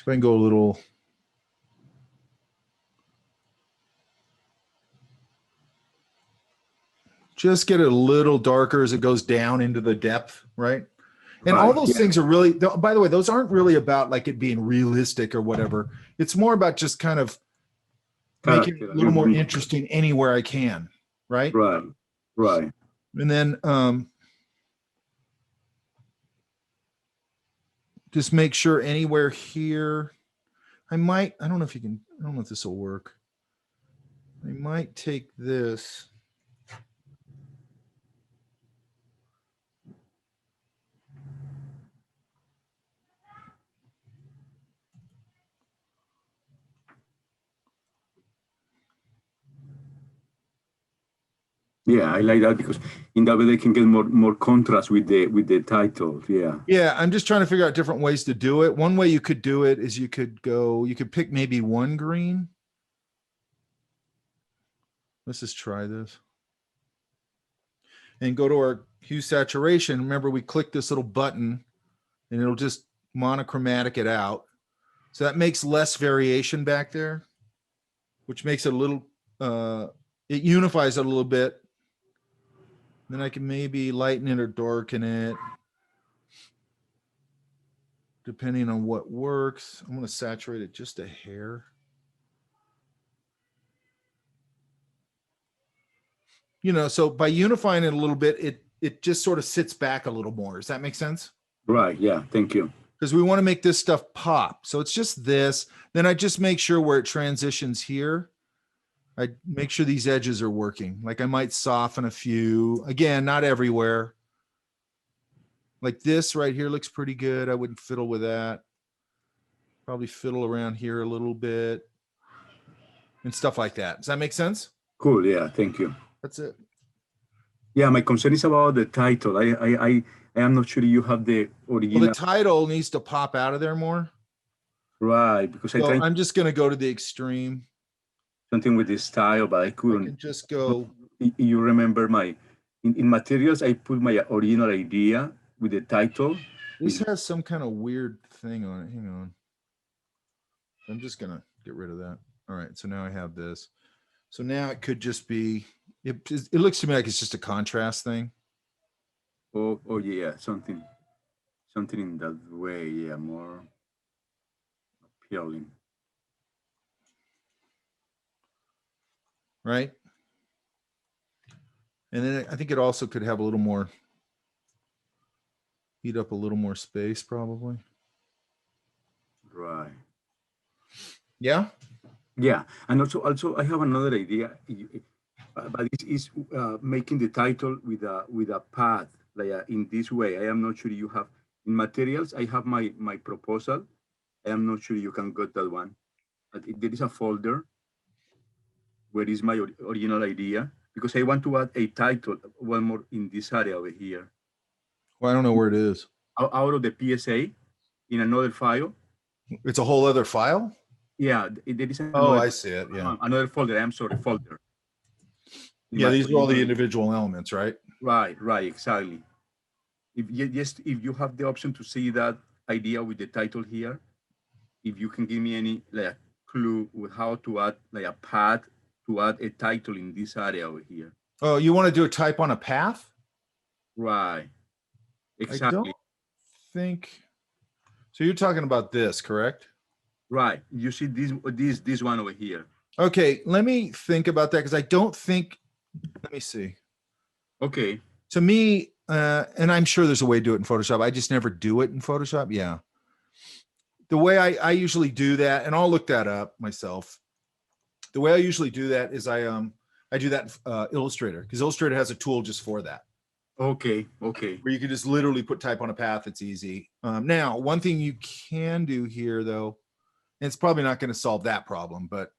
if I can go a little. Just get it a little darker as it goes down into the depth, right? And all those things are really, by the way, those aren't really about like it being realistic or whatever. It's more about just kind of making it a little more interesting anywhere I can, right? Right, right. And then just make sure anywhere here, I don't know if you can, I don't know if this will work. I might take this. Yeah, I like that because in that way they can get more contrast with the title. Yeah. Yeah, I'm just trying to figure out different ways to do it. One way you could do it is you could pick maybe one green. Let's just try this. And go to our hue saturation. Remember, we click this little button and it'll just monochromatic it out. So that makes less variation back there, which makes it a little, it unifies it a little bit. Then I can maybe lighten it or darken it, depending on what works. I'm going to saturate it just a hair. You know, so by unifying it a little bit, it just sort of sits back a little more. Does that make sense? Right. Yeah. Thank you. Because we want to make this stuff pop. So it's just this. Then I just make sure where it transitions here, I make sure these edges are working. Like I might soften a few. Again, not everywhere. Like this right here looks pretty good. I wouldn't fiddle with that. Probably fiddle around here a little bit and stuff like that. Does that make sense? Cool. Yeah. Thank you. That's it. Yeah. My concern is about the title. I am not sure you have the original. Well, the title needs to pop out of there more. Right. Because So I'm just going to go to the extreme. Something with the style, but I couldn't. I can just go. You remember in materials, I put my original idea with the title. This has some kind of weird thing on it. Hang on. I'm just going to get rid of that. All right. So now I have this. So now it could just be, it looks to me like it's just a contrast thing. Oh yeah. Something in that way. Yeah. More appealing. Right. And then I think it also could have a little more, heat up a little more space probably. Right. Yeah. Yeah. And also I have another idea, but this is making the title with a path, like in this way. I am not sure you have, in materials, I have my proposal. I am not sure you can get that one. There is a folder where is my original idea, because I want to add a title, one more in this area over here. Well, I don't know where it is. Out of the PSA, in another file. It's a whole other file? Yeah, there is Oh, I see it. Yeah. Another folder. I'm sorry, folder. Yeah, these are all the individual elements, right? Right, exactly. If you have the option to see that idea with the title here, if you can give me any like clue with how to add like a path to add a title in this area over here. Oh, you want to do a type on a path? Right. Exactly. I don't think so. You're talking about this, correct? Right. You see this one over here. Okay, let me think about that because I don't think. Let me see. Okay. To me, and I'm sure there's a way to do it in Photoshop. I just never do it in Photoshop. Yeah. The way I usually do that, and I'll look that up myself. The way I usually do that is I do that in Illustrator, because Illustrator has a tool just for that. Okay. Where you can just literally put type on a path. It's easy. Now, one thing you can do here, though, and it's probably not going to solve that problem, but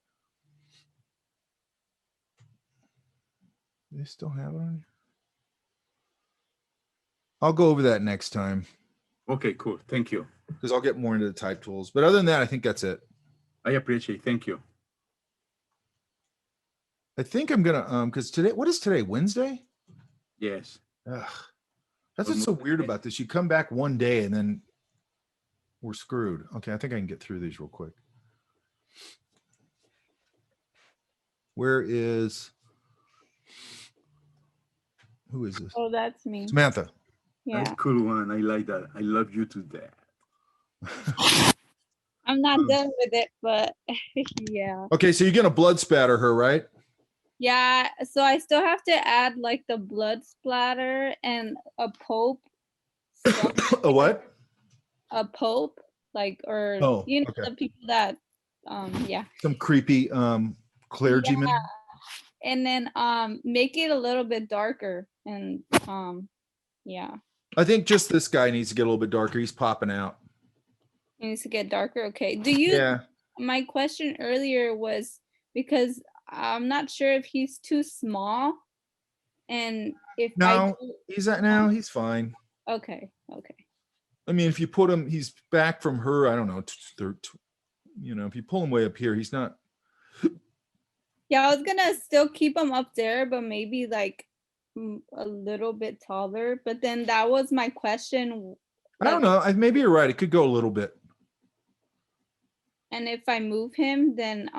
they still have it on. I'll go over that next time. Okay, cool. Thank you. Because I'll get more into the type tools. But other than that, I think that's it. I appreciate it. Thank you. I think I'm gonna because today, what is today? Wednesday? Yes. Ugh. That's what's so weird about this. You come back one day and then we're screwed. Okay, I think I can get through these real quick. Who is this? Oh, that's me. Samantha. Yeah. That's a cool one. I like that. I love you to death. I'm not done with it, but yeah. Okay, so you're gonna blood spatter her, right? Yeah, so I still have to add like the blood splatter and a pope. A what? A pope, like, or Oh, you know, okay. the people that yeah. Some creepy clergyman. Yeah. And then make it a little bit darker and yeah. I think just this guy needs to get a little bit darker. He's popping out. It needs to get darker. Okay. Do you? Yeah. My question earlier was because I'm not sure if he's too small. And if No, he's fine. Okay. I mean, if you put him, he's back from her, I don't know, if you pull him way up here, he's not. Yeah, I was gonna still keep him up there, but maybe like a little bit taller. But then that was my question. I don't know. Maybe you're right. It could go a little bit. And if I move him, then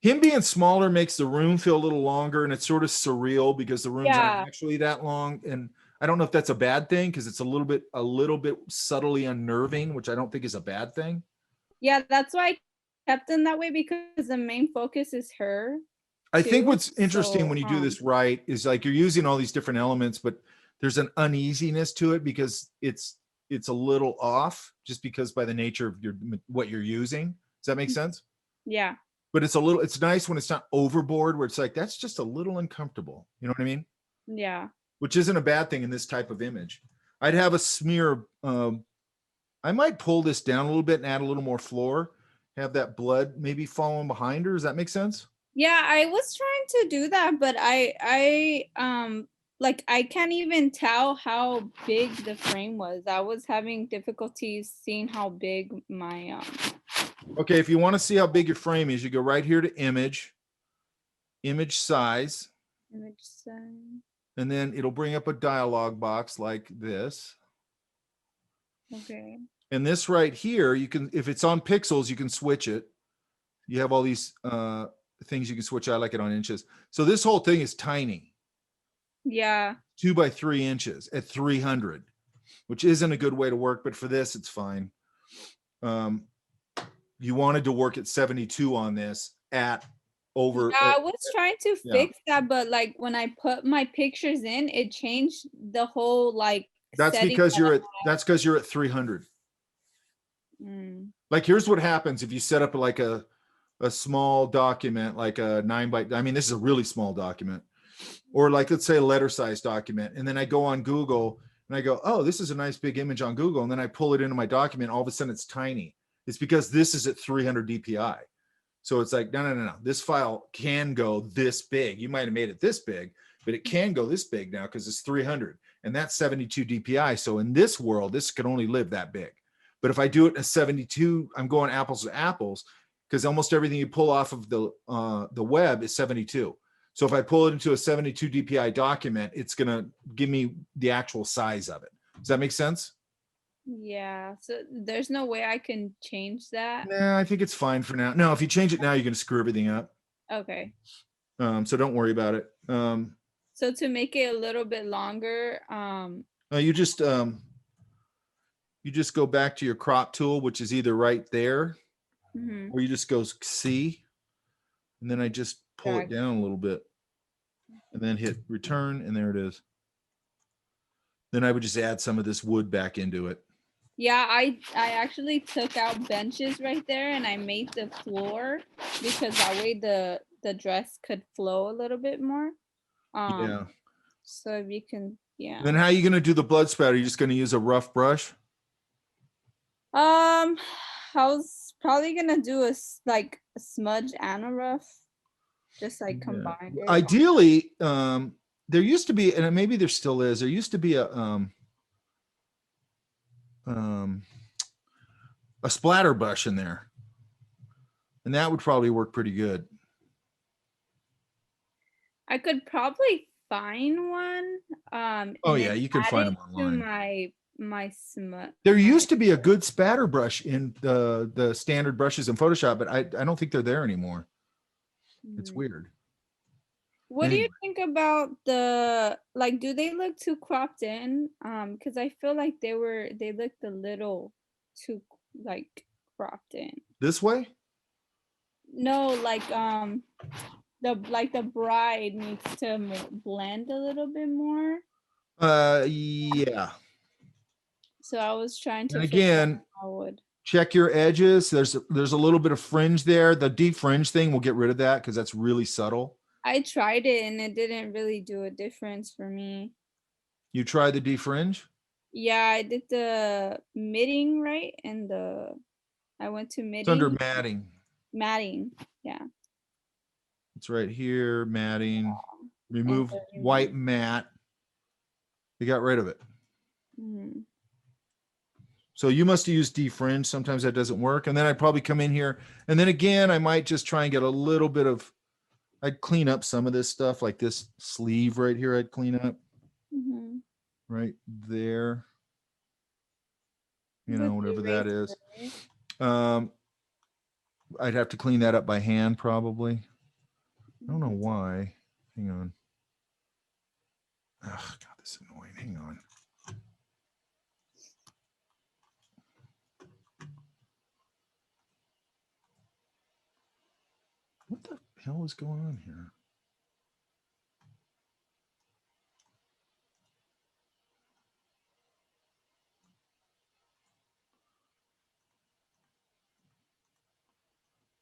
him being smaller makes the room feel a little longer, and it's sort of surreal because the rooms aren't Yeah. actually that long. And I don't know if that's a bad thing because it's a little bit subtly unnerving, which I don't think is a bad thing. Yeah, that's why I kept him that way, because the main focus is her. I think too. what's interesting So, when you do this right is like you're using all these different elements, but there's an uneasiness to it because it's a little off just because by the nature of what you're using. Does that make sense? Yeah. But it's nice when it's not overboard where it's like, that's just a little uncomfortable. You know what I mean? Yeah. Which isn't a bad thing in this type of image. I'd have a smear. I might pull this down a little bit and add a little more floor, have that blood maybe following behind her. Does that make sense? Yeah, I was trying to do that, but I can't even tell how big the frame was. I was having difficulties seeing how big my Okay, if you want to see how big your frame is, you go right here to image size, image size. and then it'll bring up a dialog box like this. Okay. And this right here, you can, if it's on pixels, you can switch it. You have all these things you can switch. I like it on inches. So this whole thing is tiny. Yeah. 2 by 3 inches at 300, which isn't a good way to work, but for this, it's fine. You wanted to work at 72 on this at over. Yeah, I was trying to fix that, but like when I put my pictures in, it changed the whole like. That's because you're at 300. Like here's what happens if you set up like a small document, like a 9 by, I mean, this is a really small document, or like, let's say a letter size document. And then I go on Google and I go, oh, this is a nice big image on Google. And then I pull it into my document. All of a sudden it's tiny. It's because this is at 300 DPI. So it's like, no. This file can go this big. You might've made it this big, but it can go this big now because it's 300 and that's 72 DPI. So in this world, this can only live that big. But if I do it at 72, I'm going apples to apples because almost everything you pull off of the web is 72. So if I pull it into a 72 DPI document, it's going to give me the actual size of it. Does that make sense? Yeah. So there's no way I can change that. Nah, I think it's fine for now. No, if you change it now, you're going to screw everything up. Okay. So don't worry about it. So to make it a little bit longer, you just go back to your crop tool, which is either right there, or you just go C, and then I just pull it down a little bit, and then hit return, and there it is. Then I would just add some of this wood back into it. yeah, I actually took out benches right there and I made the floor because that way the dress could flow a little bit more. Yeah. So if you can, yeah. Then how are you going to do the blood spatter? Are you just going to use a rough brush? I was probably gonna do a smudge and a rough, just like combine it. Ideally, there used to be, and maybe there still is, there used to be a splatter brush in there, and that would probably work pretty good. I could probably find one. Oh yeah, you can find them online. My smudge. There used to be a good spatter brush in the standard brushes in Photoshop, but I don't think they're there anymore. It's weird. What do you think about the, like, do they look too cropped in? Because I feel like they looked a little too like cropped in. This way? No, like the bride needs to blend a little bit more. Yeah. So I was trying to. And again, check your edges. There's a little bit of fringe there. The defringe thing will get rid of that because that's really subtle. I tried it and it didn't really do a difference for me. You tried the defringe? Yeah, I did the mitting, right? And I went to mitting. It's under matting. Matting, yeah. It's right here, matting. remove white matte. They got rid of it. Mhm. So you must use defringe. Sometimes that doesn't work. And then I'd probably come in here. And then again, I might just try and get a little bit of, I'd clean up some of this stuff, like this sleeve right here. I'd clean up Mhm. right there. You know, With the whatever that is. eraser. I'd have to clean that up by hand probably. I don't know why. Hang on. Oh, God, this is annoying. Hang on. What the hell is going on here?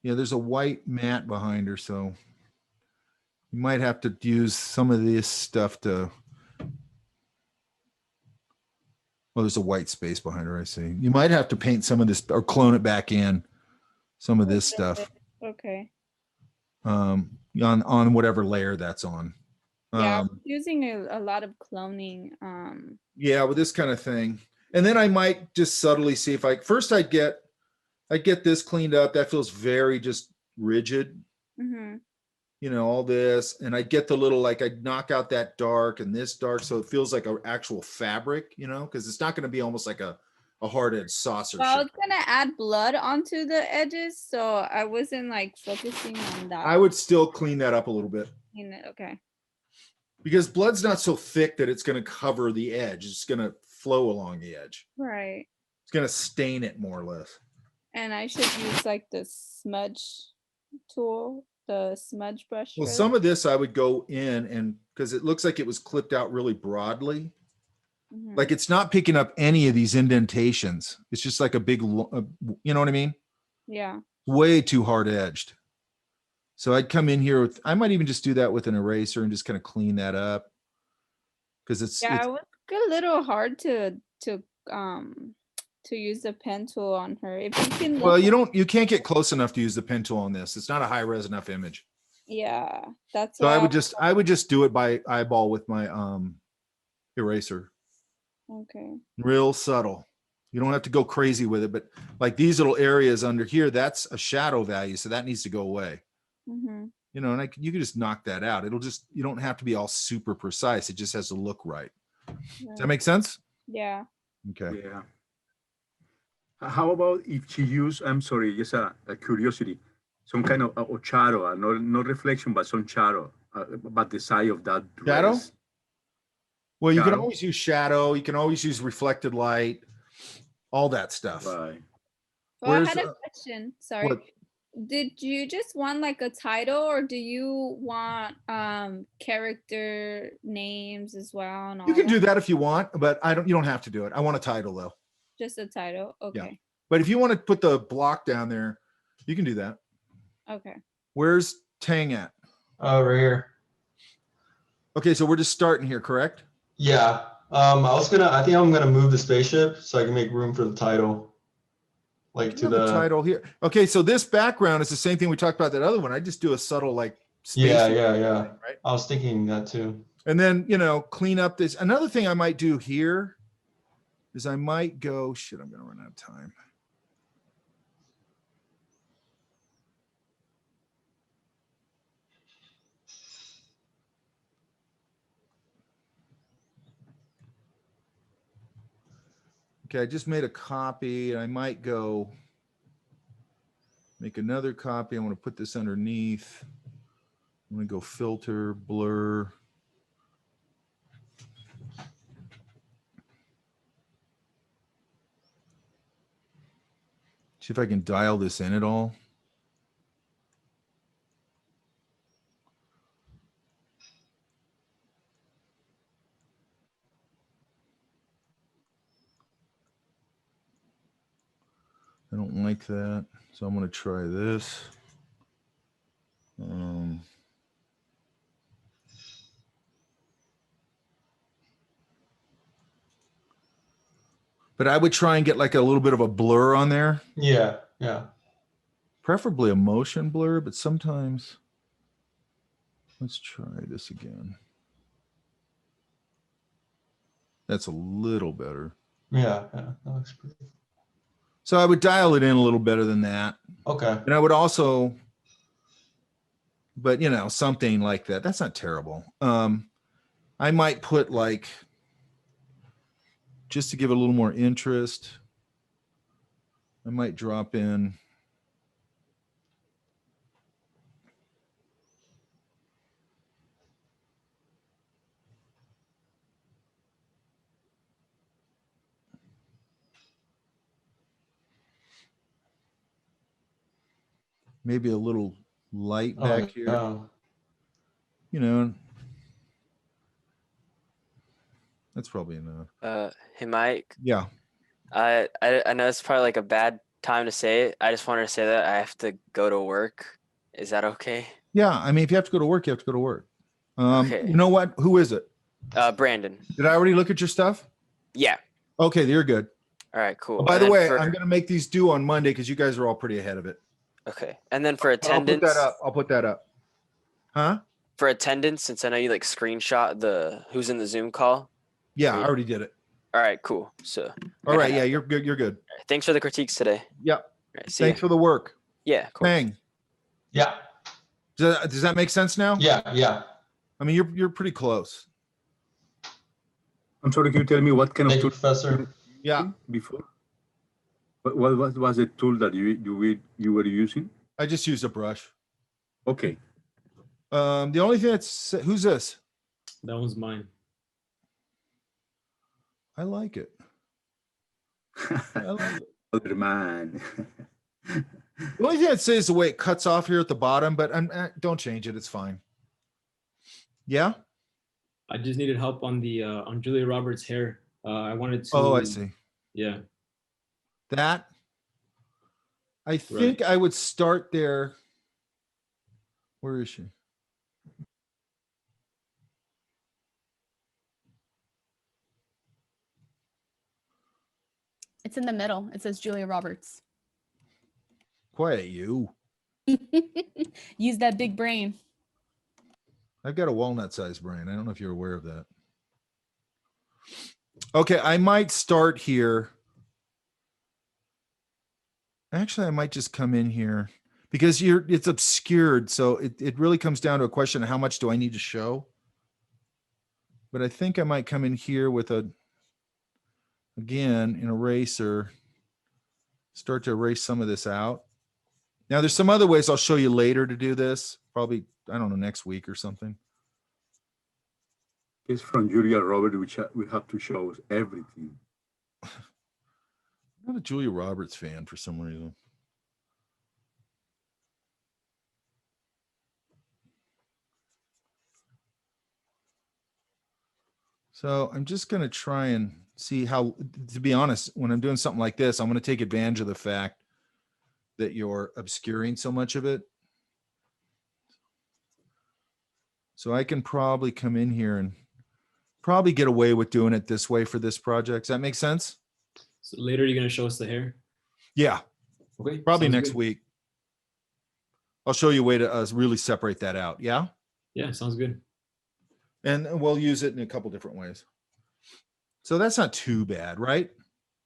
Yeah, there's a white mat behind her, so you might have to use some of this stuff to. Well, there's a white space behind her, I see. You might have to paint some of this or clone it back in, some of this stuff, Okay. on whatever layer that's on. Yeah, I'm using a lot of cloning. Yeah, with this kind of thing. And then I might just subtly see if first I'd get this cleaned up. That feels very just rigid. Mm-hmm. You know, all this, and I get the little, like I'd knock out that dark and this dark. So it feels like an actual fabric, you know, because it's not going to be almost like a hard edged saucer. Well, I shape. was gonna add blood onto the edges, so I wasn't like focusing on that. I would still clean that up a little bit. Okay. Because blood's not so thick that it's going to cover the edge. It's going to flow along the edge. Right. It's going to stain it more or less. And I should use like the smudge tool, the smudge brush. Well, some of this I would go in and because it looks like it was clipped out really broadly. Mm-hmm. Like it's not picking up any of these indentations. It's just like a big, you know what I mean? Yeah. Way too hard edged. So I'd come in here with, I might even just do that with an eraser and just kind of clean that up. Because it's it was a little hard to use the pen tool on her. If you can well, you can't get close enough to use the pen tool on this. It's not a high res enough image. Yeah, that's so why I would just do it by eyeball with my eraser. Okay. Real subtle. You don't have to go crazy with it, but like these little areas under here, that's a shadow value, so that needs to go away. Mm-hmm. You know, and you can just knock that out. You don't have to be all super precise. It just has to look right. Does that make sense? Yeah. Okay. Yeah. How about if she used, I'm sorry, just a curiosity, some kind of shadow, no reflection, but some shadow, but the side of that shadow? dress. Well, you can always use shadow. You can always use reflected light, all that stuff. Right. Well, I had a question. Sorry. What? Did you just want like a title or do you want character names as well? And all you can do that if you want, but you don't have to do it. I want a title though. Just a title. Okay. Yeah. But if you want to put the block down there, you can do that. Okay. Where's Tang at? Right here. Okay, so we're just starting here, correct? Yeah. I think I'm gonna move the spaceship so I can make room for the title. Like to the title here. Okay, so this background is the same thing we talked about that other one. I just do a subtle like yeah. Right? I was thinking that too. And then clean up this. Another thing I might do here is I might go. Shit, I'm gonna run out of time. Okay, I just made a copy. I might go make another copy. I want to put this underneath. I'm going to go filter, blur. See if I can dial this in at all. I don't like that, so I'm going to try this. But I would try and get like a little bit of a blur on there. Yeah. Preferably a motion blur, but sometimes. Let's try this again. That's a little better. Yeah, that looks pretty. So I would dial it in a little better than that. Okay. And I would also, but you know, something like that. That's not terrible. I might put like, just to give it a little more interest, I might drop in. Maybe a little light back here. You know, that's probably enough. Hey Mike. Yeah. I know it's probably like a bad time to say it. I just wanted to say that I have to go to work. Is that okay? Yeah. I mean, if you have to go to work, you have to go to work. Okay. You know what? Who is it? Brandon. Did I already look at your stuff? Yeah. Okay, you're good. All right, cool. Oh, by And the then way, for- I'm going to make these due on Monday because you guys are all pretty ahead of it. Okay. And then for I'll put attendance. that up. I'll put that up. Huh? For attendance, since I know you like screenshot the who's in the Zoom call. Yeah, I already did it. All right, cool. So. All right. Yeah, you're good. You're good. Thanks for the critiques today. Yep. All right, see Thanks ya. for the work. Yeah. Cool. Hang. Yeah. Does that make sense now? Yeah. Yeah. I mean, you're pretty close. I'm sorry, can you tell me what kind of tool, Professor? Yeah. Before? What was the tool that you were using? I just used a brush. Okay. The only thing that's, who's this? That one's mine. I like it. I like it. Other man. The only thing I'd say is the way it cuts off here at the bottom, but don't change it. It's fine. Yeah. I just needed help on the on Julia Roberts' hair. I wanted to. Oh, I see. Yeah. That. I think I would start there. Where is she? It's in the middle. It says Julia Roberts. Quiet you. Use that big brain. I've got a walnut-sized brain. I don't know if you're aware of that. Okay, I might start here. Actually, I might just come in here because it's obscured. So it really comes down to a question of how much do I need to show? But I think I might come in here with again, an eraser, start to erase some of this out. Now there's some other ways I'll show you later to do this. Probably, I don't know, next week or something. It's from Julia Roberts, which we have to show everything. I'm not a Julia Roberts fan for some reason. So I'm just going to try and see how, to be honest, when I'm doing something like this, I'm going to take advantage of the fact that you're obscuring so much of it. So I can probably come in here and probably get away with doing it this way for this project. Does that make sense? So later you're gonna show us the hair? Yeah. Okay. Probably sounds next good. week. I'll show you a way to really separate that out. Yeah. Yeah, sounds good. And we'll use it in a couple different ways. So that's not too bad, right?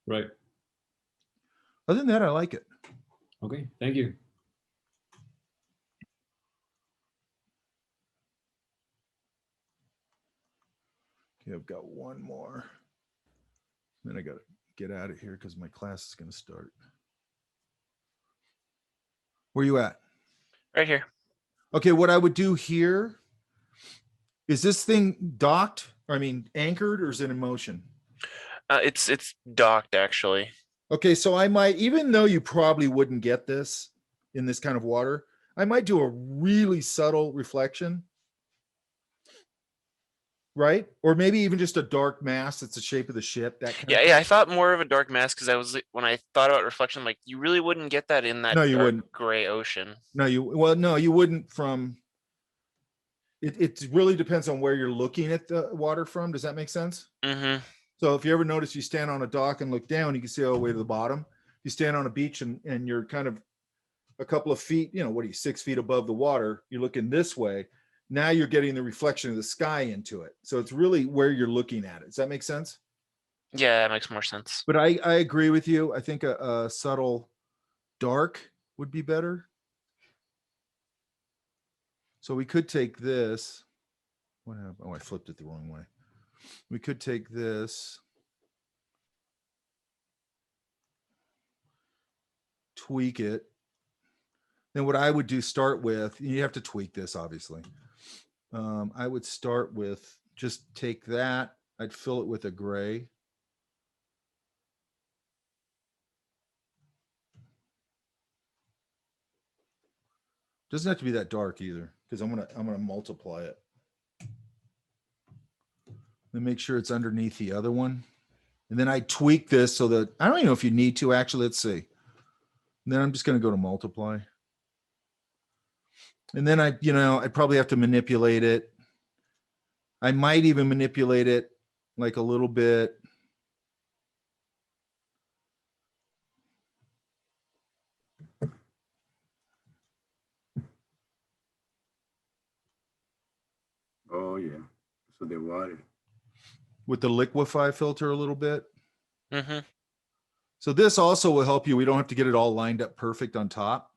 Right. Other than that, I like it. Okay, thank you. Okay, I've got one more. Then I got to get out of here because my class is going to start. Where you at? Right here. Okay, what I would do here is this thing docked, or I mean anchored, or is it in motion? It's docked actually. Okay, so I might, even though you probably wouldn't get this in this kind of water, I might do a really subtle reflection. Right? Or maybe even just a dark mass that's the shape of the ship. That kind of Yeah, I thought more of a dark mask because I was when I thought about reflection, like you really wouldn't get that in that No, you dark wouldn't. gray ocean. No, you wouldn't from it really depends on where you're looking at the water from. Does that make sense? Mm-hmm. So if you ever notice you stand on a dock and look down, you can see all the way to the bottom. You stand on a beach and you're kind of a couple of feet, what are you, 6 feet above the water, you're looking this way. Now you're getting the reflection of the sky into it. So it's really where you're looking at it. Does that make sense? Yeah, that makes more sense. But I agree with you. I think a subtle dark would be better. So we could take this. What happened? Oh, I flipped it the wrong way. We could take this. Tweak it. Then what I would do, start with, you have to tweak this, obviously. I would start with, just take that. I'd fill it with a gray. Doesn't have to be that dark either, because I'm gonna multiply it. Then make sure it's underneath the other one. And then I tweak this so that, I don't even know if you need to actually, let's see. And then I'm just gonna go to multiply. And then I probably have to manipulate it. I might even manipulate it like a little bit. Oh yeah, so the water. With the liquefy filter a little bit. Mm-hmm. So this also will help you. We don't have to get it all lined up perfect on top.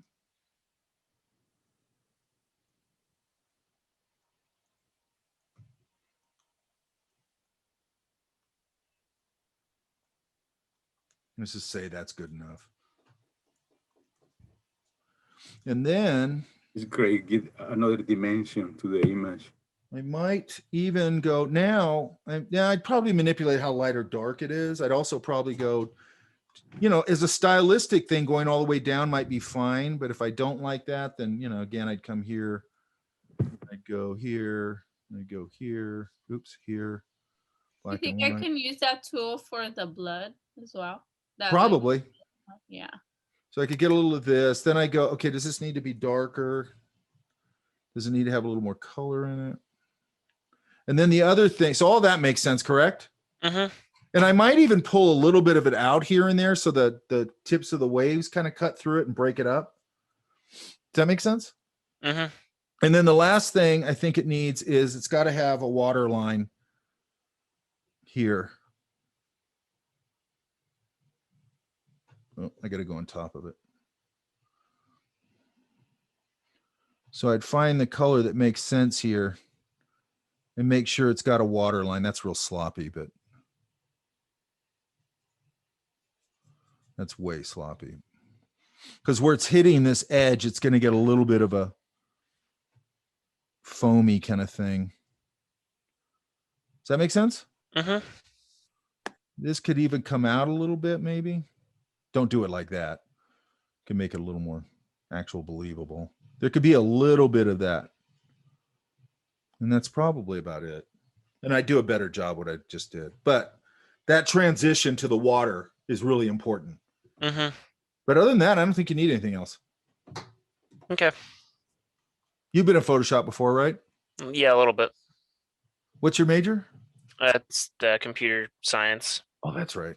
Let's just say that's good enough. And then it's great. Give another dimension to the image. I might even go now. I'd probably manipulate how light or dark it is. I'd also probably go, as a stylistic thing, going all the way down might be fine. But if I don't like that, then, again, I'd come here. I'd go here. I'd go here. Oops, here. You think I can use that tool for the blood as well? Probably. Yeah. So I could get a little of this. Then I go, okay, does this need to be darker? Does it need to have a little more color in it? And then the other thing, so all that makes sense, correct? Mm-hmm. And I might even pull a little bit of it out here and there so that the tips of the waves kind of cut through it and break it up. Does that make sense? Mm-hmm. And then the last thing I think it needs is it's got to have a water line here. Oh, I got to go on top of it. So I'd find the color that makes sense here and make sure it's got a water line. That's real sloppy, but that's way sloppy. Because where it's hitting this edge, it's going to get a little bit of a foamy kind of thing. Does that make sense? Mm-hmm. This could even come out a little bit, maybe. Don't do it like that. Can make it a little more actual believable. There could be a little bit of that. And that's probably about it. And I do a better job what I just did. But that transition to the water is really important. Mm-hmm. But other than that, I don't think you need anything else. Okay. You've been in Photoshop before, right? Yeah, a little bit. What's your major? It's computer science. Oh, that's right.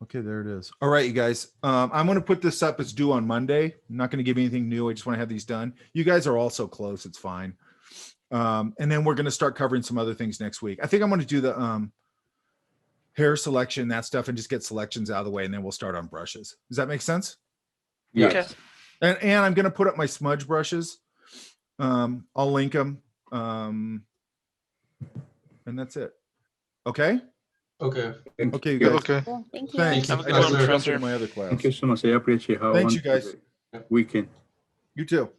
Okay, there it is. All right, you guys. I'm going to put this up as due on Monday. I'm not going to give you anything new. I just want to have these done. You guys are all so close. It's fine. And then we're going to start covering some other things next week. I think I'm going to do the hair selection, that stuff, and just get selections out of the way, and then we'll start on brushes. Does that make sense? Yes. Okay. And I'm going to put up my smudge brushes. I'll link them. And that's it. Okay? Okay. Okay, you guys. Okay. Cool. Thank you. Thanks. Have a I good got one, to jump Professor. into my other class. Thank you so much. I appreciate how Thanks, you wonderful guys. the weekend. You too.